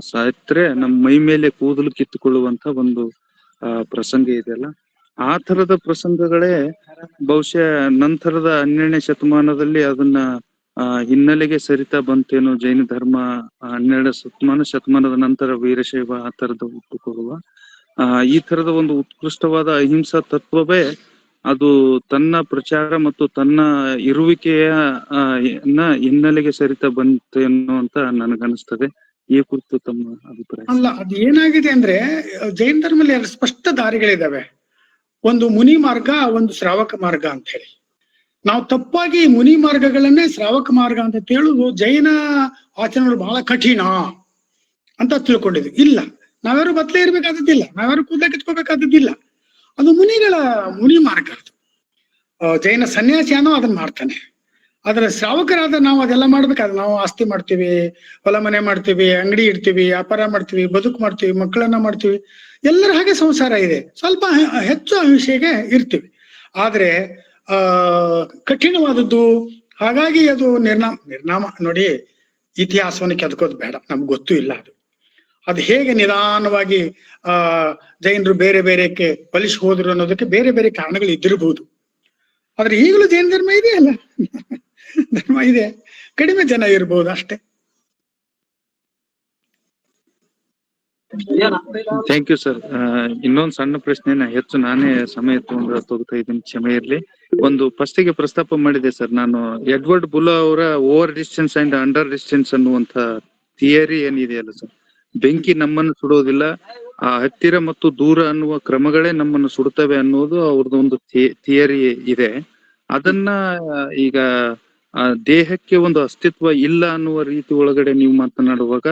ಸಾಯ್ತ್ರೆ ನಮ್ಮ ಮೈ ಮೇಲೆ ಕೂದಲು ಕಿತ್ತುಕೊಳ್ಳುವಂತ ಒಂದು ಪ್ರಸಂಗ ಇದೆಯಲ್ಲ, ಆ ತರದ ಪ್ರಸಂಗಗಳೇ ಬಹುಶಃ ನಂತರದ 12ನೇ ಶತಮಾನದಲ್ಲಿ ಅದನ್ನ ಹಿನ್ನೆಲೆಗೆ ಸರಿತಾ ಬಂತೇನೋ. ಜೈನ ಧರ್ಮ 12ನೇ ಶತಮಾನದ ನಂತರ ವೀರಶೈವ ಆ ತರದ ಹುಟ್ಟುಕೊಳ್ಳುವ ಈ ತರದ ಒಂದು ಉತ್ಕೃಷ್ಟವಾದ ಅಹಿಂಸಾ ತತ್ವವೇ ಅದು ತನ್ನ ಪ್ರಚಾರ ಮತ್ತು ತನ್ನ ಇರುವಿಕೆಯ ಹಿನ್ನೆಲೆಗೆ ಸರಿತಾ ಬಂತೇನೋ ಅಂತ ನನಗನ್ನಿಸ್ತದೆ. ಈ ಕುರಿತು ತಮ್ಮ ಅಭಿಪ್ರಾಯ? ಅಲ್ಲ, ಅದು ಏನಾಗಿದೆ ಅಂದ್ರೆ ಜೈನ ಧರ್ಮದಲ್ಲಿ 2 ಸ್ಪಷ್ಟ ದಾರಿಗಳಿದಾವೆ. ಒಂದು ಮುನಿ ಮಾರ್ಗ, ಒಂದು ಶ್ರಾವಕ ಮಾರ್ಗ ಅಂತ ಹೇಳಿ. ನಾವು ತಪ್ಪಾಗಿ ಮುನಿ ಮಾರ್ಗಗಳನ್ನೇ ಶ್ರಾವಕ ಮಾರ್ಗ ಅಂತ ಹೇಳುದು ಜೈನ ಆಚರಣೆಗಳು ಬಹಳ ಕಠಿಣ ಅಂತ ತಿಳ್ಕೊಂಡಿದ್ವಿ. ಇಲ್ಲ, ನಾವ್ಯಾರು ಬತ್ತಲೇ ಇರ್ಬೇಕಾದದ್ದಿಲ್ಲ, ನಾವ್ಯಾರು ಕೂದಲ ಕಿತ್ಕೋಬೇಕಾದದ್ದಿಲ್ಲ. ಅದು ಮುನಿ ಮಾರ್ಗ. ಅದು ಜೈನ ಸನ್ಯಾಸಿಯಾನೋ ಅದನ್ನ ಮಾಡ್ತಾನೆ. ಆದ್ರೆ ಶ್ರಾವಕರಾದ ನಾವು ಅದೆಲ್ಲ ಮಾಡ್ಬೇಕಾದ್ರೆ ನಾವು ಆಸ್ತಿ ಮಾಡ್ತೀವಿ, ಹೊಲ ಮನೆ ಮಾಡ್ತೀವಿ, ಅಂಗಡಿ ಇಡ್ತೀವಿ, ವ್ಯಾಪಾರ ಮಾಡ್ತೀವಿ, ಬದುಕು ಮಾಡ್ತೀವಿ, ಮಕ್ಕಳನ್ನ ಮಾಡ್ತೀವಿ, ಎಲ್ಲರ ಹಾಗೆ ಸಂಸಾರ ಇದೆ, ಸ್ವಲ್ಪ ಹೆಚ್ಚು ಅಹಿಂಸೆಗೆ ಇರ್ತೀವಿ. ಆದ್ರೆ ಕಠಿಣವಾದದ್ದು, ಹಾಗಾಗಿ ಅದು ನಿರ್ನಾಮ ನೋಡಿ. ಇತಿಹಾಸವನ್ನು ಕೆದಕೋದು ಬೇಡ, ನಮ್ಗೆ ಗೊತ್ತೂ ಇಲ್ಲ ಅದು ಹೇಗೆ ನಿಧಾನವಾಗಿ ಜೈನರು ಬೇರೆ ಬೇರೆಕ್ಕೆ ಬಲಿಸಿ ಹೋದ್ರು ಅನ್ನೋದಕ್ಕೆ ಬೇರೆ ಬೇರೆ ಕಾರಣಗಳು ಇದ್ದಿರಬಹುದು. ಆದ್ರೆ ಈಗಲೂ ಜೈನ ಧರ್ಮ ಇದೆ ಅಲ್ಲ, ಧರ್ಮ ಇದೆ, ಕಡಿಮೆ ಜನ ಇರ್ಬೋದು ಅಷ್ಟೇ. Thank you sir. ಇನ್ನೊಂದು ಸಣ್ಣ ಪ್ರಶ್ನೆನ ಹೆಚ್ಚು ನಾನೇ ಸಮಯ ತಗೋತಾ ಇದ್ದೀನಿ, ಕ್ಷಮೆ ಇರ್ಲಿ. ಒಂದು ಫಸ್ಟಿಗೆ ಪ್ರಸ್ತಾಪ ಮಾಡಿದೆ ಸರ್ ನಾನು, ಎಡ್ವರ್ಡ್ ಬುಲಾ ಅವರ over distance and under distance ಅನ್ನುವಂತ ಥಿಯರಿ ಏನಿದೆಯಲ್ಲ ಸರ್, ಬೆಂಕಿ ನಮ್ಮನ್ನು ಸುಡೋದಿಲ್ಲ, ಆ ಹತ್ತಿರ ಮತ್ತು ದೂರ ಅನ್ನುವ ಕ್ರಮಗಳೇ ನಮ್ಮನ್ನು ಸುಡುತ್ತವೆ ಅನ್ನೋದು ಅವ್ರದ್ದು ಒಂದು ಥಿಯರಿ ಇದೆ. ಅದನ್ನ ಈಗ ದೇಹಕ್ಕೆ ಒಂದು ಅಸ್ತಿತ್ವ ಇಲ್ಲ ಅನ್ನುವ ರೀತಿ ಒಳಗಡೆ ನೀವು ಮಾತನಾಡುವಾಗ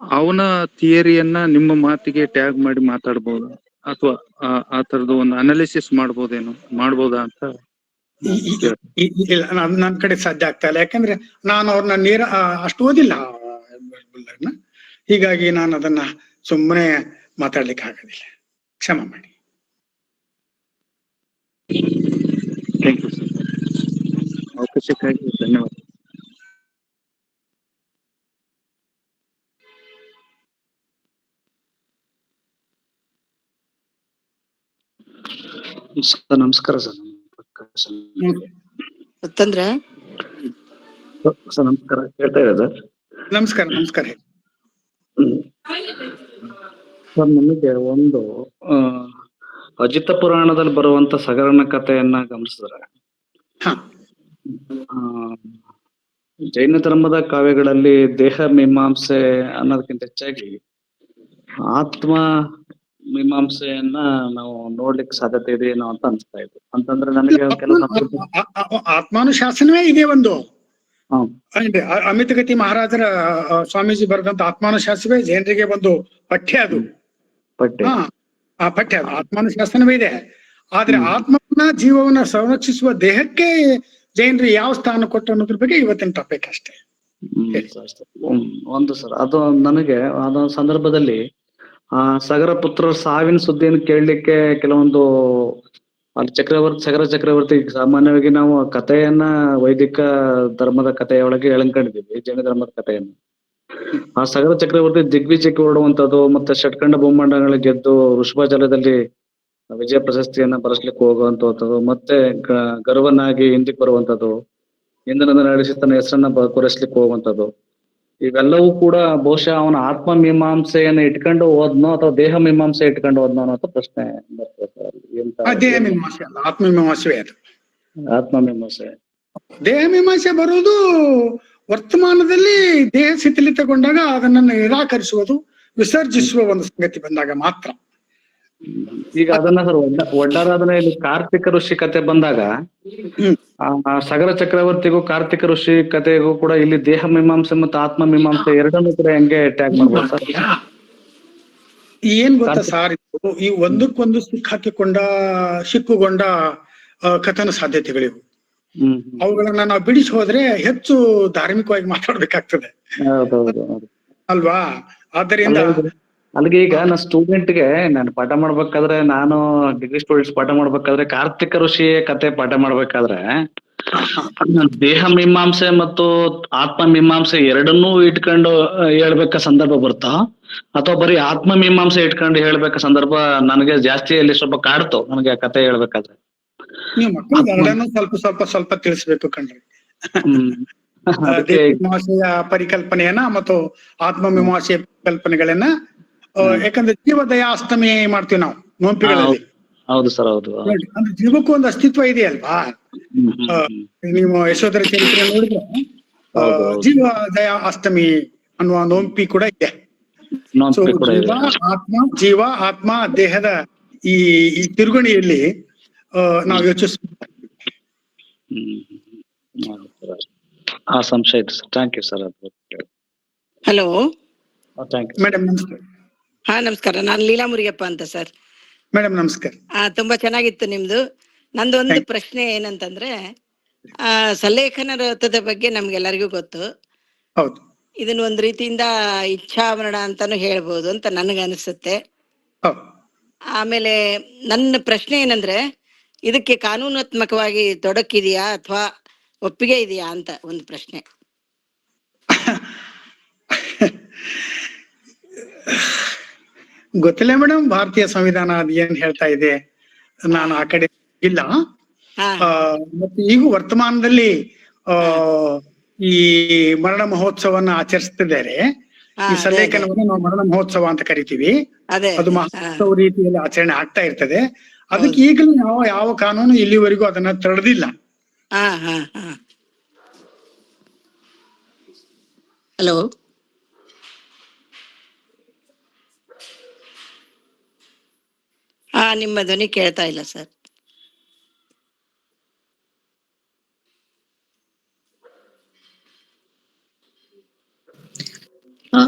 ಅವನ ಥಿಯರಿಯನ್ನ ನಿಮ್ಮ ಮಾತಿಗೆ ಟ್ಯಾಗ್ ಮಾಡಿ ಮಾತಾಡ್ಬೋದಾ, ಅಥವಾ ಆ ತರದ ಒಂದು ಅನಾಲಿಸಿಸ್ ಮಾಡ್ಬೋದಾ ಅಂತ? ಇಲ್ಲ, ನನ್ನ ಕಡೆ ಸಾಧ್ಯ ಆಗ್ತಾ ಇಲ್ಲ. ಯಾಕಂದ್ರೆ ನಾನು ಅವ್ರನ್ನ ಅಷ್ಟು ಓದಿಲ್ಲ, ಹೀಗಾಗಿ ನಾನು ಅದನ್ನ ಸುಮ್ಮನೆ ಮಾತಾಡ್ಲಿಕ್ಕೆ ಆಗೋದಿಲ್ಲ, ಕ್ಷಮ ಮಾಡಿ. ಥ್ಯಾಂಕ್ ಯು ಸರ್, ಅವಕಾಶಕ್ಕಾಗಿ ಧನ್ಯವಾದ. ನಮಸ್ಕಾರ ಸರ್. ತಂದ್ರ ಸರ್ ನಮಸ್ಕಾರ, ಕೇಳ್ತಾ ಇದೆ ಸರ್? ನಮಸ್ಕಾರ. ಸರ್, ನಮಗೆ ಒಂದು ಅಜಿತ ಪುರಾಣದಲ್ಲಿ ಬರುವಂತ ಸಗರನ ಕಥೆಯನ್ನ ಗಮನಿಸಿದ್ರೆ, ಜೈನ ಧರ್ಮದ ಕಾವ್ಯಗಳಲ್ಲಿ ದೇಹ ಮೀಮಾಂಸೆ ಅನ್ನೋದಕ್ಕಿಂತ ಹೆಚ್ಚಾಗಿ ಆತ್ಮ ಮೀಮಾಂಸೆಯನ್ನ ನಾವು ನೋಡ್ಲಿಕ್ಕೆ ಸಾಧ್ಯತೆ ಇದೆ ಏನೋ ಅಂತ ಅನ್ಸ್ತಾ ಇತ್ತು. ಅಂತಂದ್ರೆ ನನಗೆ ಆತ್ಮಾನುಶಾಸನವೇ ಇದೆ ಒಂದು. ಅಮಿತಗತಿ ಮಹಾರಾಜರ ಸ್ವಾಮೀಜಿ ಬರೆದಂತ ಆತ್ಮಾನುಶಾಸನವೇ ಜನರಿಗೆ ಒಂದು ಪಠ್ಯ. ಅದು ಪಠ್ಯ ಆತ್ಮಾನುಶಾಸನವೇ ಇದೆ. ಆದ್ರೆ ಆತ್ಮವನ್ನ, ಜೀವವನ್ನ ಸಂರಕ್ಷಿಸುವ ದೇಹಕ್ಕೆ ಜೈನರು ಯಾವ ಸ್ಥಾನ ಕೊಟ್ಟು ಅನ್ನೋದ್ರ ಬಗ್ಗೆ ಇವತ್ತಿನ ಟಾಪಿಕ್ ಅಷ್ಟೇ. ಒಂದು ಸರ್, ಅದು ನನಗೆ ಅದೊಂದು ಸಂದರ್ಭದಲ್ಲಿ ಸಗರ ಪುತ್ರರ ಸಾವಿನ ಸುದ್ದಿಯನ್ನು ಕೇಳಲಿಕ್ಕೆ ಕೆಲವೊಂದು ಅಲ್ಲಿ ಸಗರ ಚಕ್ರವರ್ತಿ, ಸಾಮಾನ್ಯವಾಗಿ ನಾವು ಕಥೆಯನ್ನ ವೈದಿಕ ಧರ್ಮದ ಕಥೆಯೊಳಗೆ ಎಳಂಕೊಂಡಿದ್ದೀವಿ, ಜೈನ ಧರ್ಮದ ಕಥೆಯನ್ನ. ಆ ಸಗರ ಚಕ್ರವರ್ತಿ ದಿಗ್ವಿಜಯಕ್ಕೆ ಹೊರಡುವಂತದ್ದು, ಮತ್ತೆ ಷಟ್ಖಂಡ ಬ್ರಹ್ಮಾಂಡಗಳ ಗೆದ್ದು ವೃಷಭಾಜಲದಲ್ಲಿ ವಿಜಯ ಪ್ರಶಸ್ತಿಯನ್ನ ಬರೆಸ್ಲಿಕ್ಕೆ ಹೋಗುವಂತದ್ದು, ಮತ್ತೆ ಗರ್ವನಾಗಿ ಹಿಂದಕ್ಕೆ ಬರುವಂತದ್ದು, ಇಂದ್ರನ ನಡೆಸಿ ತನ್ನ ಹೆಸರನ್ನ ಕೊರೆಸ್ಲಿಕ್ಕೆ ಹೋಗುವಂತದ್ದು, ಇವೆಲ್ಲವೂ ಕೂಡ ಬಹುಶಃ ಅವನ ಆತ್ಮ ಮೀಮಾಂಸೆಯನ್ನ ಇಟ್ಕೊಂಡು ಹೋದ್ನೋ ಅಥವಾ ದೇಹ ಮೀಮಾಂಸೆ ಇಟ್ಕೊಂಡು ಹೋದ್ನೋ ಅನ್ನೋ ಪ್ರಶ್ನೆ ಬರ್ತದೆ ಸರ್. ದೇಹ ಮೀಮಾಂಸೆ ಅಲ್ಲ, ಆತ್ಮಮೀಮಾಂಸೆ. ಅದು ಆತ್ಮಮೀಮಾಂಸೆ. ದೇಹ ಮೀಮಾಂಸೆ ಬರುವುದು ವರ್ತಮಾನದಲ್ಲಿ ದೇಹ ಶಿಥಿಲಿತಗೊಂಡಾಗ ಅದನ್ನ ನಿರಾಕರಿಸುವುದು, ವಿಸರ್ಜಿಸುವ ಒಂದು ಸಂಗತಿ ಬಂದಾಗ ಮಾತ್ರ. ಈಗ ಅದನ್ನ ಸರ್ ಒಡ್ಡಾರಾಧನೆಯಲ್ಲಿ ಕಾರ್ತಿಕ ಋಷಿ ಕತೆ ಬಂದಾಗ ಸಗರ ಚಕ್ರವರ್ತಿಗೂ ಕಾರ್ತಿಕ ಋಷಿ ಕತೆಗೂ ಕೂಡ ಇಲ್ಲಿ ದೇಹ ಮೀಮಾಂಸೆ ಮತ್ತು ಆತ್ಮ ಮೀಮಾಂಸೆ ಎರಡನ್ನೂ ಕೂಡ ಹೆಂಗೆ ಟ್ಯಾಗ್ ಮಾಡ್ಬೋದು ಸರ್? ಏನ್ ಗೊತ್ತಾ ಸಾರ್, ಈ ಒಂದಕ್ಕೊಂದು ಸಿಕ್ಕಾಕಿಕೊಂಡ ಸಿಕ್ಕುಗೊಂಡ ಕಥನ ಸಾಧ್ಯತೆಗಳಿವು. ಹ್ಮ್ ಅವುಗಳನ್ನ ನಾವು ಬಿಡಿಸಿ ಹೋದ್ರೆ ಹೆಚ್ಚು ಧಾರ್ಮಿಕವಾಗಿ ಮಾತಾಡ್ಬೇಕಾಗ್ತದೆ ಹೌದೌದು. ಅಲ್ವಾ? ಆದ್ದರಿಂದ ಅಲ್ಲಿಗೆ ಈಗ ನಾ ಸ್ಟೂಡೆಂಟ್ಗೆ ನಾನು ಪಾಠ ಮಾಡ್ಬೇಕಾದ್ರೆ, ನಾನು ಡಿಗ್ರಿ ಸ್ಟೂಡೆಂಟ್ಸ್ ಪಾಠ ಮಾಡ್ಬೇಕಾದ್ರೆ ಕಾರ್ತಿಕ ಋಷಿ ಕತೆ ಪಾಠ ಮಾಡ್ಬೇಕಾದ್ರೆ ದೇಹ ಮೀಮಾಂಸೆ ಮತ್ತು ಆತ್ಮ ಮೀಮಾಂಸೆ ಎರಡನ್ನೂ ಇಟ್ಕೊಂಡು ಹೇಳ್ಬೇಕ ಸಂದರ್ಭ ಬರ್ತಾ, ಅಥವಾ ಬರೀ ಆತ್ಮ ಮೀಮಾಂಸೆ ಇಟ್ಕೊಂಡು ಹೇಳ್ಬೇಕ ಸಂದರ್ಭ ನನಗೆ ಜಾಸ್ತಿ ಅಲ್ಲಿ ಸ್ವಲ್ಪ ಕಾಡ್ತು ನನಗೆ ಆ ಕತೆ ಹೇಳ್ಬೇಕಾದ್ರೆ. ನೀವು ಮಕ್ಕಳಿಗೆ ಎರಡನ್ನೂ ಸ್ವಲ್ಪ ತಿಳಿಸ್ಬೇಕು ಕಣ್ರಿ. ಅದಕ್ಕೆ ಮೀಮಾಂಸೆಯ ಪರಿಕಲ್ಪನೆಯನ್ನ ಮತ್ತು ಆತ್ಮ ಮೀಮಾಂಸೆಯ ಪರಿಕಲ್ಪನೆಗಳನ್ನ, ಯಾಕಂದ್ರೆ ಜೀವದಯ ಅಷ್ಟಮಿ ಮಾಡ್ತೀವಿ ನಾವು ನೋಂಪಿಗಳಲ್ಲಿ. ಹೌದು ಸರ್, ಹೌದು. ನೋಡಿ, ಅಂದ್ರೆ ಜೀವಕ್ಕೂ ಒಂದು ಅಸ್ತಿತ್ವ ಇದೆಯಲ್ವಾ? ನೀವು ಯಶೋಧರ ಚರಿತ್ರೆ ನೋಡಿದ್ರೆ ಜೀವ ದಯ ಅಷ್ಟಮಿ ಅನ್ನುವ ನೋಂಪಿ ಕೂಡ ಇದೆ. ಜೀವ ಆತ್ಮ ದೇಹದ ಈ ತಿರುಗಣಿಯಲ್ಲಿ ನಾವು ಯೋಚಿಸ್ಬೇಕು. ಆ ಸಂಶಯ ಇದೆ sir. Thank you sir. Hello madam ನಮಸ್ಕಾರ. ಹಾ ನಮಸ್ಕಾರ, ನಾನು ಲೀಲಾ ಮುರಿಯಪ್ಪ ಅಂತ ಸರ್. ಮೇಡಮ್ ನಮಸ್ಕಾರ. ತುಂಬಾ ಚೆನ್ನಾಗಿತ್ತು ನಿಮ್ದು. ನಂದು ಒಂದು ಪ್ರಶ್ನೆ ಏನಂತಂದ್ರೆ, ಸಲ್ಲೇಖನ ವ್ರತದ ಬಗ್ಗೆ ನಮ್ಗೆಲ್ಲರಿಗೂ ಗೊತ್ತು. ಹೌದು. ಇದನ್ನ ಒಂದ್ ರೀತಿಯಿಂದ ಇಚ್ಛಾಮರಣ ಅಂತಾನು ಹೇಳ್ಬೋದು ಅಂತ ನನಗ ಅನಿಸುತ್ತೆ. ಆಮೇಲೆ ನನ್ನ ಪ್ರಶ್ನೆ ಏನಂದ್ರೆ, ಇದಕ್ಕೆ ಕಾನೂನಾತ್ಮಕವಾಗಿ ತೊಡಕಿದೆಯಾ ಅಥವಾ ಒಪ್ಪಿಗೆ ಇದೆಯಾ ಅಂತ ಒಂದು ಪ್ರಶ್ನೆ. ಗೊತ್ತಿಲ್ಲ ಮೇಡಮ್, ಭಾರತೀಯ ಸಂವಿಧಾನ ಅದ್ ಏನ್ ಹೇಳ್ತಾ ಇದೆ, ನಾನು ಆ ಕಡೆ ಇಲ್ಲ. ಮತ್ತೆ ಈಗ ವರ್ತಮಾನದಲ್ಲಿ ಈ ಮರಣ ಮಹೋತ್ಸವನ್ನ ಆಚರಿಸ್ತಿದ್ದಾರೆ. ಈ ಸಲ್ಲೇಖನವನ್ನು ನಾವು ಮರಣ ಮಹೋತ್ಸವ ಅಂತ ಕರಿತೀವಿ. ಅದು ಮಹೋತ್ಸವ ರೀತಿಯಲ್ಲಿ ಆಚರಣೆ ಆಗ್ತಾ ಇರ್ತದೆ. ಅದಕ್ಕೆ ಈಗಲೂ ಯಾವ ಕಾನೂನು ಇಲ್ಲಿವರೆಗೂ ಅದನ್ನ ತಡೆದಿಲ್ಲ. ಹಲೋ, ನಿಮ್ಮ ಧ್ವನಿ ಕೇಳ್ತಾ ಇಲ್ಲ ಸರ್.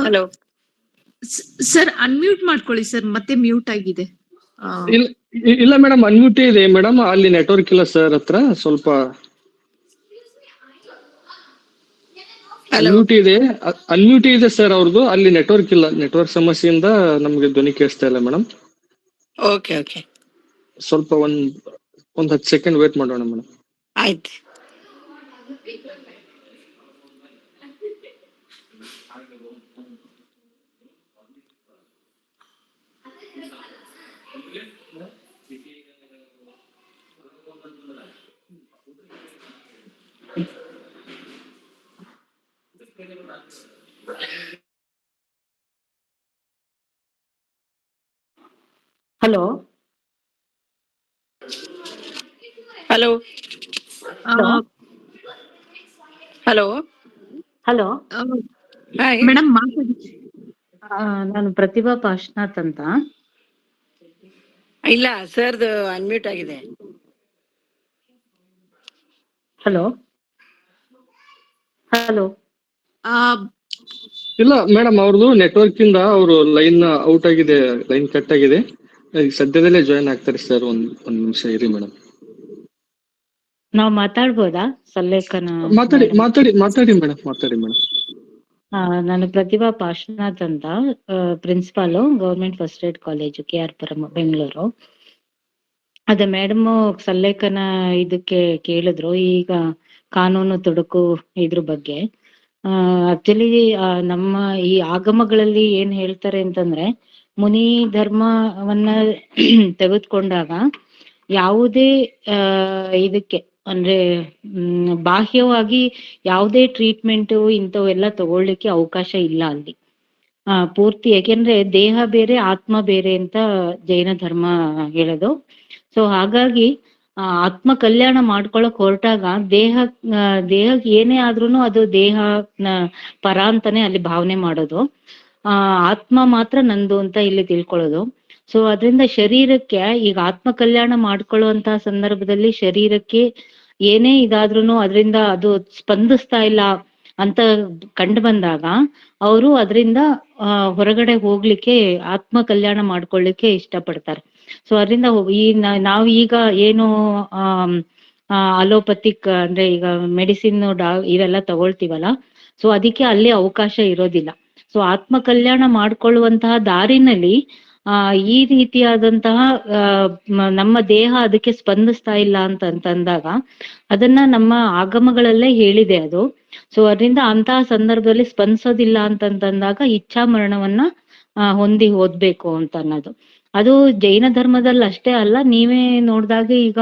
ಹಲೋ ಸರ್, ಅನ್ಮ್ಯೂಟ್ ಮಾಡ್ಕೊಳ್ಳಿ ಸರ್, ಮತ್ತೆ ಮ್ಯೂಟ್ ಆಗಿದೆ. ಇಲ್ಲ ಮೇಡಮ್, ಅನ್ಮ್ಯೂಟ್ ಇದೆ ಮೇಡಮ್. ಅಲ್ಲಿ ನೆಟ್ವರ್ಕ್ ಇಲ್ಲ ಸರ್ ಹತ್ರ. ಸ್ವಲ್ಪ ಅನ್ಮ್ಯೂಟ್ ಇದೆ ಸರ್ ಅವ್ರದ್ದು. ಅಲ್ಲಿ ನೆಟ್ವರ್ಕ್ ಇಲ್ಲ. ನೆಟ್ವರ್ಕ್ ಸಮಸ್ಯೆಯಿಂದ ನಮ್ಗೆ ಧ್ವನಿ ಕೇಳಿಸ್ತಾ ಇಲ್ಲ ಮೇಡಮ್. ಓಕೆ ಓಕೆ, ಸ್ವಲ್ಪ ಒಂದ್ 10 ಸೆಕೆಂಡ್ ವೇಟ್ ಮಾಡೋಣ ಮೇಡಮ್. ಆಯ್ತು. Hello hello hello hello madam, ನಾನು ಪ್ರತಿಭಾ ಪಾಶ್ನಾಥ್ ಅಂತ. ಇಲ್ಲ ಸರ್ದು ಅನ್ಮ್ಯೂಟ್ ಆಗಿದೆ. ಹಲೋ ಹಲೋ ಇಲ್ಲ ಮೇಡಮ್, ಅವ್ರದ್ದು ನೆಟ್ವರ್ಕ್ ಇಂದ ಅವರು ಲೈನ್ ಔಟ್ ಆಗಿದೆ, ಲೈನ್ ಕಟ್ ಆಗಿದೆ. ಈಗ ಸದ್ಯದಲ್ಲೇ ಜಾಯಿನ್ ಆಗ್ತಾರೆ ಸರ್. ಒಂದ್ ನಿಮಿಷ ಇರಿ ಮೇಡಮ್. ನಾವ್ ಮಾತಾಡ್ಬೋದಾ? ಸಲ್ಲೇಖನ ಮಾತಾಡಿ ಮೇಡಮ್, ಮಾತಾಡಿ ಮೇಡಮ್. ನಾನು ಪ್ರತಿಭಾ ಪಾಶ್ನಾಥ್ ಅಂತ, principal, government first aid college, KR Puram, Bengaluru. ಅದೇ ಮೇಡಮ್ ಸಲ್ಲೇಖನ ಇದಕ್ಕೆ ಕೇಳಿದ್ರು, ಈಗ ಕಾನೂನು ತೊಡಕು ಇದ್ರ ಬಗ್ಗೆ. ಆಕ್ಚುಲಿ ನಮ್ಮ ಈ ಆಗಮಗಳಲ್ಲಿ ಏನ್ ಹೇಳ್ತಾರೆ ಅಂತಂದ್ರೆ, ಮುನಿ ಧರ್ಮವನ್ನ ತೆಗೆದುಕೊಂಡಾಗ ಯಾವುದೇ ಇದಕ್ಕೆ ಅಂದ್ರೆ ಬಾಹ್ಯವಾಗಿ ಯಾವುದೇ ಟ್ರೀಟ್ಮೆಂಟ್ ಇಂಥವೆಲ್ಲ ತಗೊಳ್ಳಿಕ್ಕೆ ಅವಕಾಶ ಇಲ್ಲ ಅಲ್ಲಿ. ಪೂರ್ತಿ, ಯಾಕೆಂದ್ರೆ ದೇಹ ಬೇರೆ ಆತ್ಮ ಬೇರೆ ಅಂತ ಜೈನ ಧರ್ಮ ಹೇಳೋದು. ಸೊ ಹಾಗಾಗಿ ಆತ್ಮ ಕಲ್ಯಾಣ ಮಾಡ್ಕೊಳಕ್ ಹೊರಟಾಗ ದೇಹಕ್ಕೆ ಏನೇ ಆದ್ರೂನು ಅದು ದೇಹ ಪರ ಅಂತಾನೆ ಅಲ್ಲಿ ಭಾವನೆ ಮಾಡೋದು. ಆತ್ಮ ಮಾತ್ರ ನಂದು ಅಂತ ಇಲ್ಲಿ ತಿಳ್ಕೊಳ್ಳೋದು. ಸೊ ಅದರಿಂದ ಶರೀರಕ್ಕೆ ಈಗ ಆತ್ಮ ಕಲ್ಯಾಣ ಮಾಡ್ಕೊಳ್ಳುವಂತಹ ಸಂದರ್ಭದಲ್ಲಿ ಶರೀರಕ್ಕೆ ಏನೇ ಇದಾದ್ರೂನು ಅದರಿಂದ ಅದು ಸ್ಪಂದಿಸ್ತಾ ಇಲ್ಲ, ಅಂತ ಕಂಡು ಬಂದಾಗ ಅವರು ಅದರಿಂದ ಹೊರಗಡೆ ಹೋಗ್ಲಿಕ್ಕೆ ಆತ್ಮ ಕಲ್ಯಾಣ ಮಾಡ್ಕೊಳ್ಳಿಕ್ಕೆ ಇಷ್ಟಪಡ್ತಾರೆ. ಸೊ ಅದರಿಂದ ನಾವು ಈಗ ಏನು ಅಲೋಪತಿಕ್ ಅಂದ್ರೆ ಈಗ ಮೆಡಿಸಿನ್ ಇವೆಲ್ಲ ತಗೊಳ್ತೀವಲ್ಲ, ಸೊ ಅದಕ್ಕೆ ಅಲ್ಲಿ ಅವಕಾಶ ಇರೋದಿಲ್ಲ. ಸೊ ಆತ್ಮ ಕಲ್ಯಾಣ ಮಾಡ್ಕೊಳ್ಳುವಂತಹ ದಾರಿನಲ್ಲಿ ಈ ರೀತಿಯಾದಂತಹ ನಮ್ಮ ದೇಹ ಅದಕ್ಕೆ ಸ್ಪಂದಿಸ್ತಾ ಇಲ್ಲ ಅಂತಂದಾಗ ಅದನ್ನ ನಮ್ಮ ಆಗಮಗಳಲ್ಲೇ ಹೇಳಿದೆ ಅದು. ಸೊ ಅದರಿಂದ ಅಂತಹ ಸಂದರ್ಭದಲ್ಲಿ ಸ್ಪಂದಿಸೋದಿಲ್ಲ ಅಂತಂದಾಗ ಇಚ್ಛಾ ಮರಣವನ್ನ ಹೊಂದಿ ಓದ್ಬೇಕು ಅಂತ ಅನ್ನೋದು. ಅದು ಜೈನ ಧರ್ಮದಲ್ಲಿ ಅಷ್ಟೇ ಅಲ್ಲ, ನೀವೇ ನೋಡ್ದಾಗ ಈಗ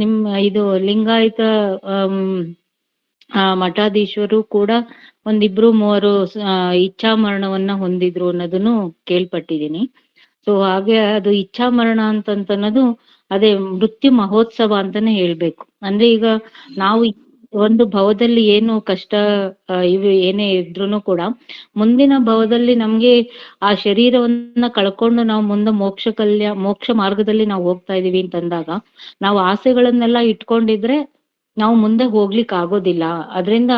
ನಿಮ್ಮ ಇದು ಲಿಂಗಾಯತ ಮಠಾಧೀಶರು ಕೂಡ 1-2-3 ಇಚ್ಛಾ ಮರಣವನ್ನ ಹೊಂದಿದ್ರು ಅನ್ನೋದನ್ನು ಕೇಳ್ಪಟ್ಟಿದೀನಿ. ಸೊ ಹಾಗೆ ಅದು ಇಚ್ಛಾ ಮರಣ ಅನ್ನೋದು ಅದೇ ಮೃತ್ಯು ಮಹೋತ್ಸವ ಅಂತಾನೆ ಹೇಳ್ಬೇಕು. ಅಂದ್ರೆ ಈಗ ನಾವು ಒಂದು ಭವದಲ್ಲಿ ಏನು ಕಷ್ಟ ಇವು ಏನೇ ಇದ್ರೂನು ಕೂಡ ಮುಂದಿನ ಭವದಲ್ಲಿ ನಮ್ಗೆ ಆ ಶರೀರವನ್ನ ಕಳ್ಕೊಂಡು ನಾವು ಮುಂದೆ ಮೋಕ್ಷ ಮಾರ್ಗದಲ್ಲಿ ನಾವು ಹೋಗ್ತಾ ಇದೀವಿ ಅಂತಂದಾಗ ನಾವು ಆಸೆಗಳನ್ನೆಲ್ಲ ಇಟ್ಕೊಂಡಿದ್ರೆ ನಾವು ಮುಂದೆ ಹೋಗ್ಲಿಕ್ ಆಗೋದಿಲ್ಲ. ಅದರಿಂದ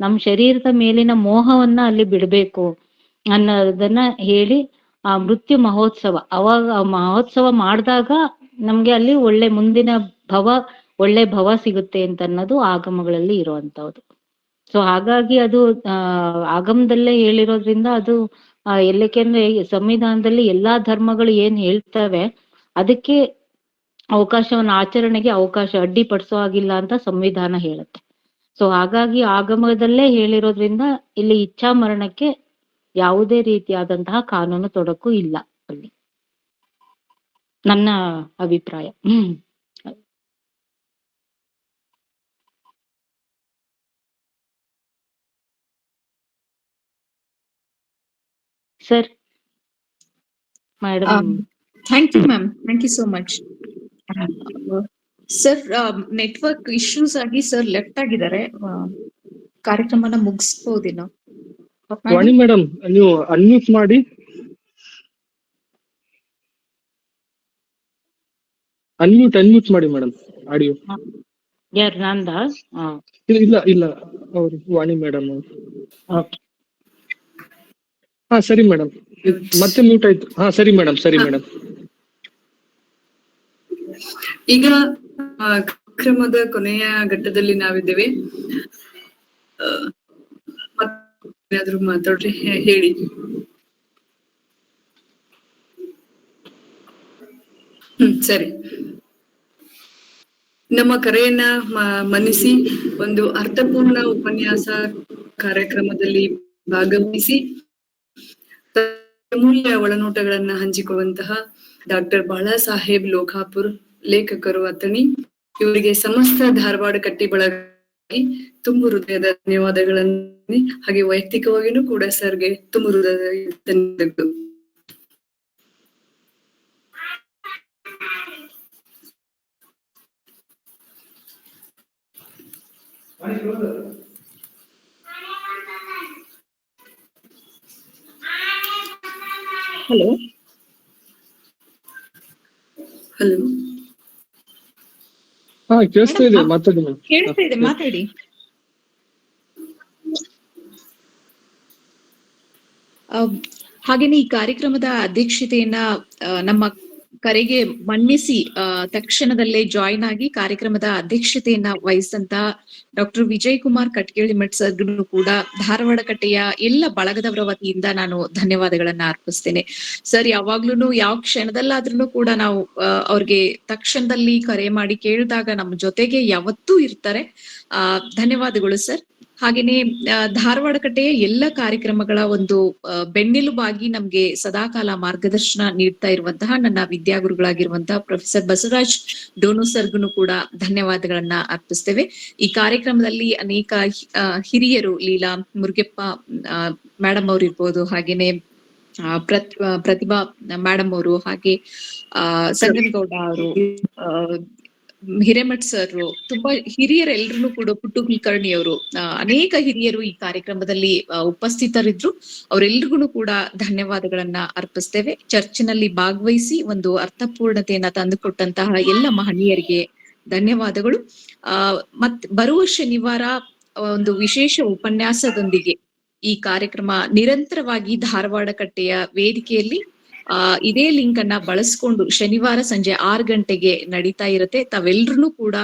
ನಮ್ ಶರೀರದ ಮೇಲಿನ ಮೋಹವನ್ನ ಅಲ್ಲಿ ಬಿಡ್ಬೇಕು ಅನ್ನೋದನ್ನ ಹೇಳಿ ಆ ಮೃತ್ಯು ಮಹೋತ್ಸವ, ಅವಾಗ ಮಹೋತ್ಸವ ಮಾಡಿದಾಗ ನಮ್ಗೆ ಅಲ್ಲಿ ಮುಂದಿನ ಒಳ್ಳೆ ಭವ ಸಿಗುತ್ತೆ ಅಂತ ಅನ್ನೋದು ಆಗಮಗಳಲ್ಲಿ ಇರುವಂತದ್ದು. ಸೊ ಹಾಗಾಗಿ ಅದು ಆಗಮದಲ್ಲೇ ಹೇಳಿರೋದ್ರಿಂದ ಅದು ಎಲ್ಲಕೆಂದ್ರೆ ಸಂವಿಧಾನದಲ್ಲಿ ಎಲ್ಲಾ ಧರ್ಮಗಳು ಏನ್ ಹೇಳ್ತವೆ ಅದಕ್ಕೆ ಅವಕಾಶವನ್ನ ಆಚರಣೆಗೆ ಅವಕಾಶ ಅಡ್ಡಿಪಡಿಸೋ ಆಗಿಲ್ಲ ಅಂತ ಸಂವಿಧಾನ ಹೇಳುತ್ತೆ. ಸೊ ಹಾಗಾಗಿ ಆಗಮದಲ್ಲೇ ಹೇಳಿರೋದ್ರಿಂದ ಇಲ್ಲಿ ಇಚ್ಛಾ ಮರಣಕ್ಕೆ ಯಾವುದೇ ರೀತಿಯಾದಂತಹ ಕಾನೂನು ತೊಡಕು ಇಲ್ಲ ಅಲ್ಲಿ, ನನ್ನ ಅಭಿಪ್ರಾಯ. Sir madam. Thank you ma'am, thank you so much. Sir network issues ಆಗಿ ಸರ್ ಲೆಫ್ಟ್ ಆಗಿದ್ದಾರೆ, ಕಾರ್ಯಕ್ರಮನ ಮುಗಿಸ್ಬೋದೇನೋ? ವಾಣಿ ಮೇಡಮ್, ನೀವು ಅನ್ಮ್ಯೂಟ್ ಮಾಡಿ. ಅನ್ಮ್ಯೂಟ್ ಮಾಡಿ ಮೇಡಮ್ ಆಡಿಯೋ. ಯಾರು ನಂದ? ಇಲ್ಲ ಅವರು ವಾಣಿ ಮೇಡಮ್ ಅವರು. ಓಕೆ, ಹಾ ಸರಿ ಮೇಡಮ್, ಮತ್ತೆ ಮ್ಯೂಟ್ ಆಯ್ತು. ಹಾ ಸರಿ ಮೇಡಮ್. ಈಗ ಕಾರ್ಯಕ್ರಮದ ಕೊನೆಯ ಘಟ್ಟದಲ್ಲಿ ನಾವಿದ್ದೇವೆ. ಏನಾದ್ರು ಮಾತಾಡ್ರಿ, ಹೇಳಿ. ಸರಿ, ನಮ್ಮ ಕರೆಯನ್ನ ಮನ್ನಿಸಿ ಒಂದು ಅರ್ಥಪೂರ್ಣ ಉಪನ್ಯಾಸ ಕಾರ್ಯಕ್ರಮದಲ್ಲಿ ಭಾಗವಹಿಸಿ ಅಮೂಲ್ಯ ಒಳನೋಟಗಳನ್ನ ಹಂಚಿಕೊಳ್ಳುವಂತಹ ಡಾಕ್ಟರ್ ಬಾಳಾಸಾಹೇಬ್ ಲೋಕಾಪುರ್, ಲೇಖಕರು ಅಥಣಿ, ಇವರಿಗೆ ಸಮಸ್ತ ಧಾರವಾಡ ಕಟ್ಟಿ ಬಳಗ ತುಂಬು ಹೃದಯದ ಧನ್ಯವಾದಗಳನ್ನು, ಹಾಗೆ ವೈಯಕ್ತಿಕವಾಗಿನೂ ಕೂಡ ಸರ್ಗೆ ತುಂಬು ಹೃದಯದ ಧನ್ಯವಾದಗಳು. ಹಲೋ ಹಾ ಕೇಳಿಸ್ತಾ ಇದೆ, ಮಾತಾಡಿ ಮೇಡಮ್. ಕೇಳ್ತಾ ಇದೆ, ಮಾತಾಡಿ. ಹಾಗೇನೆ ಈ ಕಾರ್ಯಕ್ರಮದ ಅಧ್ಯಕ್ಷತೆಯನ್ನ ನಮ್ಮ ಕರೆಗೆ ಮನ್ನಿಸಿ ತಕ್ಷಣದಲ್ಲೇ ಜಾಯಿನ್ ಆಗಿ ಕಾರ್ಯಕ್ರಮದ ಅಧ್ಯಕ್ಷತೆಯನ್ನ ವಹಿಸಿದಂತ ಡಾಕ್ಟರ್ ವಿಜಯ್ ಕುಮಾರ್ ಕಟ್ಕೇಳಿ ಮಠ್ ಸರ್ಗೂ ಕೂಡ ಧಾರವಾಡ ಕಟ್ಟೆಯ ಎಲ್ಲ ಬಳಗದವರ ವತಿಯಿಂದ ನಾನು ಧನ್ಯವಾದಗಳನ್ನ ಅರ್ಪಿಸ್ತೇನೆ. ಸರ್ ಯಾವಾಗ್ಲೂ ಯಾವ ಕ್ಷಣದಲ್ಲಾದ್ರೂ ಕೂಡ ನಾವು ಅವ್ರಿಗೆ ತಕ್ಷಣದಲ್ಲಿ ಕರೆ ಮಾಡಿ ಕೇಳಿದಾಗ ನಮ್ಮ ಜೊತೆಗೆ ಯಾವತ್ತೂ ಇರ್ತಾರೆ. ಧನ್ಯವಾದಗಳು ಸರ್. ಹಾಗೇನೆ ಧಾರವಾಡ ಕಟ್ಟೆಯ ಎಲ್ಲ ಕಾರ್ಯಕ್ರಮಗಳ ಒಂದು ಬೆನ್ನೆಲುಬಾಗಿ ನಮ್ಗೆ ಸದಾಕಾಲ ಮಾರ್ಗದರ್ಶನ ನೀಡ್ತಾ ಇರುವಂತಹ ನನ್ನ ವಿದ್ಯಾಗುರುಗಳಾಗಿರುವಂತಹ ಪ್ರೊಫೆಸರ್ ಬಸವರಾಜ್ ಡೋನು ಸರ್ಗೂ ಕೂಡ ಧನ್ಯವಾದಗಳನ್ನ ಅರ್ಪಿಸ್ತೇವೆ. ಈ ಕಾರ್ಯಕ್ರಮದಲ್ಲಿ ಅನೇಕ ಹಿರಿಯರು, ಲೀಲಾ ಮುರುಗೆಪ್ಪ ಮೇಡಮ್ ಅವ್ರು ಇರ್ಬೋದು, ಹಾಗೇನೆ ಪ್ರತಿಭಾ ಮೇಡಮ್ ಅವರು, ಹಾಗೆ ಸಂಗನಗೌಡ ಅವರು, ಹಿರೇಮಠ್ ಸರ್, ತುಂಬಾ ಹಿರಿಯರೆಲ್ಲರೂ ಕೂಡ, ಪುಟ್ಟು ಕುಲಕರ್ಣಿ ಅವರು, ಅನೇಕ ಹಿರಿಯರು ಈ ಕಾರ್ಯಕ್ರಮದಲ್ಲಿ ಉಪಸ್ಥಿತರಿದ್ರು. ಅವರೆಲ್ಲರಿಗೂ ಕೂಡ ಧನ್ಯವಾದಗಳನ್ನ ಅರ್ಪಿಸ್ತೇವೆ. ಚರ್ಚಿನಲ್ಲಿ ಭಾಗವಹಿಸಿ ಒಂದು ಅರ್ಥಪೂರ್ಣತೆಯನ್ನ ತಂದುಕೊಟ್ಟಂತಹ ಎಲ್ಲ ಮಹನೀಯರಿಗೆ ಧನ್ಯವಾದಗಳು. ಬರುವ ಶನಿವಾರ ಒಂದು ವಿಶೇಷ ಉಪನ್ಯಾಸದೊಂದಿಗೆ ಈ ಕಾರ್ಯಕ್ರಮ ನಿರಂತರವಾಗಿ ಧಾರವಾಡ ಕಟ್ಟೆಯ ವೇದಿಕೆಯಲ್ಲಿ ಇದೇ ಲಿಂಕ್ ಅನ್ನ ಬಳಸ್ಕೊಂಡು ಶನಿವಾರ ಸಂಜೆ 6 ಗಂಟೆಗೆ ನಡೀತಾ ಇರುತ್ತೆ. ತಾವೆಲ್ರೂ ಕೂಡ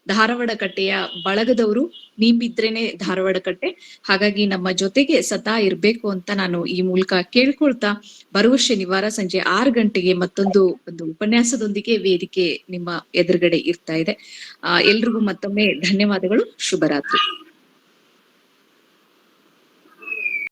ಧಾರವಾಡ ಕಟ್ಟೆಯ ಬಳಗದವರು, ನೀವಿದ್ರೇನೆ ಧಾರವಾಡ ಕಟ್ಟೆ, ಹಾಗಾಗಿ ನಮ್ಮ ಜೊತೆಗೆ ಸದಾ ಇರ್ಬೇಕು ಅಂತ ನಾನು ಈ ಮೂಲಕ ಕೇಳ್ಕೊಳ್ತಾ, ಬರುವ ಶನಿವಾರ ಸಂಜೆ 6 ಗಂಟೆಗೆ ಮತ್ತೊಂದು ಉಪನ್ಯಾಸದೊಂದಿಗೆ ವೇದಿಕೆ ನಿಮ್ಮ ಎದುರುಗಡೆ ಇರ್ತಾ ಇದೆ. ಎಲ್ರಿಗೂ ಮತ್ತೊಮ್ಮೆ ಧನ್ಯವಾದಗಳು. ಶುಭರಾತ್ರಿ.